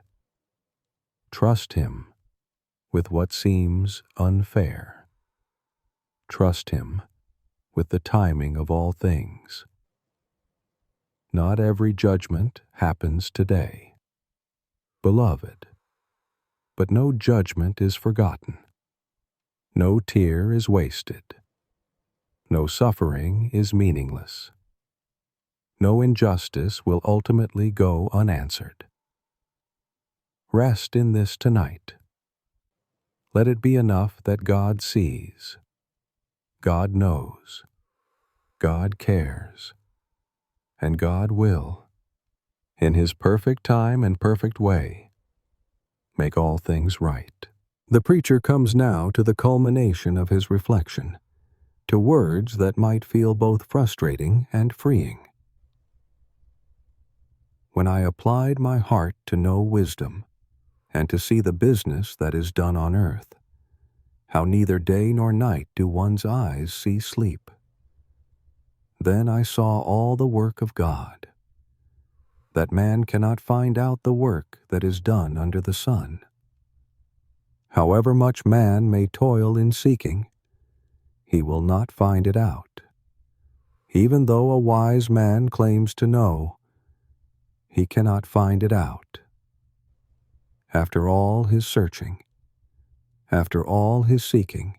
Trust him with what seems unfair. Trust him with the timing of all things. Not every judgment happens today, beloved, but no judgment is forgotten. No tear is wasted. No suffering is meaningless. No injustice will ultimately go unanswered. Rest in this tonight. Let it be enough that God sees, God knows, God cares, and God will, in his perfect time and perfect way, make all things right. The preacher comes now to the culmination of his reflection, to words that might feel both frustrating and freeing. When I applied my heart to know wisdom, and to see the business that is done on earth, how neither day nor night do one's eyes see sleep. Then I saw all the work of God, that man cannot find out the work that is done under the sun. However much man may toil in seeking, he will not find it out. Even though a wise man claims to know, he cannot find it out. After all his searching, after all his seeking,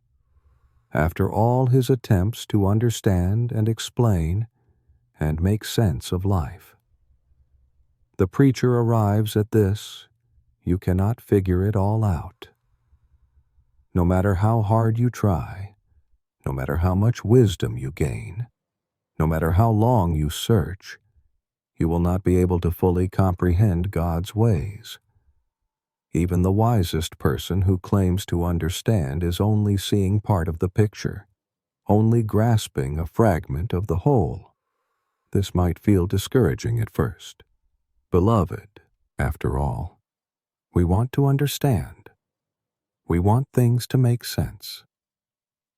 after all his attempts to understand and explain and make sense of life, the preacher arrives at this: you cannot figure it all out. No matter how hard you try, no matter how much wisdom you gain, no matter how long you search, you will not be able to fully comprehend God's ways. Even the wisest person who claims to understand is only seeing part of the picture, only grasping a fragment of the whole. This might feel discouraging at first. Beloved, after all, we want to understand. We want things to make sense.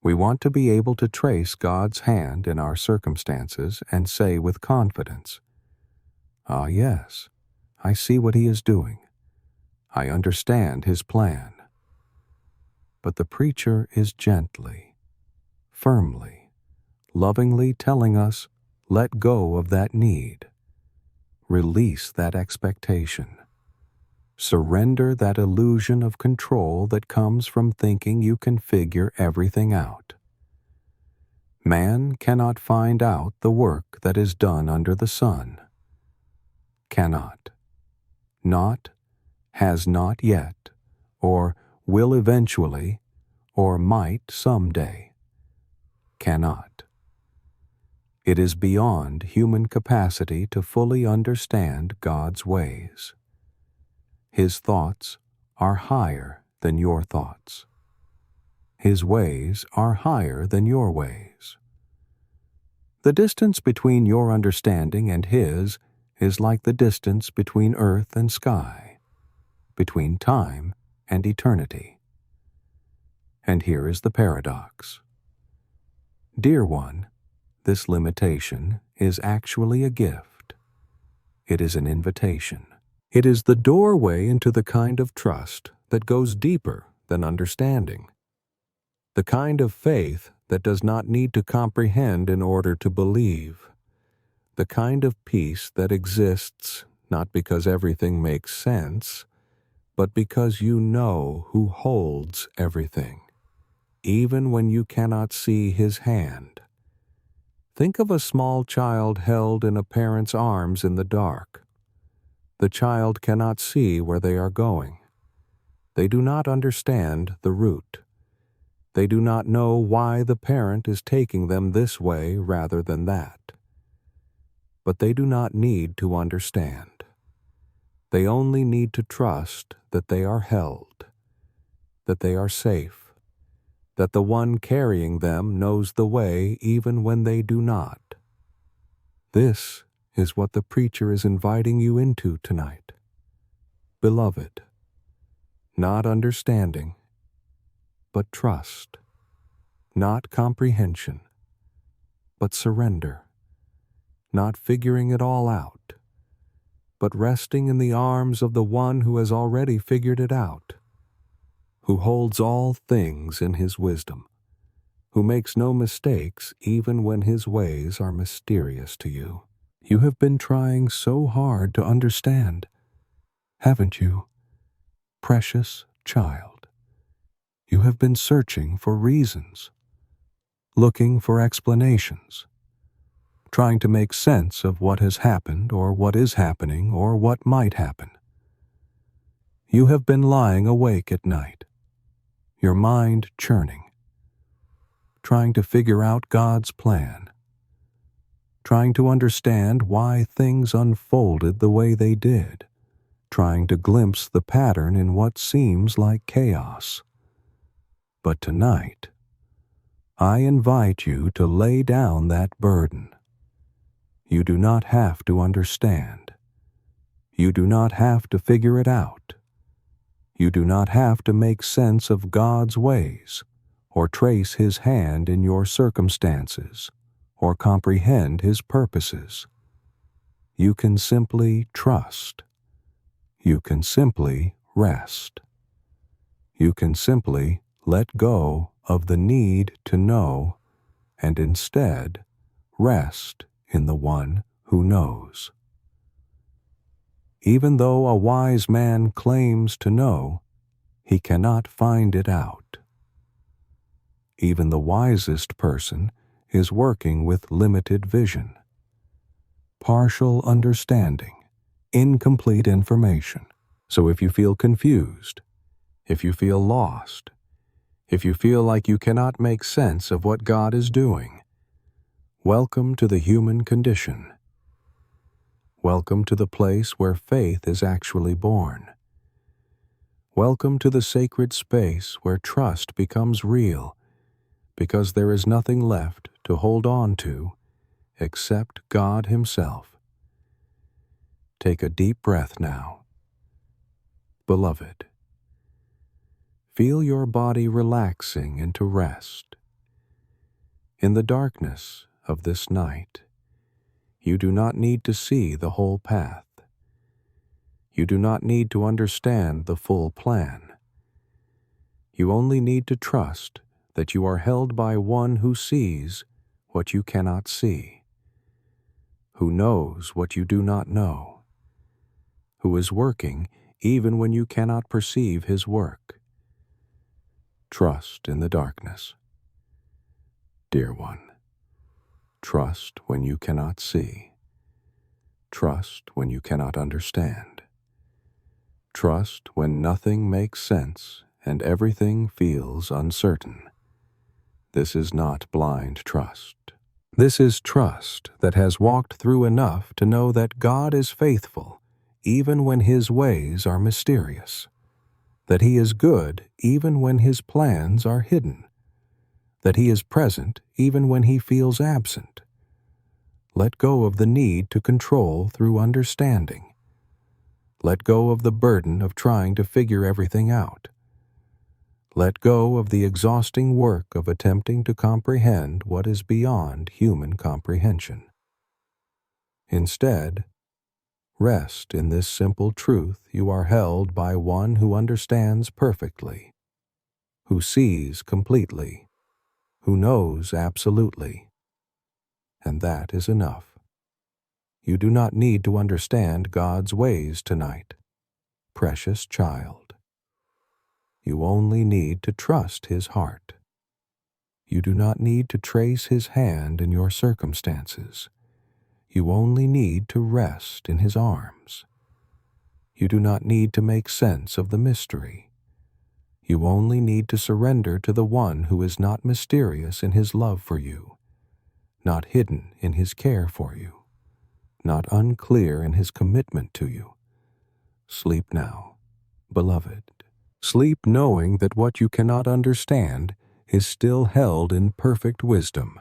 We want to be able to trace God's hand in our circumstances and say with confidence, "Ah, yes, I see what he is doing. I understand his plan." But the preacher is gently, firmly, lovingly telling us, let go of that need. Release that expectation. Surrender that illusion of control that comes from thinking you can figure everything out. Man cannot find out the work that is done under the sun. Cannot. Not, has not yet, or will eventually, or might someday. Cannot. It is beyond human capacity to fully understand God's ways. His thoughts are higher than your thoughts. His ways are higher than your ways. The distance between your understanding and His is like the distance between earth and sky, between time and eternity. And here is the paradox. Dear one, this limitation is actually a gift. It is an invitation. It is the doorway into the kind of trust that goes deeper than understanding. The kind of faith that does not need to comprehend in order to believe. The kind of peace that exists not because everything makes sense, but because you know who holds everything, even when you cannot see His hand. Think of a small child held in a parent's arms in the dark. The child cannot see where they are going. They do not understand the route. They do not know why the parent is taking them this way rather than that. But they do not need to understand. They only need to trust that they are held, that they are safe, that the one carrying them knows the way even when they do not. This is what the preacher is inviting you into tonight. Beloved, not understanding, but trust, not comprehension, but surrender, not figuring it all out, but resting in the arms of the one who has already figured it out, who holds all things in His wisdom, who makes no mistakes even when His ways are mysterious to you. You have been trying so hard to understand, haven't you, precious child? You have been searching for reasons, looking for explanations, trying to make sense of what has happened or what is happening or what might happen. You have been lying awake at night, your mind churning, trying to figure out God's plan, trying to understand why things unfolded the way they did, trying to glimpse the pattern in what seems like chaos. But tonight, I invite you to lay down that burden. You do not have to understand. You do not have to figure it out. You do not have to make sense of God's ways, or trace His hand in your circumstances, or comprehend His purposes. You can simply trust. You can simply rest. You can simply let go of the need to know and instead rest in the one who knows. Even though a wise man claims to know, he cannot find it out. Even the wisest person is working with limited vision, partial understanding, incomplete information. So if you feel confused, if you feel lost, if you feel like you cannot make sense of what God is doing, welcome to the human condition. Welcome to the place where faith is actually born. Welcome to the sacred space where trust becomes real, because there is nothing left to hold on to except God Himself. Take a deep breath now. Beloved, feel your body relaxing into rest. In the darkness of this night, you do not need to see the whole path. You do not need to understand the full plan. You only need to trust that you are held by one who sees what you cannot see, who knows what you do not know, who is working even when you cannot perceive His work. Trust in the darkness. Dear one, Trust when you cannot see. Trust when you cannot understand. Trust when nothing makes sense and everything feels uncertain. This is not blind trust. This is trust that has walked through enough to know that God is faithful even when His ways are mysterious, that He is good even when His plans are hidden, that He is present even when He feels absent. Let go of the need to control through understanding. Let go of the burden of trying to figure everything out. Let go of the exhausting work of attempting to comprehend what is beyond human comprehension. Instead, rest in this simple truth: you are held by one who understands perfectly, who sees completely, who knows absolutely. And that is enough. You do not need to understand God's ways tonight, precious child. You only need to trust His heart. You do not need to trace His hand in your circumstances. You only need to rest in His arms. You do not need to make sense of the mystery. You only need to surrender to the one who is not mysterious in His love for you, not hidden in His care for you, not unclear in His commitment to you. Sleep now, beloved. Sleep knowing that what you cannot understand is still held in perfect wisdom.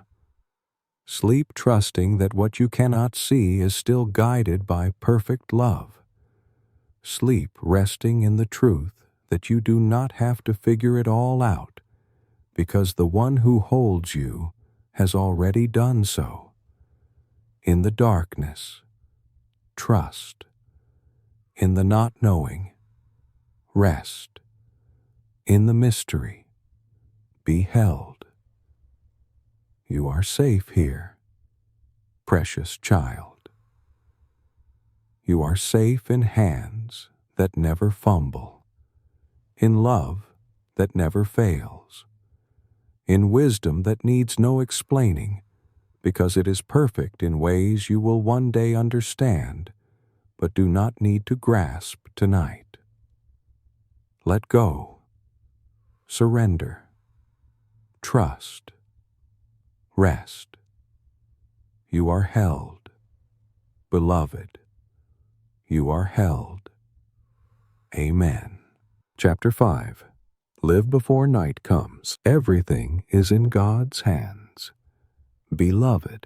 Sleep trusting that what you cannot see is still guided by perfect love. Sleep resting in the truth that you do not have to figure it all out, because the one who holds you has already done so. In the darkness, trust. In the not knowing, rest. In the mystery, be held. You are safe here, precious child. You are safe in hands that never fumble, in love that never fails, in wisdom that needs no explaining, because it is perfect in ways you will one day understand, but do not need to grasp tonight. Let go, surrender, trust, rest. You are held, beloved. You are held. Amen. Chapter 5. Live before night comes. Everything is in God's hands. Beloved,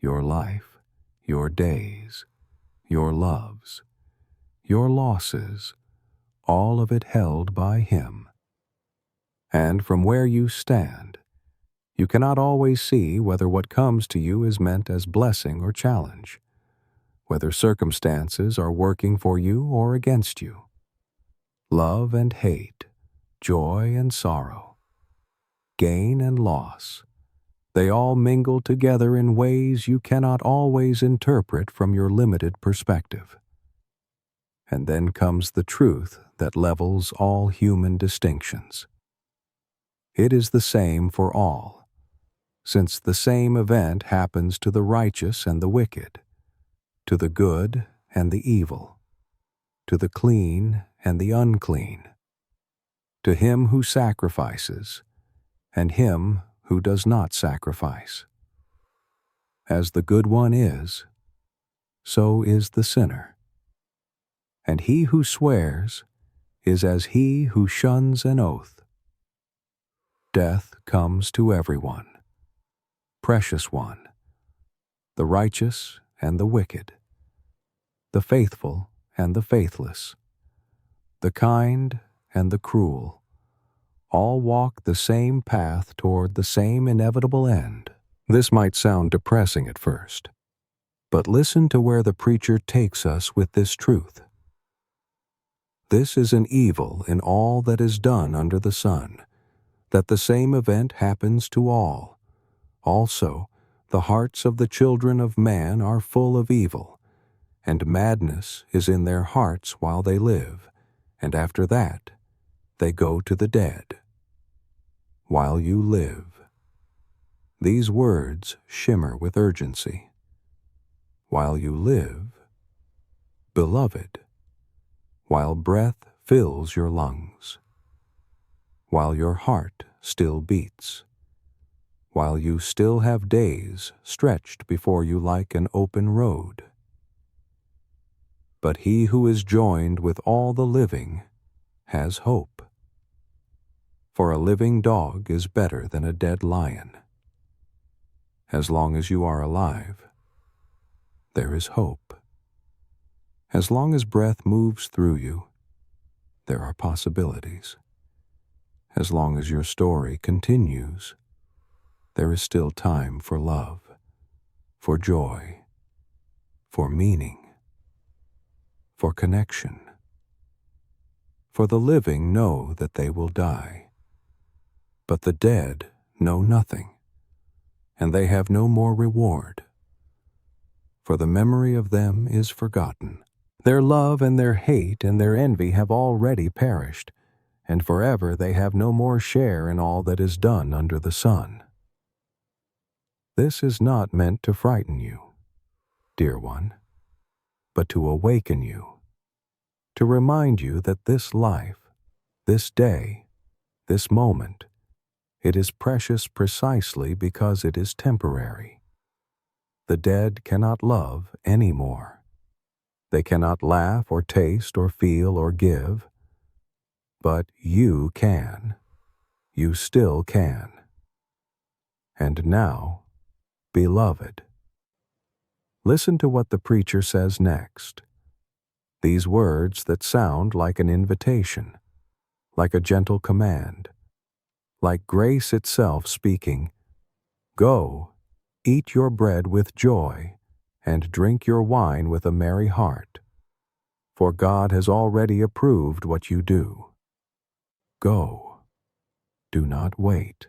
your life, your days, your loves, your losses, all of it held by Him. And from where you stand, you cannot always see whether what comes to you is meant as blessing or challenge, whether circumstances are working for you or against you. Love and hate, joy and sorrow, gain and loss, they all mingle together in ways you cannot always interpret from your limited perspective. And then comes the truth that levels all human distinctions. It is the same for all, since the same event happens to the righteous and the wicked, to the good and the evil, to the clean and the unclean, to him who sacrifices and him who does not sacrifice. As the good one is, so is the sinner. And he who swears is as he who shuns an oath. Death comes to everyone, precious one, the righteous and the wicked, the faithful and the faithless, the kind and the cruel, all walk the same path toward the same inevitable end. This might sound depressing at first, but listen to where the preacher takes us with this truth. This is an evil in all that is done under the sun, that the same event happens to all. Also, the hearts of the children of man are full of evil, and madness is in their hearts while they live, and after that they go to the dead. While you live. These words shimmer with urgency. While you live, beloved, while breath fills your lungs, while your heart still beats, while you still have days stretched before you like an open road. But he who is joined with all the living has hope. For a living dog is better than a dead lion. As long as you are alive, there is hope. As long as breath moves through you, there are possibilities. As long as your story continues, there is still time for love, for joy, for meaning, for connection. For the living know that they will die, but the dead know nothing, and they have no more reward. For the memory of them is forgotten. Their love and their hate and their envy have already perished, and forever they have no more share in all that is done under the sun. This is not meant to frighten you, dear one, but to awaken you, to remind you that this life, this day, this moment, it is precious precisely because it is temporary. The dead cannot love any more. They cannot laugh or taste or feel or give. But you can. You still can. And now, beloved, listen to what the preacher says next. These words that sound like an invitation, like a gentle command, like grace itself speaking, "Go, eat your bread with joy, and drink your wine with a merry heart, for God has already approved what you do. Go. Do not wait.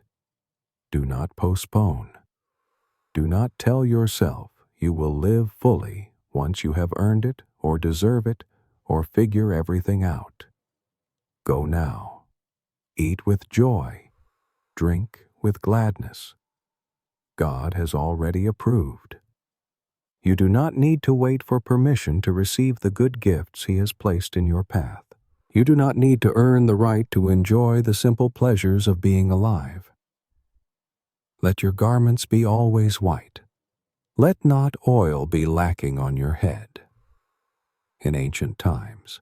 Do not postpone. Do not tell yourself you will live fully once you have earned it or deserve it or figure everything out. Go now. Eat with joy. Drink with gladness. God has already approved. You do not need to wait for permission to receive the good gifts He has placed in your path. You do not need to earn the right to enjoy the simple pleasures of being alive. Let your garments be always white. Let not oil be lacking on your head. In ancient times,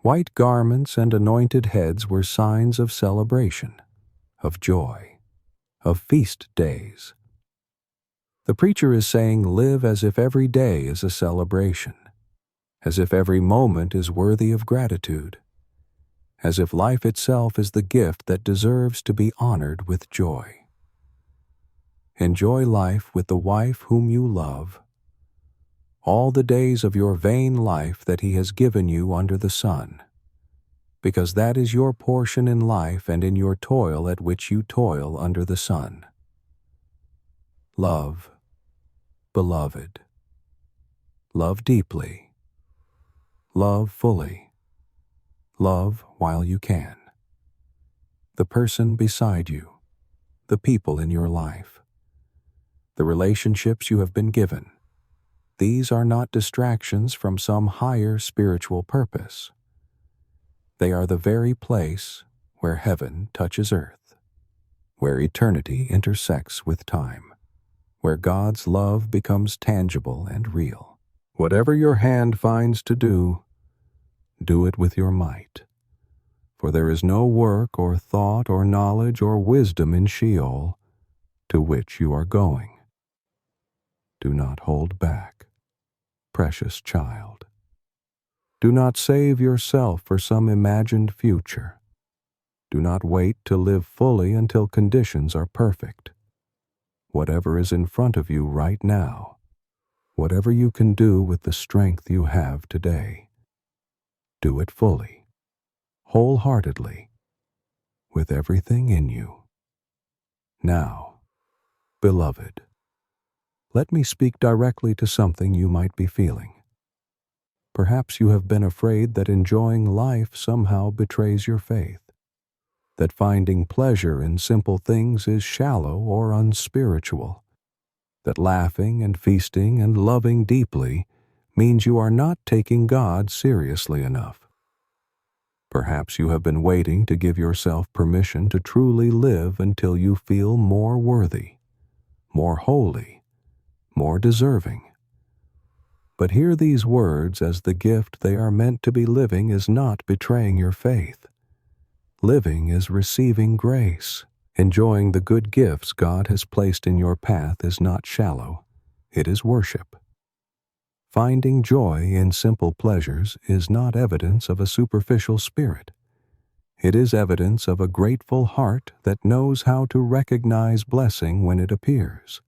white garments and anointed heads were signs of celebration, of joy, of feast days. The preacher is saying, live as if every day is a celebration, as if every moment is worthy of gratitude, as if life itself is the gift that deserves to be honored with joy. Enjoy life with the wife whom you love, all the days of your vain life that He has given you under the sun, because that is your portion in life and in your toil at which you toil under the sun. Love, beloved. Love deeply. Love fully. Love while you can. The person beside you, the people in your life, the relationships you have been given. These are not distractions from some higher spiritual purpose. They are the very place where heaven touches earth, where eternity intersects with time, where God's love becomes tangible and real. Whatever your hand finds to do, do it with your might. For there is no work or thought or knowledge or wisdom in Sheol to which you are going. Do not hold back, precious child. Do not save yourself for some imagined future. Do not wait to live fully until conditions are perfect. Whatever is in front of you right now, whatever you can do with the strength you have today, do it fully, wholeheartedly, with everything in you. Now, beloved, let me speak directly to something you might be feeling. Perhaps you have been afraid that enjoying life somehow betrays your faith, that finding pleasure in simple things is shallow or unspiritual, that laughing and feasting and loving deeply means you are not taking God seriously enough. Perhaps you have been waiting to give yourself permission to truly live until you feel more worthy, more holy, more deserving. But hear these words as the gift they are meant to be living is not betraying your faith. Living is receiving grace. Enjoying the good gifts God has placed in your path is not shallow, it is worship. Finding joy in simple pleasures is not evidence of a superficial spirit. It is evidence of a grateful heart that knows how to recognize blessing when it appears.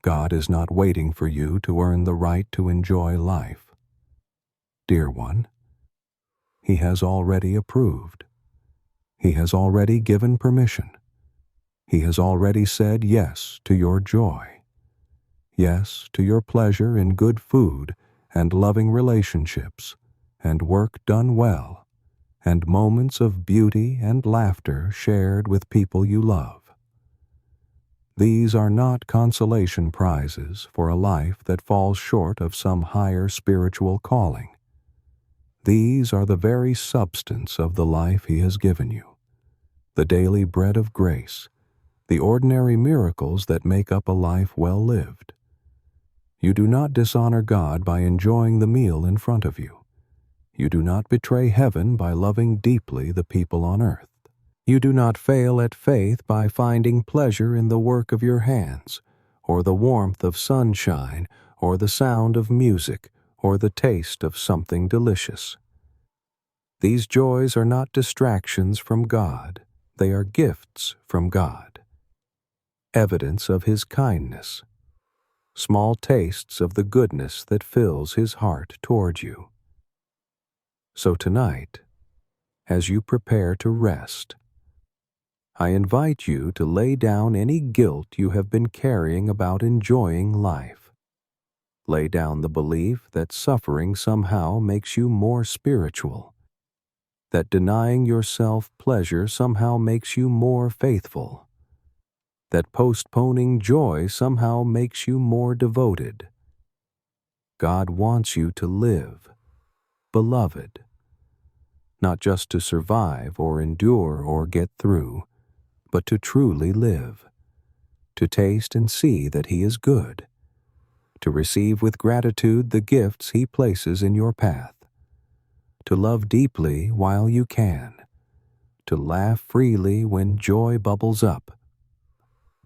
God is not waiting for you to earn the right to enjoy life. Dear one, He has already approved. He has already given permission. He has already said yes to your joy. Yes to your pleasure in good food and loving relationships and work done well and moments of beauty and laughter shared with people you love. These are not consolation prizes for a life that falls short of some higher spiritual calling. These are the very substance of the life He has given you, the daily bread of grace, the ordinary miracles that make up a life well lived. You do not dishonor God by enjoying the meal in front of you. You do not betray heaven by loving deeply the people on earth. You do not fail at faith by finding pleasure in the work of your hands, or the warmth of sunshine, or the sound of music, or the taste of something delicious. These joys are not distractions from God, they are gifts from God. Evidence of His kindness, small tastes of the goodness that fills His heart toward you. So tonight, as you prepare to rest, I invite you to lay down any guilt you have been carrying about enjoying life. Lay down the belief that suffering somehow makes you more spiritual, that denying yourself pleasure somehow makes you more faithful, that postponing joy somehow makes you more devoted. God wants you to live, beloved, not just to survive or endure or get through, but to truly live, to taste and see that He is good, to receive with gratitude the gifts He places in your path, to love deeply while you can, to laugh freely when joy bubbles up,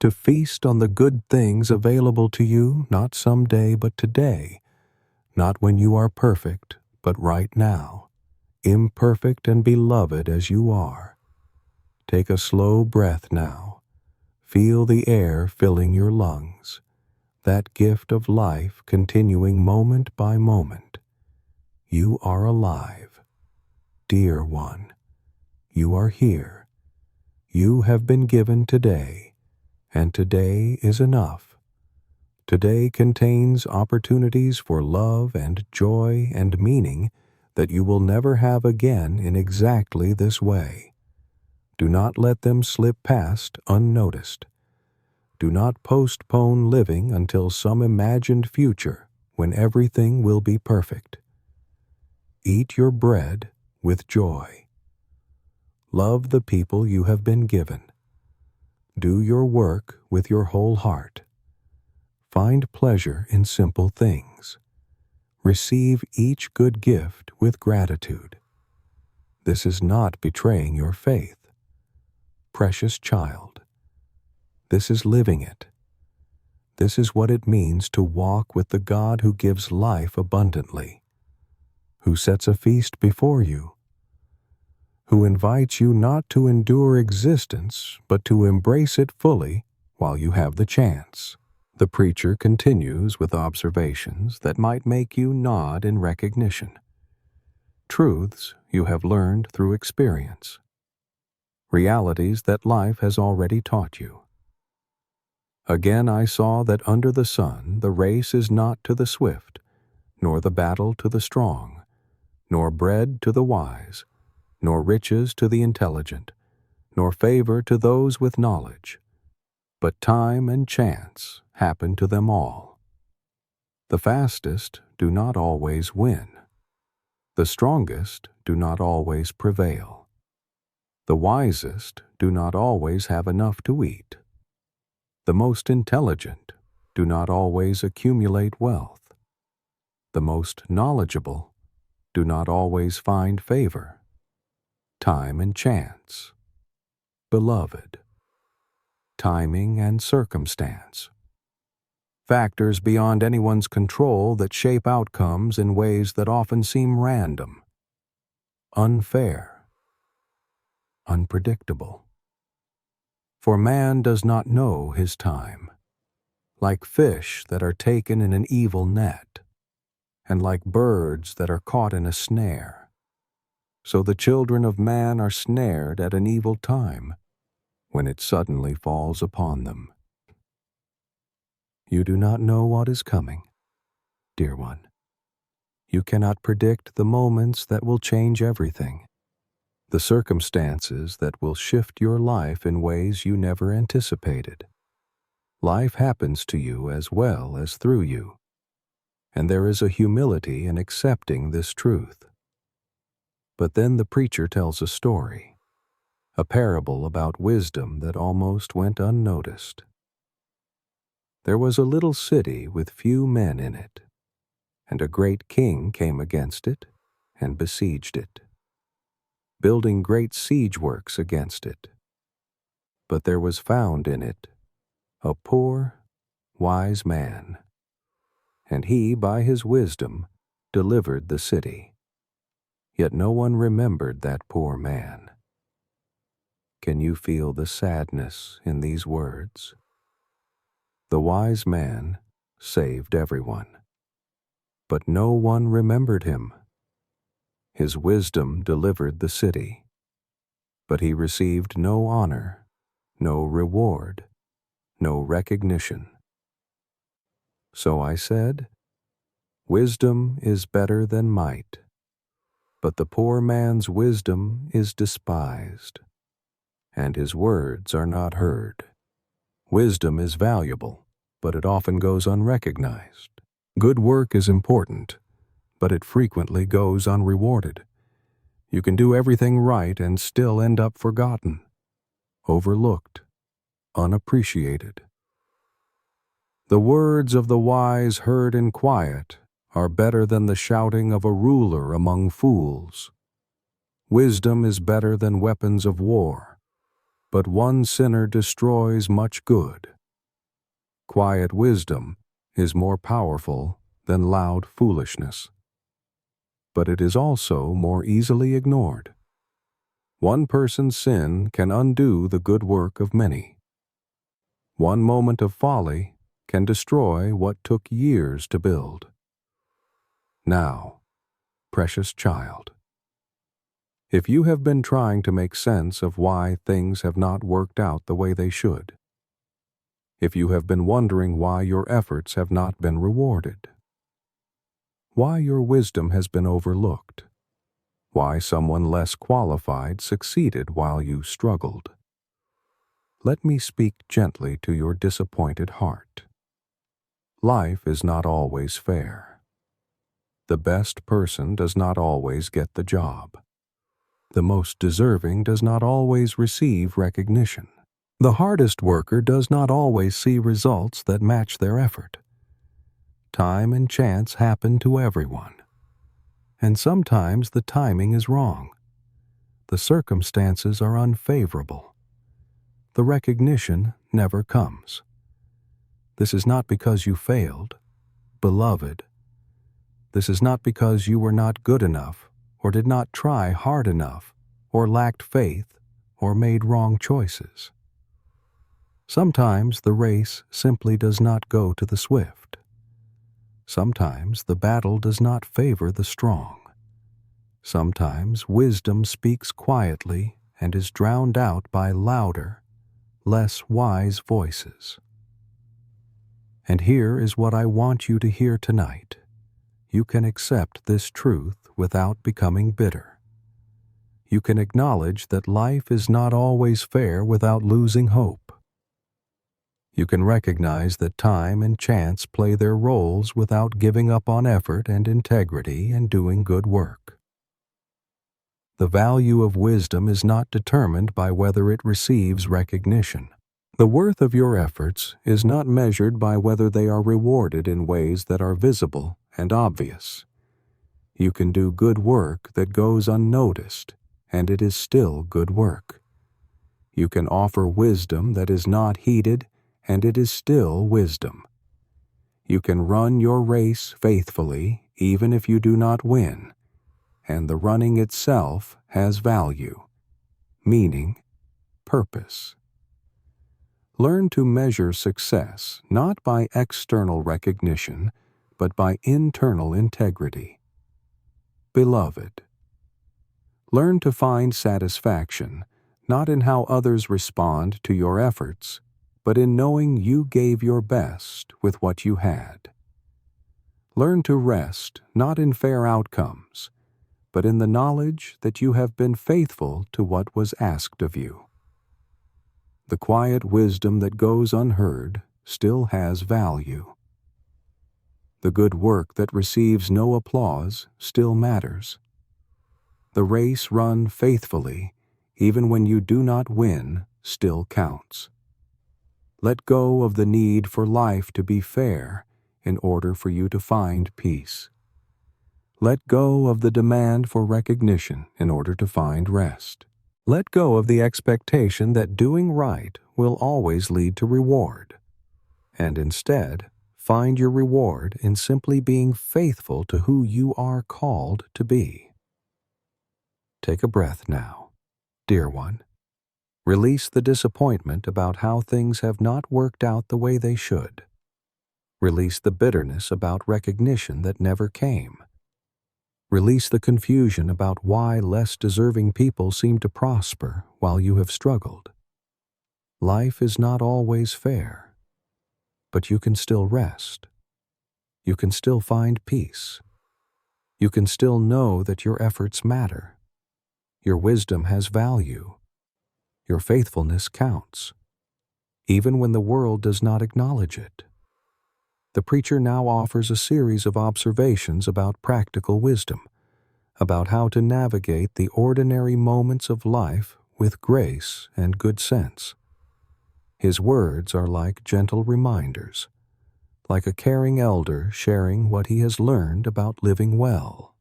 to feast on the good things available to you not someday but today, not when you are perfect, but right now, imperfect and beloved as you are. Take a slow breath now. Feel the air filling your lungs, that gift of life continuing moment by moment. You are alive. Dear one, you are here. You have been given today, and today is enough. Today contains opportunities for love and joy and meaning that you will never have again in exactly this way. Do not let them slip past unnoticed. Do not postpone living until some imagined future when everything will be perfect. Eat your bread with joy. Love the people you have been given. Do your work with your whole heart. Find pleasure in simple things. Receive each good gift with gratitude. This is not betraying your faith. Precious child, this is living it. This is what it means to walk with the God who gives life abundantly, who sets a feast before you, who invites you not to endure existence, but to embrace it fully while you have the chance. The preacher continues with observations that might make you nod in recognition. Truths you have learned through experience. Realities that life has already taught you. Again I saw that under the sun the race is not to the swift, nor the battle to the strong, nor bread to the wise, nor riches to the intelligent, nor favor to those with knowledge, but time and chance happen to them all. The fastest do not always win. The strongest do not always prevail. The wisest do not always have enough to eat. The most intelligent do not always accumulate wealth. The most knowledgeable do not always find favor. Time and chance. Beloved. Timing and circumstance. Factors beyond anyone's control that shape outcomes in ways that often seem random, unfair, unpredictable. For man does not know his time, like fish that are taken in an evil net, and like birds that are caught in a snare. So the children of man are snared at an evil time, when it suddenly falls upon them. You do not know what is coming, dear one. You cannot predict the moments that will change everything, the circumstances that will shift your life in ways you never anticipated. Life happens to you as well as through you, and there is a humility in accepting this truth. But then the preacher tells a story, a parable about wisdom that almost went unnoticed. There was a little city with few men in it, and a great king came against it and besieged it, building great siege works against it. But there was found in it a poor, wise man, and he, by his wisdom, delivered the city. Yet no one remembered that poor man. Can you feel the sadness in these words? The wise man saved everyone, but no one remembered him. His wisdom delivered the city, but he received no honor, no reward, no recognition. So I said, wisdom is better than might, but the poor man's wisdom is despised, and his words are not heard. Wisdom is valuable, but it often goes unrecognized. Good work is important, but it frequently goes unrewarded. You can do everything right and still end up forgotten, overlooked, unappreciated. The words of the wise heard in quiet are better than the shouting of a ruler among fools. Wisdom is better than weapons of war, but one sinner destroys much good. Quiet wisdom is more powerful than loud foolishness, but it is also more easily ignored. One person's sin can undo the good work of many. One moment of folly can destroy what took years to build. Now, precious child, if you have been trying to make sense of why things have not worked out the way they should, if you have been wondering why your efforts have not been rewarded, why your wisdom has been overlooked, why someone less qualified succeeded while you struggled, let me speak gently to your disappointed heart. Life is not always fair. The best person does not always get the job. The most deserving does not always receive recognition. The hardest worker does not always see results that match their effort. Time and chance happen to everyone, and sometimes the timing is wrong. The circumstances are unfavorable. The recognition never comes. This is not because you failed, beloved. This is not because you were not good enough, or did not try hard enough, or lacked faith, or made wrong choices. Sometimes the race simply does not go to the swift. Sometimes the battle does not favor the strong. Sometimes wisdom speaks quietly and is drowned out by louder, less wise voices. And here is what I want you to hear tonight. You can accept this truth without becoming bitter. you can acknowledge that life is not always fair without losing hope. You can recognize that time and chance play their roles without giving up on effort and integrity and doing good work. The value of wisdom is not determined by whether it receives recognition. The worth of your efforts is not measured by whether they are rewarded in ways that are visible and obvious. You can do good work that goes unnoticed, and it is still good work. You can offer wisdom that is not heeded, and it is still wisdom. You can run your race faithfully even if you do not win, and the running itself has value, meaning, purpose. Learn to measure success not by external recognition, but by internal integrity. Beloved, learn to find satisfaction not in how others respond to your efforts, but in knowing you gave your best with what you had. Learn to rest not in fair outcomes, but in the knowledge that you have been faithful to what was asked of you. The quiet wisdom that goes unheard still has value. The good work that receives no applause still matters. The race run faithfully, even when you do not win, still counts. Let go of the need for life to be fair in order for you to find peace. Let go of the demand for recognition in order to find rest. Let go of the expectation that doing right will always lead to reward, and instead find your reward in simply being faithful to who you are called to be. Take a breath now, dear one. Release the disappointment about how things have not worked out the way they should. Release the bitterness about recognition that never came. Release the confusion about why less deserving people seem to prosper while you have struggled. Life is not always fair, but you can still rest. You can still find peace. You can still know that your efforts matter. Your wisdom has value. Your faithfulness counts, even when the world does not acknowledge it. The preacher now offers a series of observations about practical wisdom, about how to navigate the ordinary moments of life with grace and good sense. His words are like gentle reminders, like a caring elder sharing what he has learned about living well.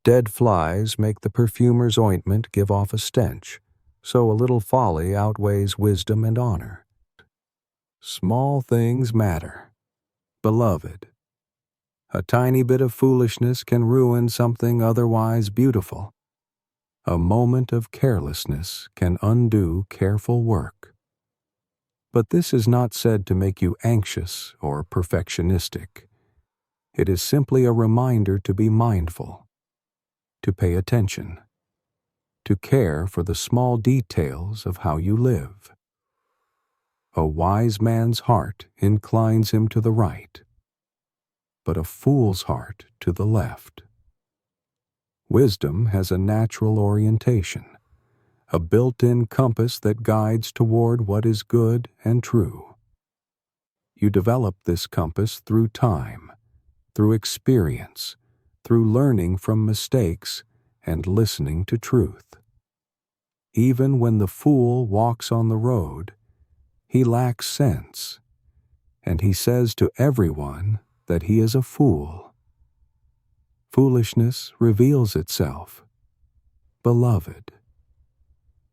Dead flies make the perfumer's ointment give off a stench, so a little folly outweighs wisdom and honor. Small things matter. Beloved, a tiny bit of foolishness can ruin something otherwise beautiful. A moment of carelessness can undo careful work. But this is not said to make you anxious or perfectionistic. It is simply a reminder to be mindful, to pay attention, to care for the small details of how you live. A wise man's heart inclines him to the right, but a fool's heart to the left. Wisdom has a natural orientation, a built-in compass that guides toward what is good and true. You develop this compass through time, through experience, through learning from mistakes and listening to truth. Even when the fool walks on the road, he lacks sense, and he says to everyone that he is a fool. Foolishness reveals itself. Beloved,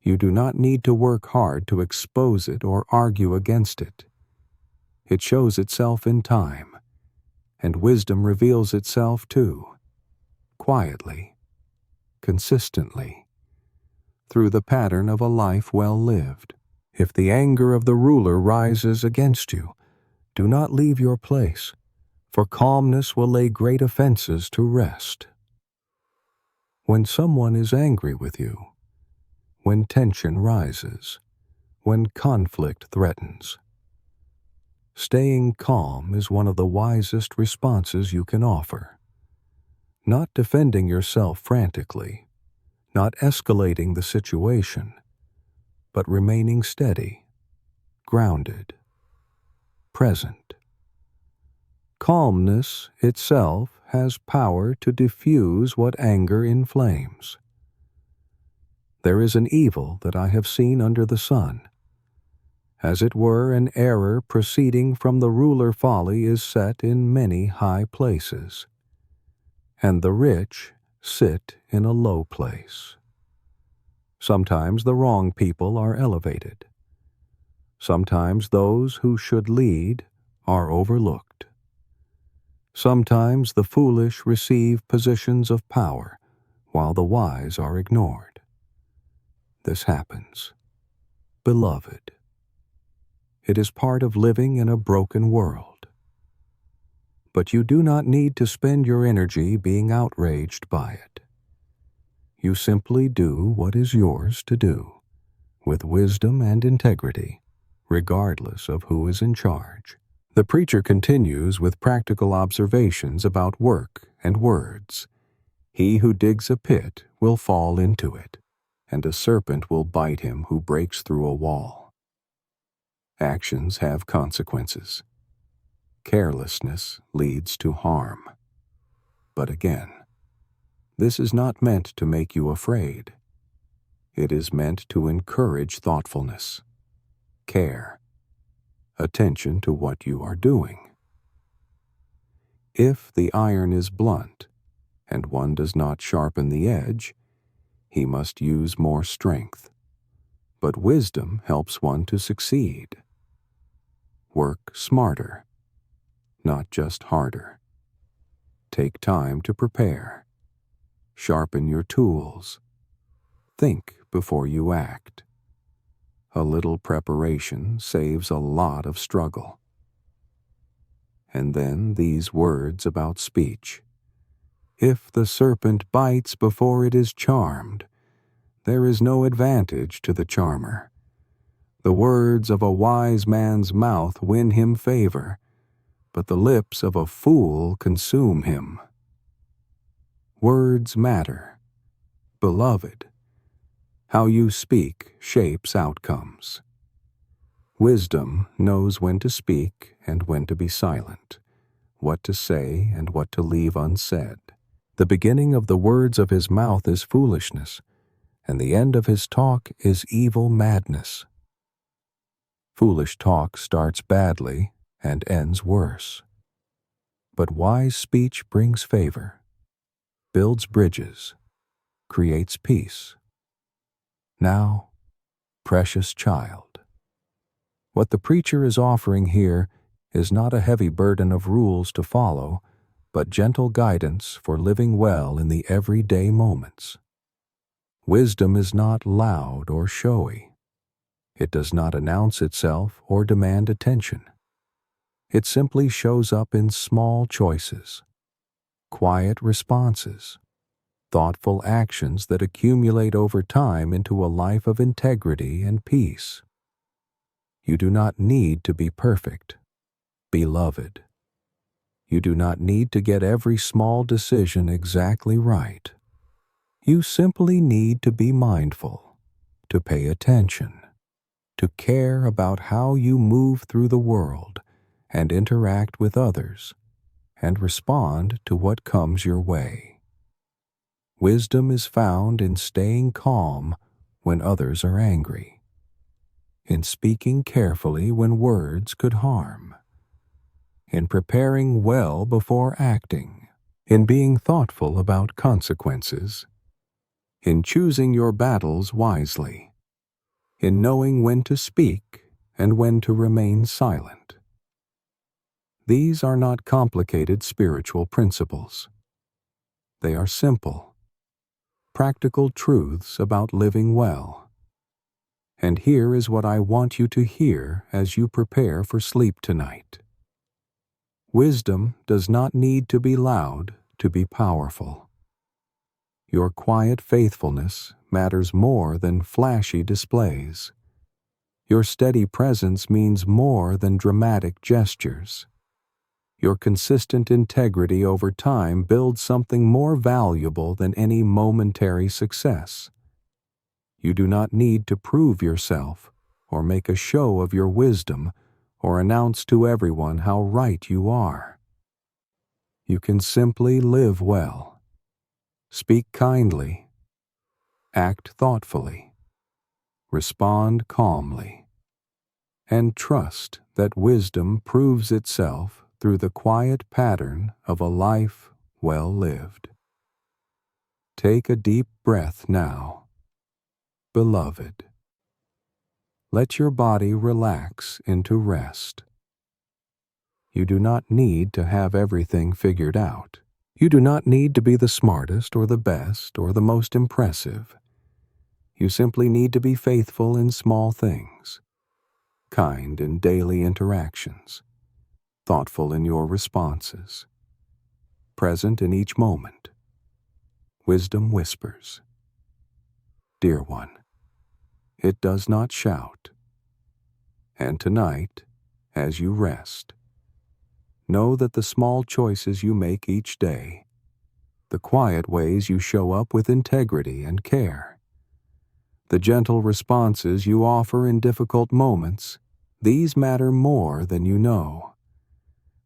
you do not need to work hard to expose it or argue against it. It shows itself in time, and wisdom reveals itself too, quietly, consistently, through the pattern of a life well lived. If the anger of the ruler rises against you, do not leave your place, for calmness will lay great offenses to rest. When someone is angry with you, when tension rises, when conflict threatens, staying calm is one of the wisest responses you can offer. Not defending yourself frantically, not escalating the situation, but remaining steady, grounded, present. Calmness itself has power to diffuse what anger inflames. There is an evil that I have seen under the sun. As it were, an error proceeding from the ruler folly is set in many high places, and the rich sit in a low place. Sometimes the wrong people are elevated. Sometimes those who should lead are overlooked. Sometimes the foolish receive positions of power, while the wise are ignored. This happens. Beloved, it is part of living in a broken world. But you do not need to spend your energy being outraged by it. You simply do what is yours to do, with wisdom and integrity, regardless of who is in charge. The preacher continues with practical observations about work and words. He who digs a pit will fall into it, and a serpent will bite him who breaks through a wall. Actions have consequences. Carelessness leads to harm. But again, this is not meant to make you afraid. It is meant to encourage thoughtfulness, care, attention to what you are doing. If the iron is blunt, and one does not sharpen the edge, he must use more strength. But wisdom helps one to succeed. Work smarter, not just harder. Take time to prepare. Sharpen your tools. Think before you act. A little preparation saves a lot of struggle. And then these words about speech. If the serpent bites before it is charmed, there is no advantage to the charmer. The words of a wise man's mouth win him favor, but the lips of a fool consume him. Words matter. Beloved, how you speak shapes outcomes. Wisdom knows when to speak and when to be silent, what to say and what to leave unsaid. The beginning of the words of his mouth is foolishness, and the end of his talk is evil madness. Foolish talk starts badly and ends worse. But wise speech brings favor, builds bridges, creates peace. Now, precious child, what the preacher is offering here is not a heavy burden of rules to follow, but gentle guidance for living well in the everyday moments. Wisdom is not loud or showy. It does not announce itself or demand attention. It simply shows up in small choices, quiet responses, thoughtful actions that accumulate over time into a life of integrity and peace. You do not need to be perfect, beloved. You do not need to get every small decision exactly right. You simply need to be mindful, to pay attention, to care about how you move through the world and interact with others, and respond to what comes your way. Wisdom is found in staying calm when others are angry, in speaking carefully when words could harm, in preparing well before acting, in being thoughtful about consequences, in choosing your battles wisely, in knowing when to speak and when to remain silent. These are not complicated spiritual principles. They are simple, practical truths about living well. And here is what I want you to hear as you prepare for sleep tonight. Wisdom does not need to be loud to be powerful. Your quiet faithfulness matters more than flashy displays. Your steady presence means more than dramatic gestures. Your consistent integrity over time builds something more valuable than any momentary success. You do not need to prove yourself, or make a show of your wisdom, or announce to everyone how right you are. You can simply live well, speak kindly, act thoughtfully, respond calmly, and trust that wisdom proves itself through the quiet pattern of a life well lived. Take a deep breath now. Beloved, let your body relax into rest. You do not need to have everything figured out. You do not need to be the smartest or the best or the most impressive. You simply need to be faithful in small things, kind in daily interactions, thoughtful in your responses, present in each moment. Wisdom whispers. Dear one, it does not shout. And tonight, as you rest, know that the small choices you make each day, the quiet ways you show up with integrity and care, the gentle responses you offer in difficult moments, these matter more than you know.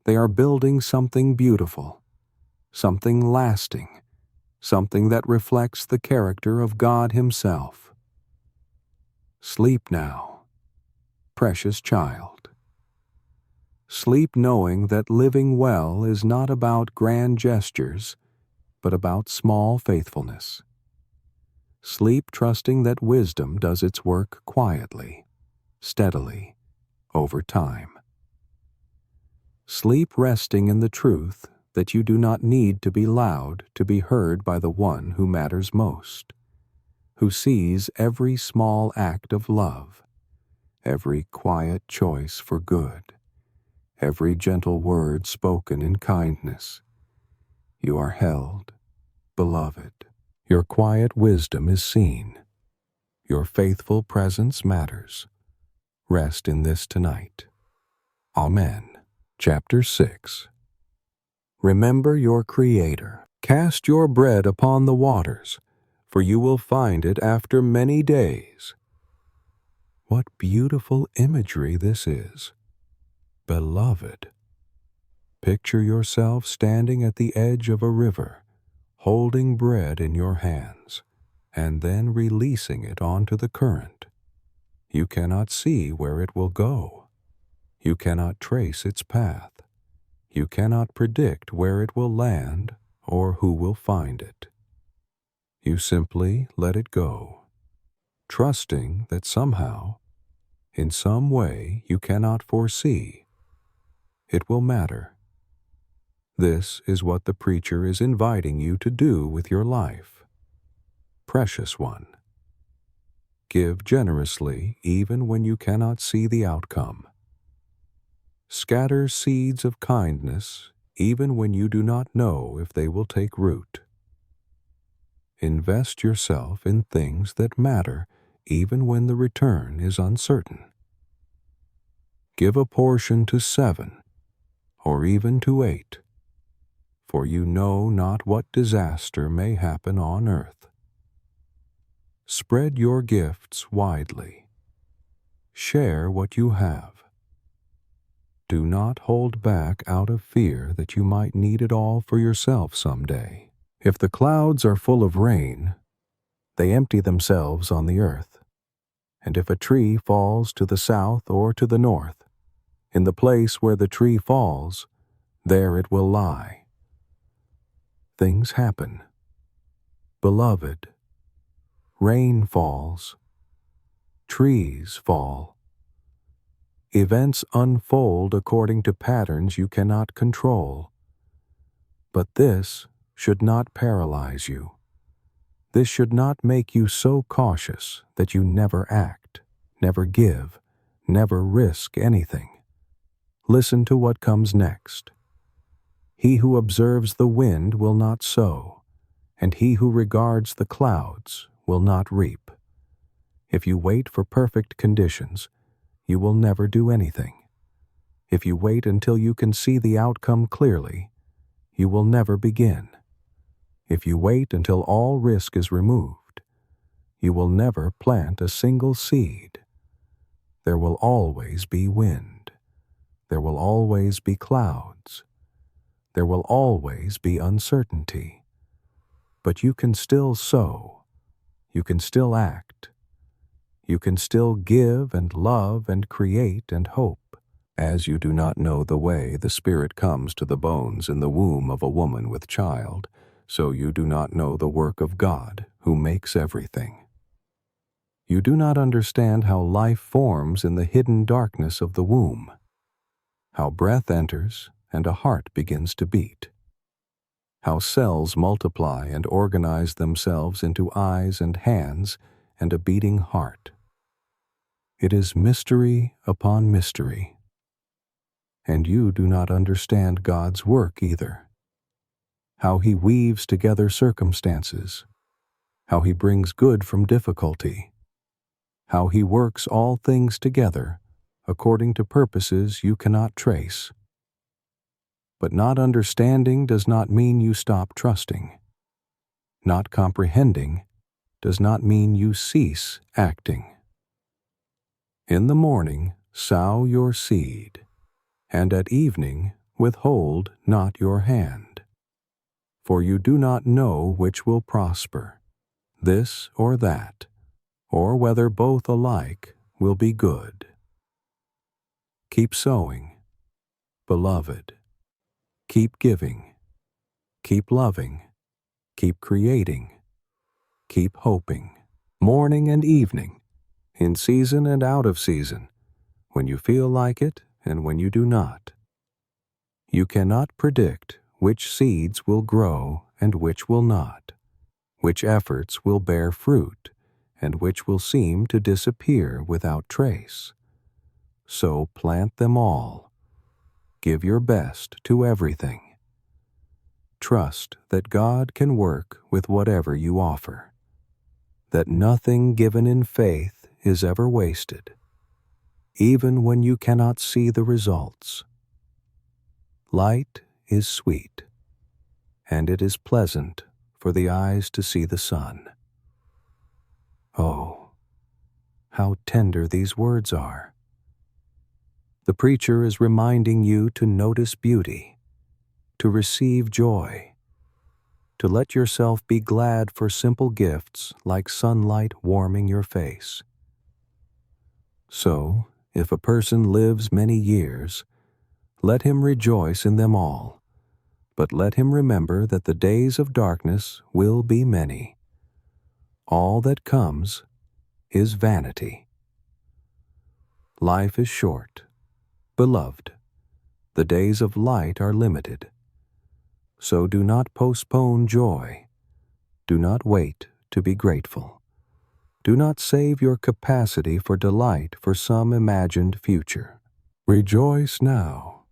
They are building something beautiful, something lasting, something that reflects the character of God Himself. Sleep now, precious child. Sleep knowing that living well is not about grand gestures, but about small faithfulness. Sleep trusting that wisdom does its work quietly, steadily, over time. Sleep resting in the truth that you do not need to be loud to be heard by the one who matters most, who sees every small act of love, every quiet choice for good, every gentle word spoken in kindness. You are held, beloved. Your quiet wisdom is seen. Your faithful presence matters. Rest in this tonight. Amen. Chapter 6. Remember your Creator. Cast your bread upon the waters, for you will find it after many days. What beautiful imagery this is. Beloved, picture yourself standing at the edge of a river, holding bread in your hands, and then releasing it onto the current. You cannot see where it will go. You cannot trace its path. You cannot predict where it will land or who will find it. You simply let it go, trusting that somehow, in some way you cannot foresee, it will matter. This is what the preacher is inviting you to do with your life. Precious one, give generously even when you cannot see the outcome. Scatter seeds of kindness even when you do not know if they will take root. Invest yourself in things that matter even when the return is uncertain. Give a portion to 7 or even to 8, for you know not what disaster may happen on earth. Spread your gifts widely. Share what you have. Do not hold back out of fear that you might need it all for yourself someday. If the clouds are full of rain, they empty themselves on the earth. And if a tree falls to the south or to the north, in the place where the tree falls, there it will lie. Things happen. Beloved, rain falls. Trees fall. Events unfold according to patterns you cannot control. But this should not paralyze you. This should not make you so cautious that you never act, never give, never risk anything. Listen to what comes next. He who observes the wind will not sow, and he who regards the clouds will not reap. If you wait for perfect conditions, you will never do anything. If you wait until you can see the outcome clearly, you will never begin. If you wait until all risk is removed, you will never plant a single seed. There will always be wind. There will always be clouds. There will always be uncertainty. But you can still sow. You can still act. You can still give and love and create and hope. As you do not know the way the Spirit comes to the bones in the womb of a woman with child, so you do not know the work of God, who makes everything. You do not understand how life forms in the hidden darkness of the womb, how breath enters and a heart begins to beat, how cells multiply and organize themselves into eyes and hands and a beating heart. It is mystery upon mystery. And you do not understand God's work either. How He weaves together circumstances, how He brings good from difficulty, how He works all things together according to purposes you cannot trace. But not understanding does not mean you stop trusting. Not comprehending does not mean you cease acting. In the morning sow your seed, and at evening withhold not your hand. For you do not know which will prosper, this or that, or whether both alike will be good. Keep sowing, beloved. Keep giving. Keep loving. Keep creating. Keep hoping. Morning and evening, in season and out of season, when you feel like it and when you do not. You cannot predict which seeds will grow and which will not, which efforts will bear fruit and which will seem to disappear without trace. So plant them all. Give your best to everything. Trust that God can work with whatever you offer, that nothing given in faith is ever wasted, even when you cannot see the results. Light is sweet, and it is pleasant for the eyes to see the sun. Oh, how tender these words are. The preacher is reminding you to notice beauty, to receive joy, to let yourself be glad for simple gifts like sunlight warming your face. So, if a person lives many years, let him rejoice in them all, but let him remember that the days of darkness will be many. All that comes is vanity. Life is short. Beloved, the days of light are limited. So do not postpone joy. Do not wait to be grateful. Do not save your capacity for delight for some imagined future. Rejoice now,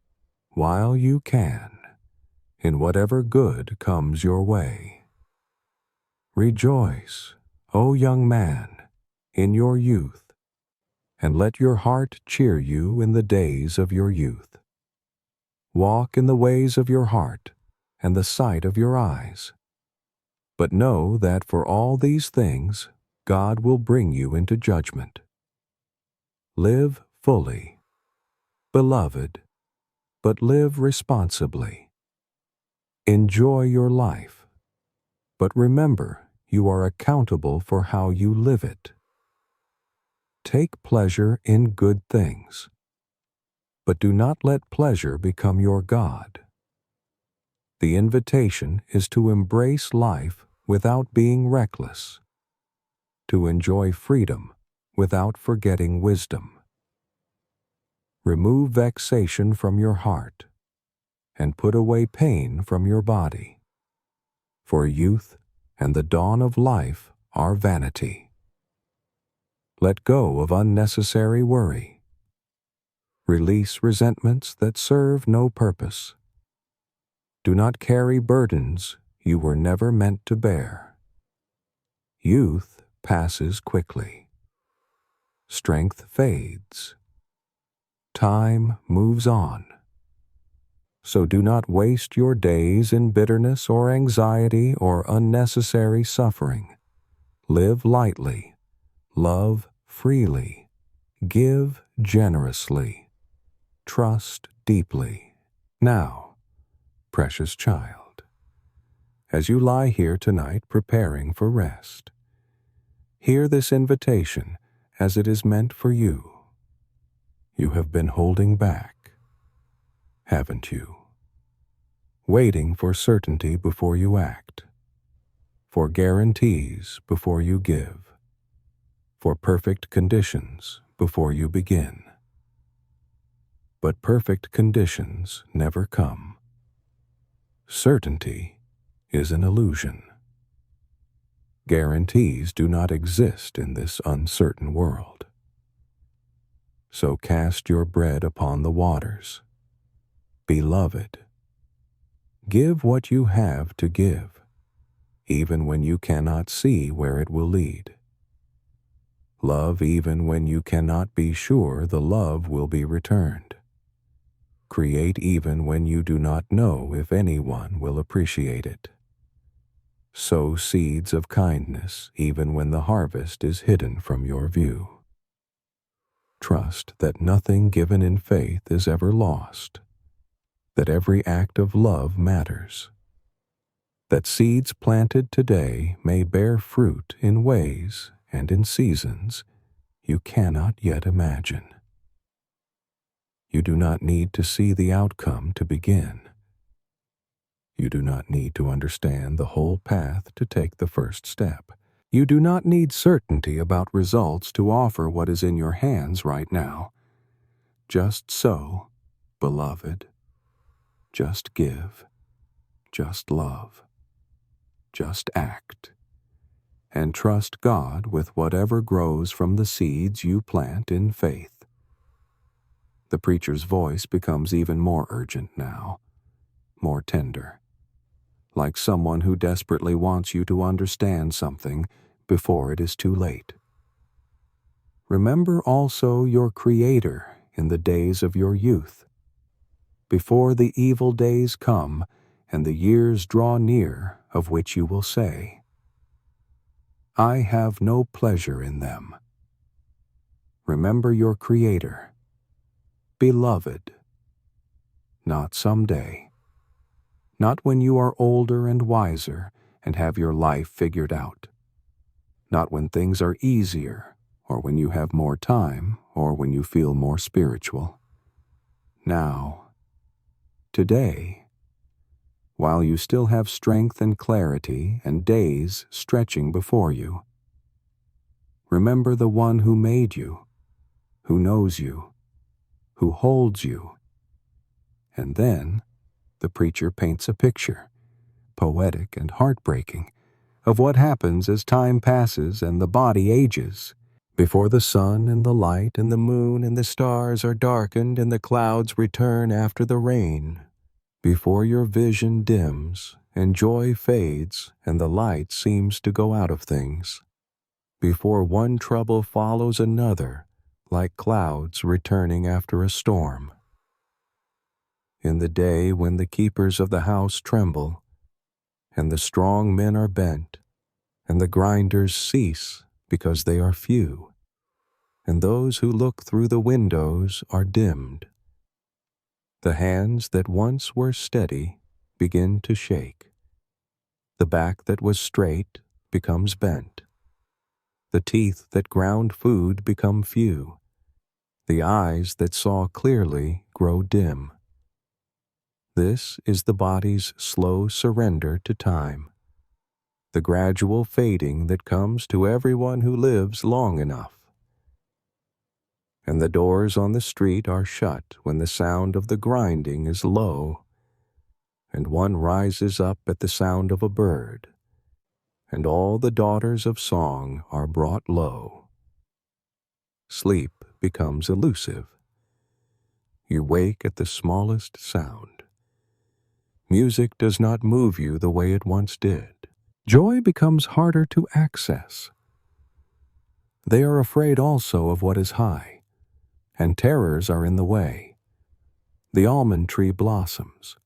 while you can, in whatever good comes your way. Rejoice, O young man, in your youth, and let your heart cheer you in the days of your youth. Walk in the ways of your heart and the sight of your eyes. But know that for all these things God will bring you into judgment. Live fully, beloved, but live responsibly. Enjoy your life, but remember you are accountable for how you live it. Take pleasure in good things, but do not let pleasure become your God. The invitation is to embrace life without being reckless, to enjoy freedom without forgetting wisdom. Remove vexation from your heart, and put away pain from your body. For youth and the dawn of life are vanity. Let go of unnecessary worry. Release resentments that serve no purpose. Do not carry burdens you were never meant to bear. Youth passes quickly. Strength fades. Time moves on. So do not waste your days in bitterness or anxiety or unnecessary suffering. Live lightly, love freely, give generously, trust deeply. Now, precious child, as you lie here tonight preparing for rest, hear this invitation as it is meant for you. You have been holding back, haven't you? Waiting for certainty before you act, for guarantees before you give, for perfect conditions before you begin. But perfect conditions never come. Certainty is an illusion. Guarantees do not exist in this uncertain world. So cast your bread upon the waters. Beloved, give what you have to give, even when you cannot see where it will lead. Love even when you cannot be sure the love will be returned. Create even when you do not know if anyone will appreciate it. Sow seeds of kindness even when the harvest is hidden from your view. Trust that nothing given in faith is ever lost, that every act of love matters, that seeds planted today may bear fruit in ways and in seasons you cannot yet imagine. You do not need to see the outcome to begin. You do not need to understand the whole path to take the first step. You do not need certainty about results to offer what is in your hands right now. Just sow, beloved. Just give. Just love. Just act. And trust God with whatever grows from the seeds you plant in faith. The preacher's voice becomes even more urgent now, more tender, like someone who desperately wants you to understand something before it is too late. Remember also your Creator in the days of your youth, before the evil days come and the years draw near of which you will say, I have no pleasure in them. Remember your Creator, beloved, not someday, not when you are older and wiser and have your life figured out, not when things are easier or when you have more time or when you feel more spiritual. Now, today, while you still have strength and clarity and days stretching before you, remember the one who made you, who knows you, who holds you. And then the preacher paints a picture, poetic and heartbreaking, of what happens as time passes and the body ages, before the sun and the light and the moon and the stars are darkened and the clouds return after the rain, before your vision dims and joy fades and the light seems to go out of things, before one trouble follows another like clouds returning after a storm. In the day when the keepers of the house tremble, and the strong men are bent, and the grinders cease because they are few, and those who look through the windows are dimmed. The hands that once were steady begin to shake. The back that was straight becomes bent. The teeth that ground food become few. The eyes that saw clearly grow dim. This is the body's slow surrender to time, the gradual fading that comes to everyone who lives long enough. And the doors on the street are shut when the sound of the grinding is low, and one rises up at the sound of a bird, and all the daughters of song are brought low. Sleep becomes elusive. You wake at the smallest sound. Music does not move you the way it once did. Joy becomes harder to access. They are afraid also of what is high, and terrors are in the way. The almond tree blossoms,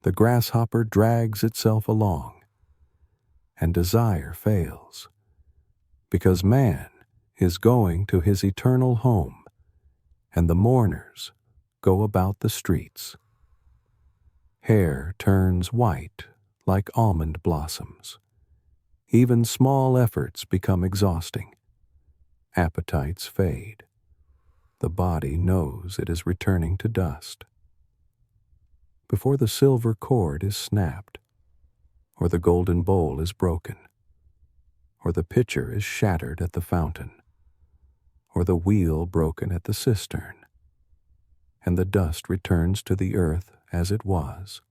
the grasshopper drags itself along, and desire fails, because man is going to his eternal home, and the mourners go about the streets. Hair turns white like almond blossoms. Even small efforts become exhausting. Appetites fade. The body knows it is returning to dust. Before the silver cord is snapped, or the golden bowl is broken, or the pitcher is shattered at the fountain, or the wheel broken at the cistern, and the dust returns to the earth as it was,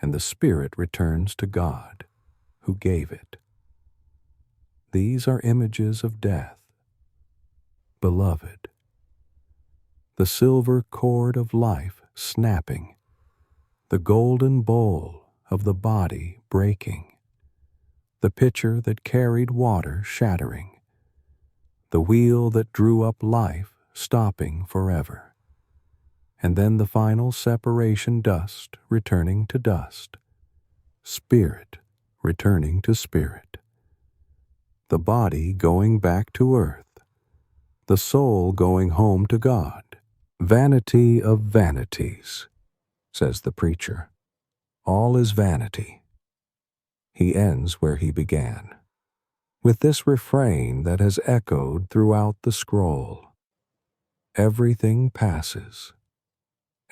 and the spirit returns to God, who gave it. These are images of death. Beloved, the silver cord of life snapping, the golden bowl of the body breaking, the pitcher that carried water shattering, the wheel that drew up life stopping forever, and then the final separation, dust returning to dust, spirit returning to spirit, the body going back to earth, the soul going home to God. Vanity of vanities, says the preacher. All is vanity. He ends where he began, with this refrain that has echoed throughout the scroll. Everything passes.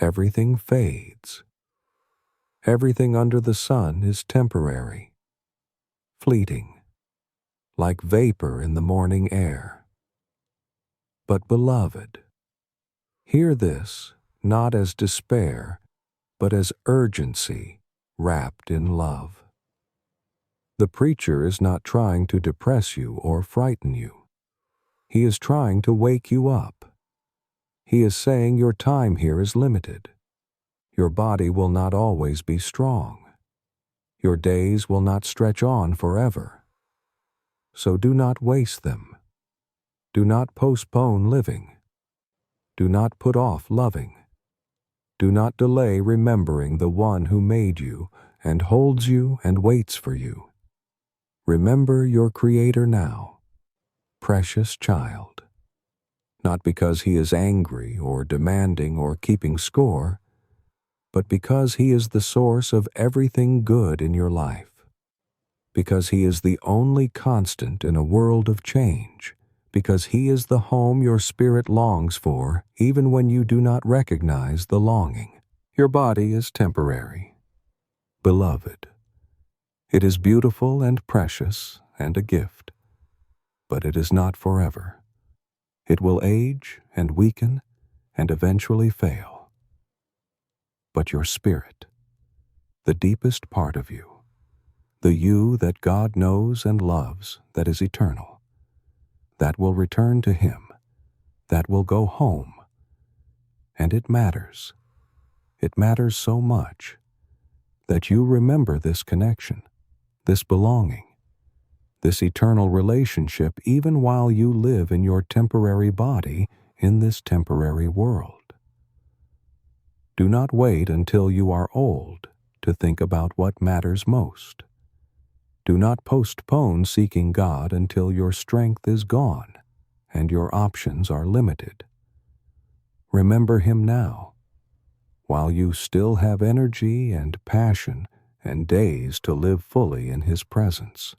Everything fades. Everything under the sun is temporary, fleeting, like vapor in the morning air. But beloved, hear this not as despair, but as urgency wrapped in love. The preacher is not trying to depress you or frighten you. He is trying to wake you up. He is saying your time here is limited. Your body will not always be strong. Your days will not stretch on forever. So do not waste them. Do not postpone living. Do not put off loving. Do not delay remembering the one who made you and holds you and waits for you. Remember your Creator now, precious child. Not because he is angry or demanding or keeping score, but because he is the source of everything good in your life. Because he is the only constant in a world of change. Because he is the home your spirit longs for, even when you do not recognize the longing. Your body is temporary. Beloved, it is beautiful and precious and a gift, but it is not forever. It will age and weaken and eventually fail. But your spirit, the deepest part of you, the you that God knows and loves, that is eternal, that will return to him, that will go home. And it matters. It matters so much that you remember this connection, this belonging, this eternal relationship, even while you live in your temporary body in this temporary world. Do not wait until you are old to think about what matters most. Do not postpone seeking God until your strength is gone and your options are limited. Remember him now, while you still have energy and passion and days to live fully in his presence.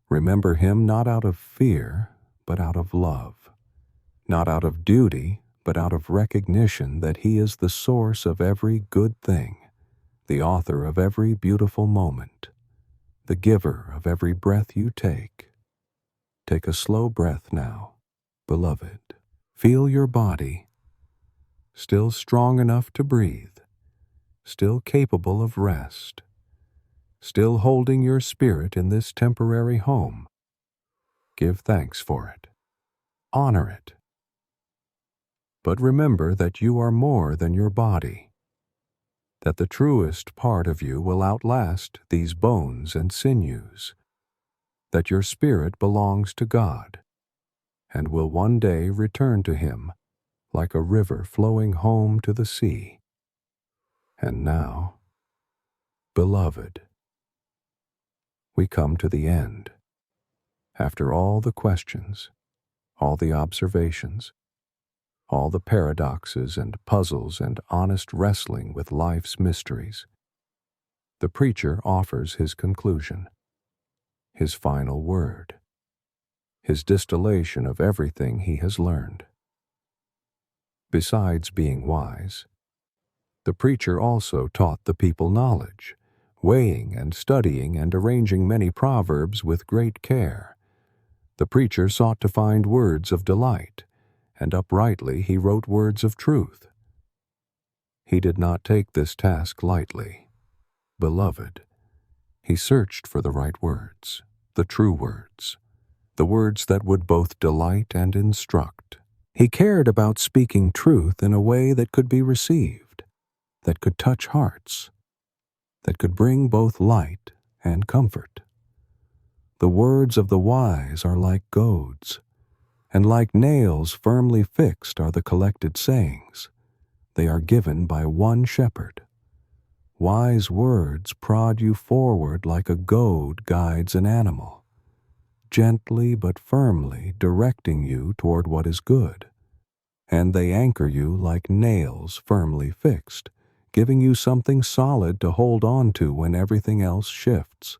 Remember him not out of fear, but out of love. Not out of duty, but out of recognition that he is the source of every good thing, the author of every beautiful moment, the giver of every breath you take. Take a slow breath now, beloved. Feel your body, still strong enough to breathe, still capable of rest, still holding your spirit in this temporary home. Give thanks for it. Honor it. But remember that you are more than your body, that the truest part of you will outlast these bones and sinews, that your spirit belongs to God, and will one day return to him like a river flowing home to the sea. And now, beloved, we come to the end. After all the questions, all the observations, all the paradoxes and puzzles and honest wrestling with life's mysteries, the preacher offers his conclusion, his final word, his distillation of everything he has learned. Besides being wise, the preacher also taught the people knowledge, weighing and studying and arranging many proverbs with great care. The preacher sought to find words of delight, and uprightly he wrote words of truth. He did not take this task lightly. Beloved, he searched for the right words, the true words, the words that would both delight and instruct. He cared about speaking truth in a way that could be received, that could touch hearts, that could bring both light and comfort. The words of the wise are like goads, and like nails firmly fixed are the collected sayings. They are given by one shepherd. Wise words prod you forward like a goad guides an animal, gently but firmly directing you toward what is good. And they anchor you like nails firmly fixed, giving you something solid to hold on to when everything else shifts.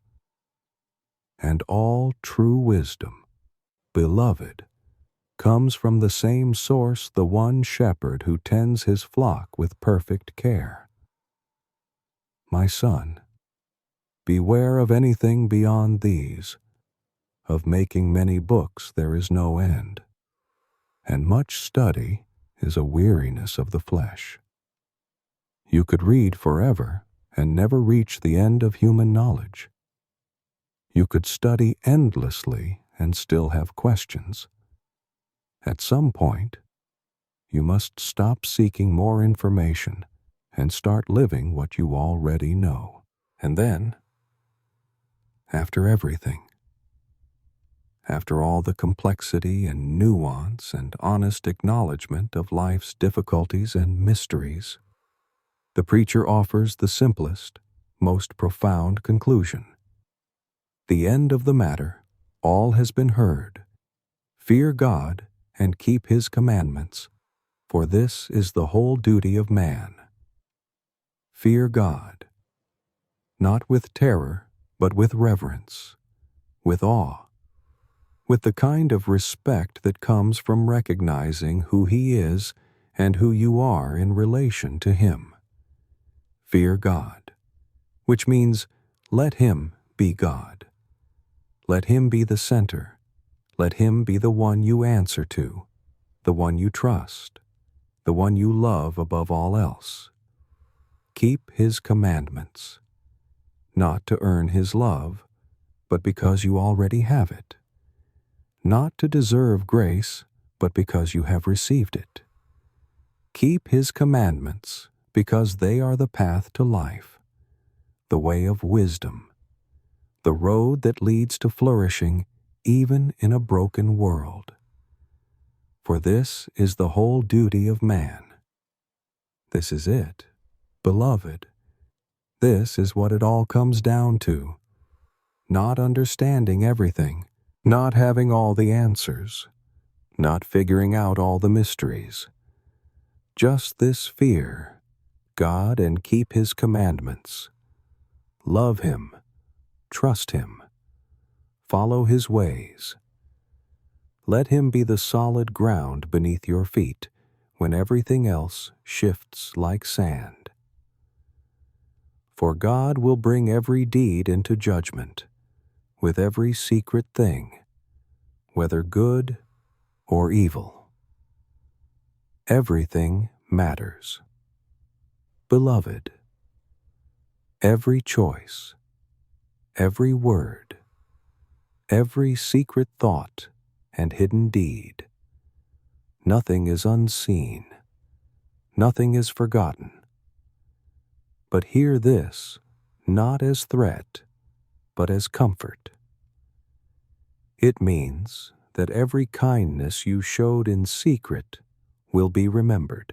And all true wisdom, beloved, comes from the same source, the one shepherd who tends his flock with perfect care. My son, beware of anything beyond these. Of making many books there is no end, and much study is a weariness of the flesh. You could read forever and never reach the end of human knowledge. You could study endlessly and still have questions. At some point, you must stop seeking more information and start living what you already know. And then, after everything, after all the complexity and nuance and honest acknowledgement of life's difficulties and mysteries, the preacher offers the simplest, most profound conclusion. The end of the matter, all has been heard. Fear God and keep his commandments, for this is the whole duty of man. Fear God, not with terror, but with reverence, with awe, with the kind of respect that comes from recognizing who he is and who you are in relation to him. Fear God, which means let him be God. Let him be the center. Let him be the one you answer to, the one you trust, the one you love above all else. Keep his commandments, not to earn his love, but because you already have it. Not to deserve grace, but because you have received it. Keep his commandments, because they are the path to life, the way of wisdom, the road that leads to flourishing even in a broken world. For this is the whole duty of man. This is it, beloved. This is what it all comes down to. Not understanding everything, not having all the answers, not figuring out all the mysteries. Just this fear, God, and keep his commandments. Love him, trust him, follow his ways. Let him be the solid ground beneath your feet when everything else shifts like sand. For God will bring every deed into judgment, with every secret thing, whether good or evil. Everything matters. Beloved, every choice, every word, every secret thought and hidden deed, nothing is unseen, nothing is forgotten. But hear this, not as threat, but as comfort. It means that every kindness you showed in secret will be remembered.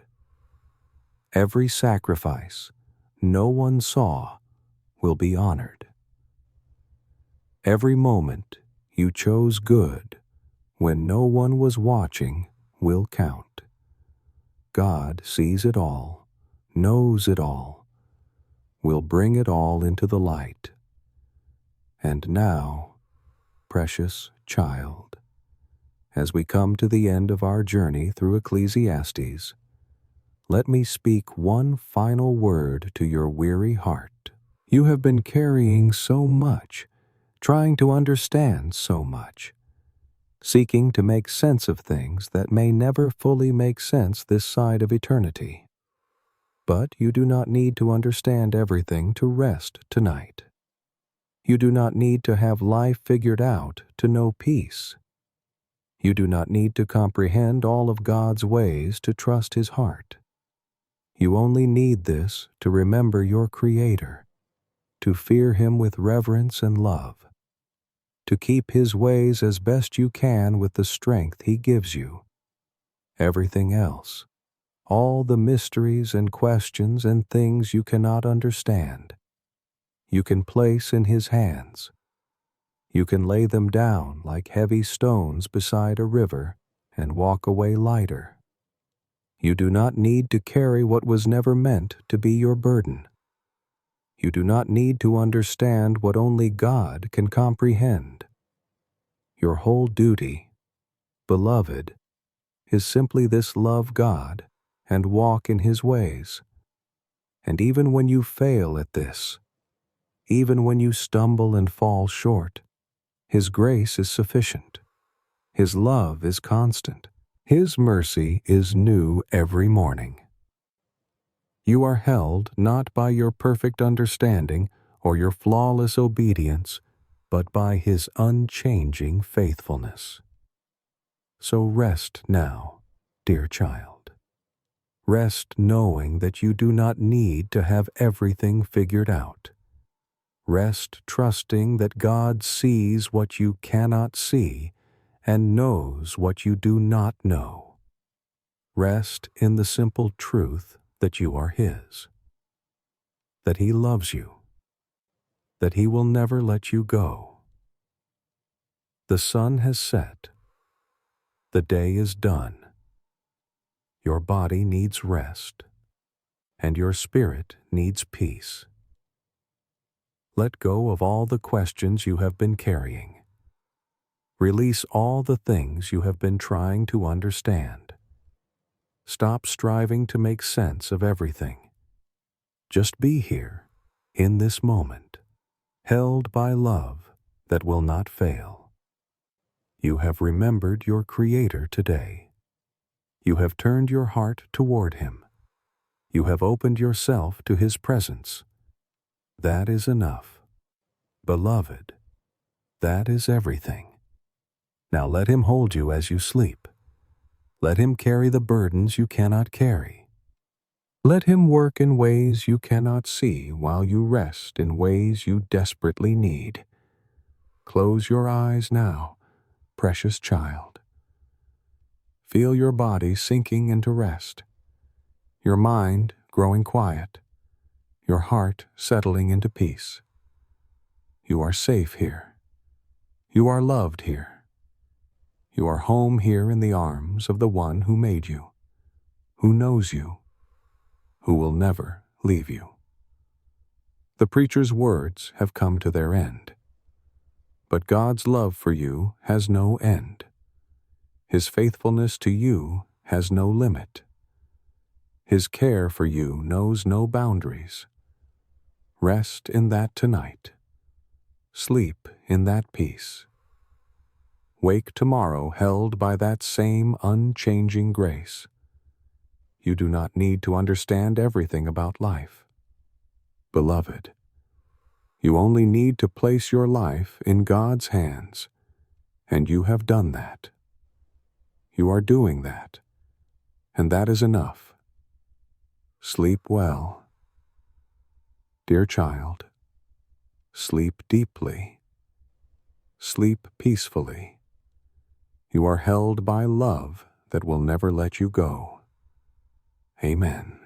Every sacrifice no one saw will be honored. Every moment you chose good when no one was watching will count. God sees it all, knows it all, will bring it all into the light. And now, precious child, as we come to the end of our journey through Ecclesiastes, let me speak one final word to your weary heart. You have been carrying so much, trying to understand so much, seeking to make sense of things that may never fully make sense this side of eternity. But you do not need to understand everything to rest tonight. You do not need to have life figured out to know peace. You do not need to comprehend all of God's ways to trust His heart. You only need this to remember your Creator, to fear Him with reverence and love, to keep His ways as best you can with the strength He gives you. Everything else, all the mysteries and questions and things you cannot understand, you can place in His hands. You can lay them down like heavy stones beside a river and walk away lighter. You do not need to carry what was never meant to be your burden. You do not need to understand what only God can comprehend. Your whole duty, beloved, is simply this: love God and walk in His ways. And even when you fail at this, even when you stumble and fall short, His grace is sufficient. His love is constant. His mercy is new every morning. You are held not by your perfect understanding or your flawless obedience, but by His unchanging faithfulness. So rest now, dear child. Rest knowing that you do not need to have everything figured out. Rest trusting that God sees what you cannot see and knows what you do not know. Rest in the simple truth that you are His, that He loves you, that He will never let you go. The sun has set. The day is done. Your body needs rest, and your spirit needs peace. Let go of all the questions you have been carrying. Release all the things you have been trying to understand. Stop striving to make sense of everything. Just be here, in this moment, held by love that will not fail. You have remembered your Creator today. You have turned your heart toward Him. You have opened yourself to His presence. That is enough. Beloved, that is everything. Now let Him hold you as you sleep. Let Him carry the burdens you cannot carry. Let Him work in ways you cannot see while you rest in ways you desperately need. Close your eyes now, precious child. Feel your body sinking into rest, your mind growing quiet, your heart settling into peace. You are safe here. You are loved here. You are home here in the arms of the One who made you, who knows you, who will never leave you. The preacher's words have come to their end. But God's love for you has no end. His faithfulness to you has no limit. His care for you knows no boundaries. Rest in that tonight. Sleep in that peace. Wake tomorrow held by that same unchanging grace. You do not need to understand everything about life. Beloved, you only need to place your life in God's hands, and you have done that. You are doing that, and that is enough. Sleep well. Dear child, sleep deeply. Sleep peacefully. You are held by love that will never let you go. Amen.